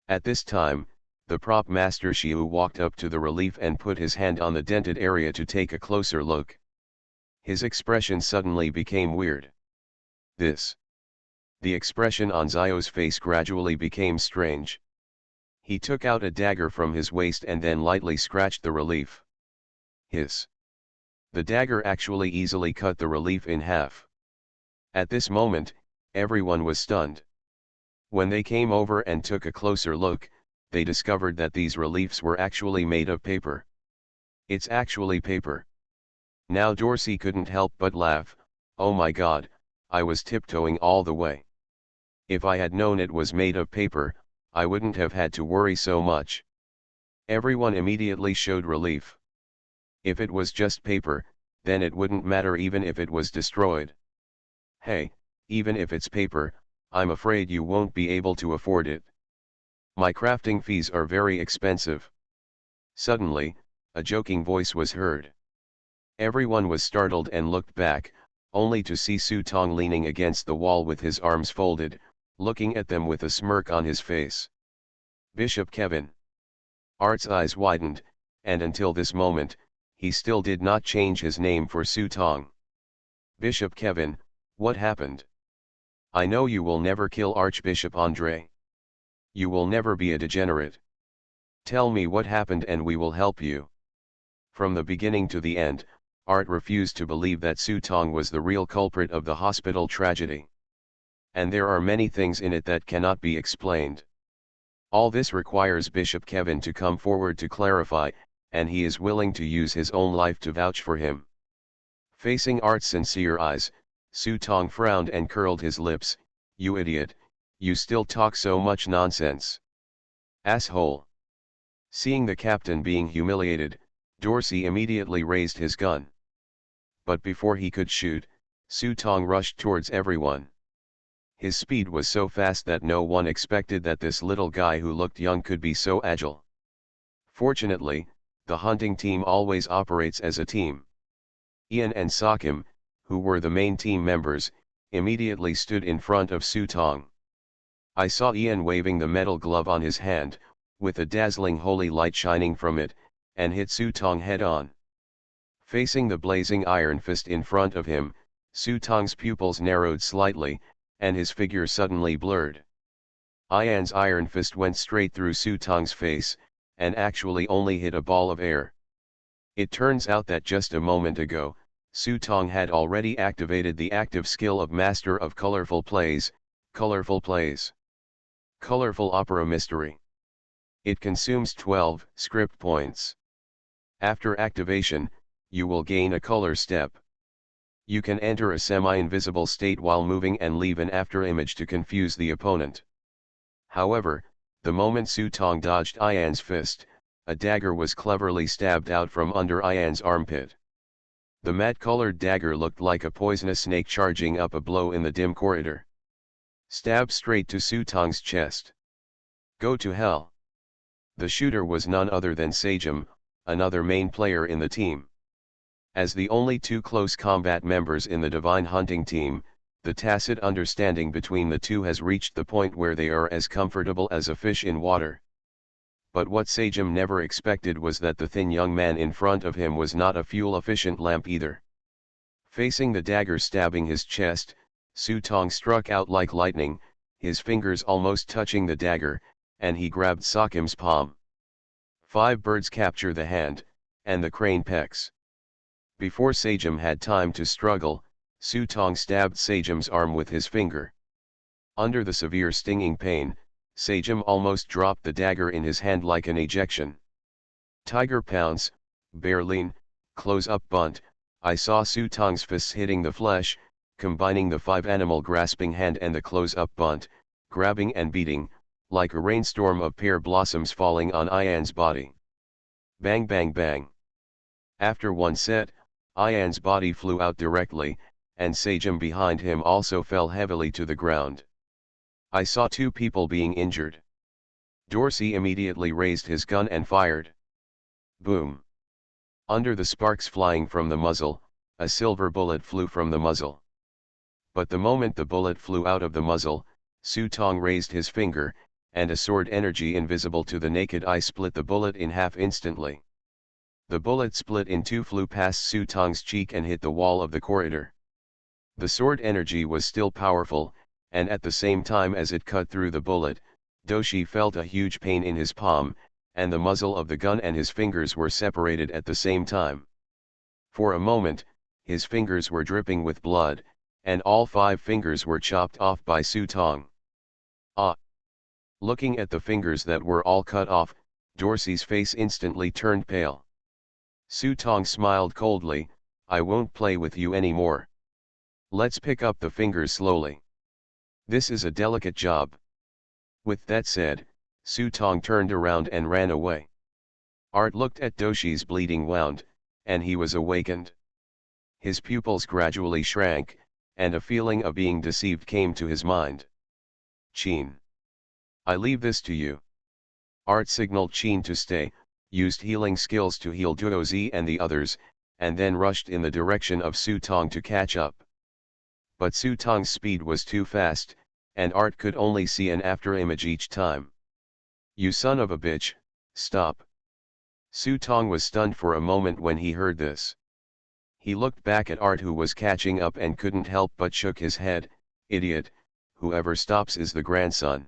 At this time, the prop master Xiu walked up to the relief and put his hand on the dented area to take a closer look. His expression suddenly became weird. This. The expression on Zio's face gradually became strange. He took out a dagger from his waist and then lightly scratched the relief. Hiss. The dagger actually easily cut the relief in half. At this moment, everyone was stunned. When they came over and took a closer look, they discovered that these reliefs were actually made of paper. It's actually paper. Now Dorsey couldn't help but laugh. "Oh my God, I was tiptoeing all the way. If I had known it was made of paper, I wouldn't have had to worry so much." Everyone immediately showed relief. If it was just paper, then it wouldn't matter even if it was destroyed. "Hey, even if it's paper, I'm afraid you won't be able to afford it. My crafting fees are very expensive." Suddenly, a joking voice was heard. Everyone was startled and looked back, only to see Su Tong leaning against the wall with his arms folded, looking at them with a smirk on his face. "Bishop Kevin." Art's eyes widened, and until this moment, he still did not change his name for Su Tong. "Bishop Kevin, what happened? I know you will never kill Archbishop Andre. You will never be a degenerate. Tell me what happened and we will help you." From the beginning to the end, Art refused to believe that Su Tong was the real culprit of the hospital tragedy. And there are many things in it that cannot be explained. All this requires Bishop Kevin to come forward to clarify, and he is willing to use his own life to vouch for him. Facing Art's sincere eyes, Su Tong frowned and curled his lips. "You idiot, you still talk so much nonsense. Asshole." Seeing the captain being humiliated, Dorsey immediately raised his gun. But before he could shoot, Su Tong rushed towards everyone. His speed was so fast that no one expected that this little guy who looked young could be so agile. Fortunately, the hunting team always operates as a team. Ian and Sakim, who were the main team members, immediately stood in front of Su Tong. I saw Ian waving the metal glove on his hand, with a dazzling holy light shining from it, and hit Su Tong head on. Facing the blazing iron fist in front of him, Su Tong's pupils narrowed slightly, and his figure suddenly blurred. Ian's iron fist went straight through Su Tong's face, and actually only hit a ball of air. It turns out that just a moment ago, Su Tong had already activated the active skill of Master of Colorful Plays, Colorful Plays. Colorful Opera Mystery. It consumes 12 script points. After activation, you will gain a color step. You can enter a semi-invisible state while moving and leave an afterimage to confuse the opponent. However, the moment Su Tong dodged Ian's fist, a dagger was cleverly stabbed out from under Ian's armpit. The matte-colored dagger looked like a poisonous snake charging up a blow in the dim corridor. Stab straight to Su Tong's chest. Go to hell. The shooter was none other than Sajum, another main player in the team. As the only two close combat members in the Divine Hunting team, the tacit understanding between the two has reached the point where they are as comfortable as a fish in water. But what Sajum never expected was that the thin young man in front of him was not a fuel-efficient lamp either. Facing the dagger stabbing his chest, Su Tong struck out like lightning, his fingers almost touching the dagger, and he grabbed Sakim's palm. 5 birds capture the hand, and the crane pecks. Before Sajum had time to struggle, Su Tong stabbed Sajum's arm with his finger. Under the severe stinging pain, Sajum almost dropped the dagger in his hand like an ejection. Tiger pounce, bear lean, close-up bunt. I saw Su Tong's fists hitting the flesh, combining the 5-animal grasping hand and the close-up bunt, grabbing and beating, like a rainstorm of pear blossoms falling on Ian's body. Bang bang bang. After one set, Ian's body flew out directly, and Sajum behind him also fell heavily to the ground. I saw 2 people being injured. Dorsey immediately raised his gun and fired. Boom. Under the sparks flying from the muzzle, a silver bullet flew from the muzzle. But the moment the bullet flew out of the muzzle, Su Tong raised his finger, and a sword energy invisible to the naked eye split the bullet in half instantly. The bullet split in 2, flew past Su Tong's cheek and hit the wall of the corridor. The sword energy was still powerful, and at the same time as it cut through the bullet, Doshi felt a huge pain in his palm, and the muzzle of the gun and his fingers were separated at the same time. For a moment, his fingers were dripping with blood, and all 5 fingers were chopped off by Su Tong. Ah! Looking at the fingers that were all cut off, Dorsey's face instantly turned pale. Su Tong smiled coldly, I won't play with you anymore. Let's pick up the fingers slowly. This is a delicate job. With that said, Su Tong turned around and ran away. Art looked at Doshi's bleeding wound, and he was awakened. His pupils gradually shrank, and a feeling of being deceived came to his mind. Chin. I leave this to you. Art signaled Chin to stay, used healing skills to heal Duozi and the others, and then rushed in the direction of Su Tong to catch up. But Su Tong's speed was too fast, and Art could only see an afterimage each time. You son of a bitch, stop. Su Tong was stunned for a moment when he heard this. He looked back at Art who was catching up and couldn't help but shook his head, idiot, whoever stops is the grandson.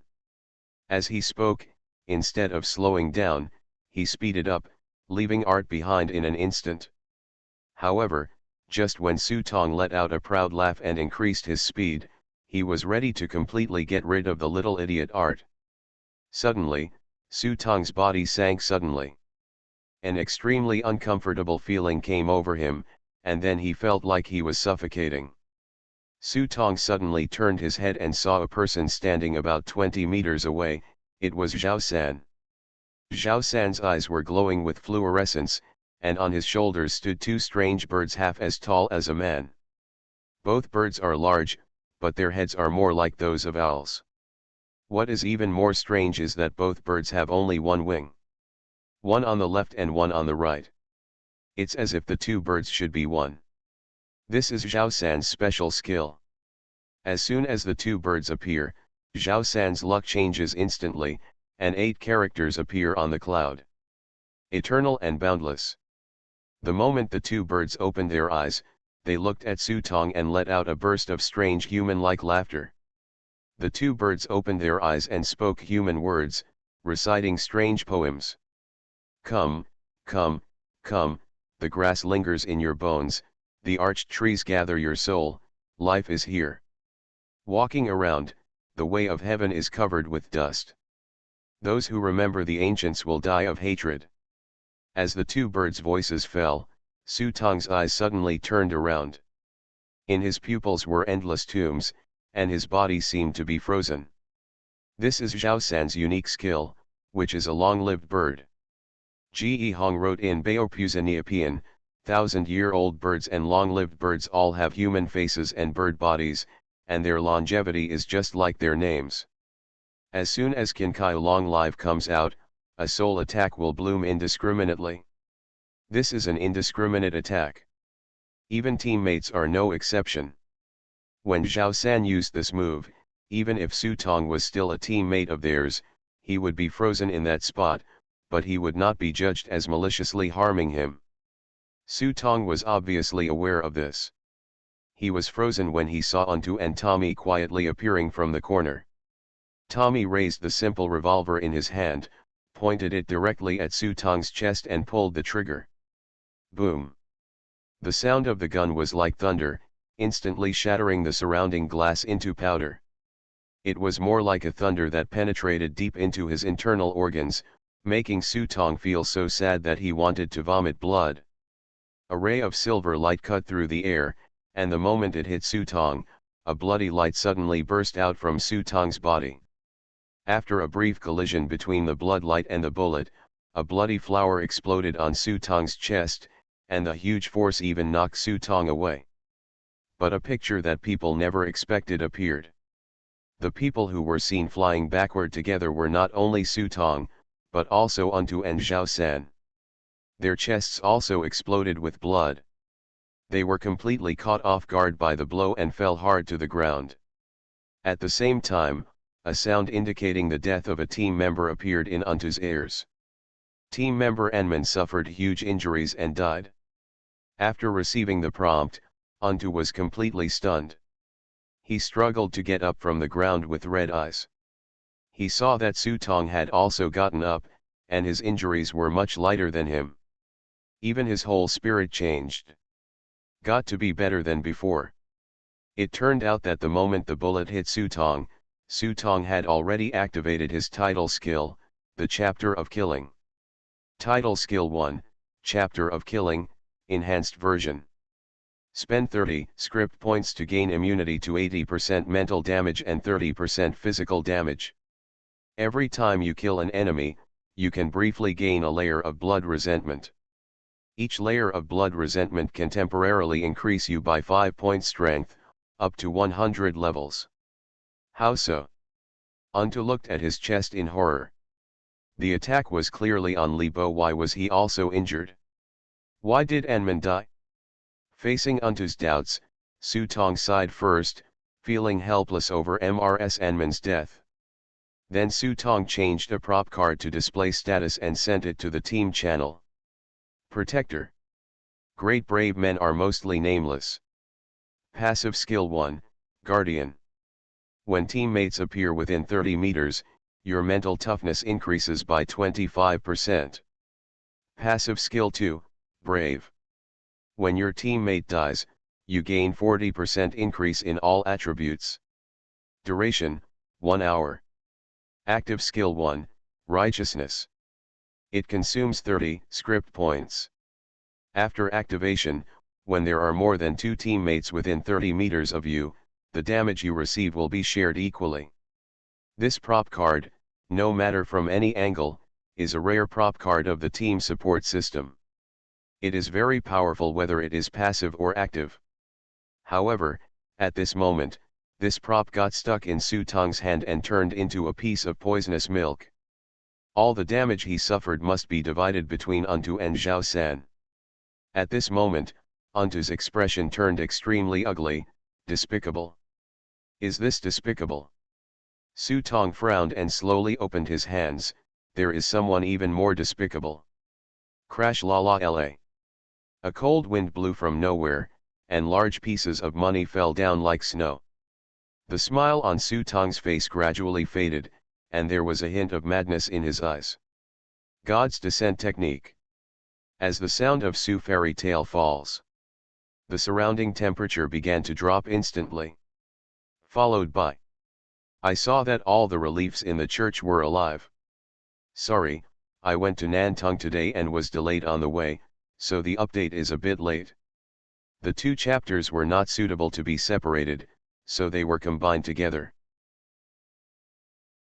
As he spoke, instead of slowing down, he speeded up, leaving Art behind in an instant. However, just when Su Tong let out a proud laugh and increased his speed, he was ready to completely get rid of the little idiot Art. Suddenly, Su Tong's body sank suddenly. An extremely uncomfortable feeling came over him, and then he felt like he was suffocating. Su Tong suddenly turned his head and saw a person standing about 20 meters away. It was Zhao San. Zhao San's eyes were glowing with fluorescence, and on his shoulders stood 2 strange birds half as tall as a man. Both birds are large, but their heads are more like those of owls. What is even more strange is that both birds have only 1 wing. One on the left and one on the right. It's as if the 2 birds should be one. This is Zhao San's special skill. As soon as the 2 birds appear, Zhao San's luck changes instantly, and 8 characters appear on the cloud. Eternal and boundless. The moment the 2 birds opened their eyes, they looked at Su Tong and let out a burst of strange human-like laughter. The 2 birds opened their eyes and spoke human words, reciting strange poems. Come, come, come, the grass lingers in your bones, the arched trees gather your soul, life is here. Walking around, the way of heaven is covered with dust. Those who remember the ancients will die of hatred. As the two birds' voices fell, Su Tong's eyes suddenly turned around. In his pupils were endless tombs, and his body seemed to be frozen. This is Zhao San's unique skill, which is a long-lived bird. Ge Hong wrote in Baopuzaniapian, 1,000-year-old birds and long-lived birds all have human faces and bird bodies, and their longevity is just like their names. As soon as Kinkai Long Live comes out, a soul attack will bloom indiscriminately. This is an indiscriminate attack. Even teammates are no exception. When Zhao San used this move, even if Su Tong was still a teammate of theirs, he would be frozen in that spot, but he would not be judged as maliciously harming him. Su Tong was obviously aware of this. He was frozen when he saw Untu and Tommy quietly appearing from the corner. Tommy raised the simple revolver in his hand, pointed it directly at Su Tong's chest and pulled the trigger. Boom! The sound of the gun was like thunder, instantly shattering the surrounding glass into powder. It was more like a thunder that penetrated deep into his internal organs, making Su Tong feel so sad that he wanted to vomit blood. A ray of silver light cut through the air, and the moment it hit Su Tong, a bloody light suddenly burst out from Su Tong's body. After a brief collision between the blood light and the bullet, a bloody flower exploded on Su Tong's chest, and the huge force even knocked Su Tong away. But a picture that people never expected appeared. The people who were seen flying backward together were not only Su Tong, but also Untu and Zhao San. Their chests also exploded with blood. They were completely caught off guard by the blow and fell hard to the ground. At the same time, a sound indicating the death of a team member appeared in Untu's ears. Team member Enman suffered huge injuries and died. After receiving the prompt, Untu was completely stunned. He struggled to get up from the ground with red eyes. He saw that Su Tong had also gotten up, and his injuries were much lighter than him. Even his whole spirit changed. Got to be better than before. It turned out that the moment the bullet hit Su Tong had already activated his title skill, the Chapter of Killing. Title Skill 1, Chapter of Killing, Enhanced Version. Spend 30 script points to gain immunity to 80% mental damage and 30% physical damage. Every time you kill an enemy, you can briefly gain a layer of blood resentment. Each layer of blood resentment can temporarily increase you by 5 points strength, up to 100 levels. How so? Untu looked at his chest in horror. The attack was clearly on Li Bo. Why was he also injured? Why did Enman die? Facing Untu's doubts, Su Tong sighed first, feeling helpless over Mrs. Enman's death. Then Su Tong changed a prop card to display status and sent it to the team channel. Protector. Great brave men are mostly nameless. Passive Skill 1, Guardian. When teammates appear within 30 meters, your mental toughness increases by 25%. Passive Skill 2, Brave. When your teammate dies, you gain 40% increase in all attributes. Duration, 1 hour. Active Skill 1, Righteousness. It consumes 30 script points. After activation, when there are more than 2 teammates within 30 meters of you, the damage you receive will be shared equally. This prop card, no matter from any angle, is a rare prop card of the team support system. It is very powerful whether it is passive or active. However, at this moment, this prop got stuck in Su Tong's hand and turned into a piece of poisonous milk. All the damage he suffered must be divided between Untu and Zhao San. At this moment, Untu's expression turned extremely ugly, despicable. Is this despicable? Su Tong frowned and slowly opened his hands. There is someone even more despicable. Crash la la la. A cold wind blew from nowhere, and large pieces of money fell down like snow. The smile on Su Tong's face gradually faded, and there was a hint of madness in his eyes. God's descent technique. As the sound of Su fairy tale falls, the surrounding temperature began to drop instantly. Followed by, I saw that all the reliefs in the church were alive. Sorry, I went to Nantong today and was delayed on the way, so the update is a bit late. The two chapters were not suitable to be separated, so they were combined together.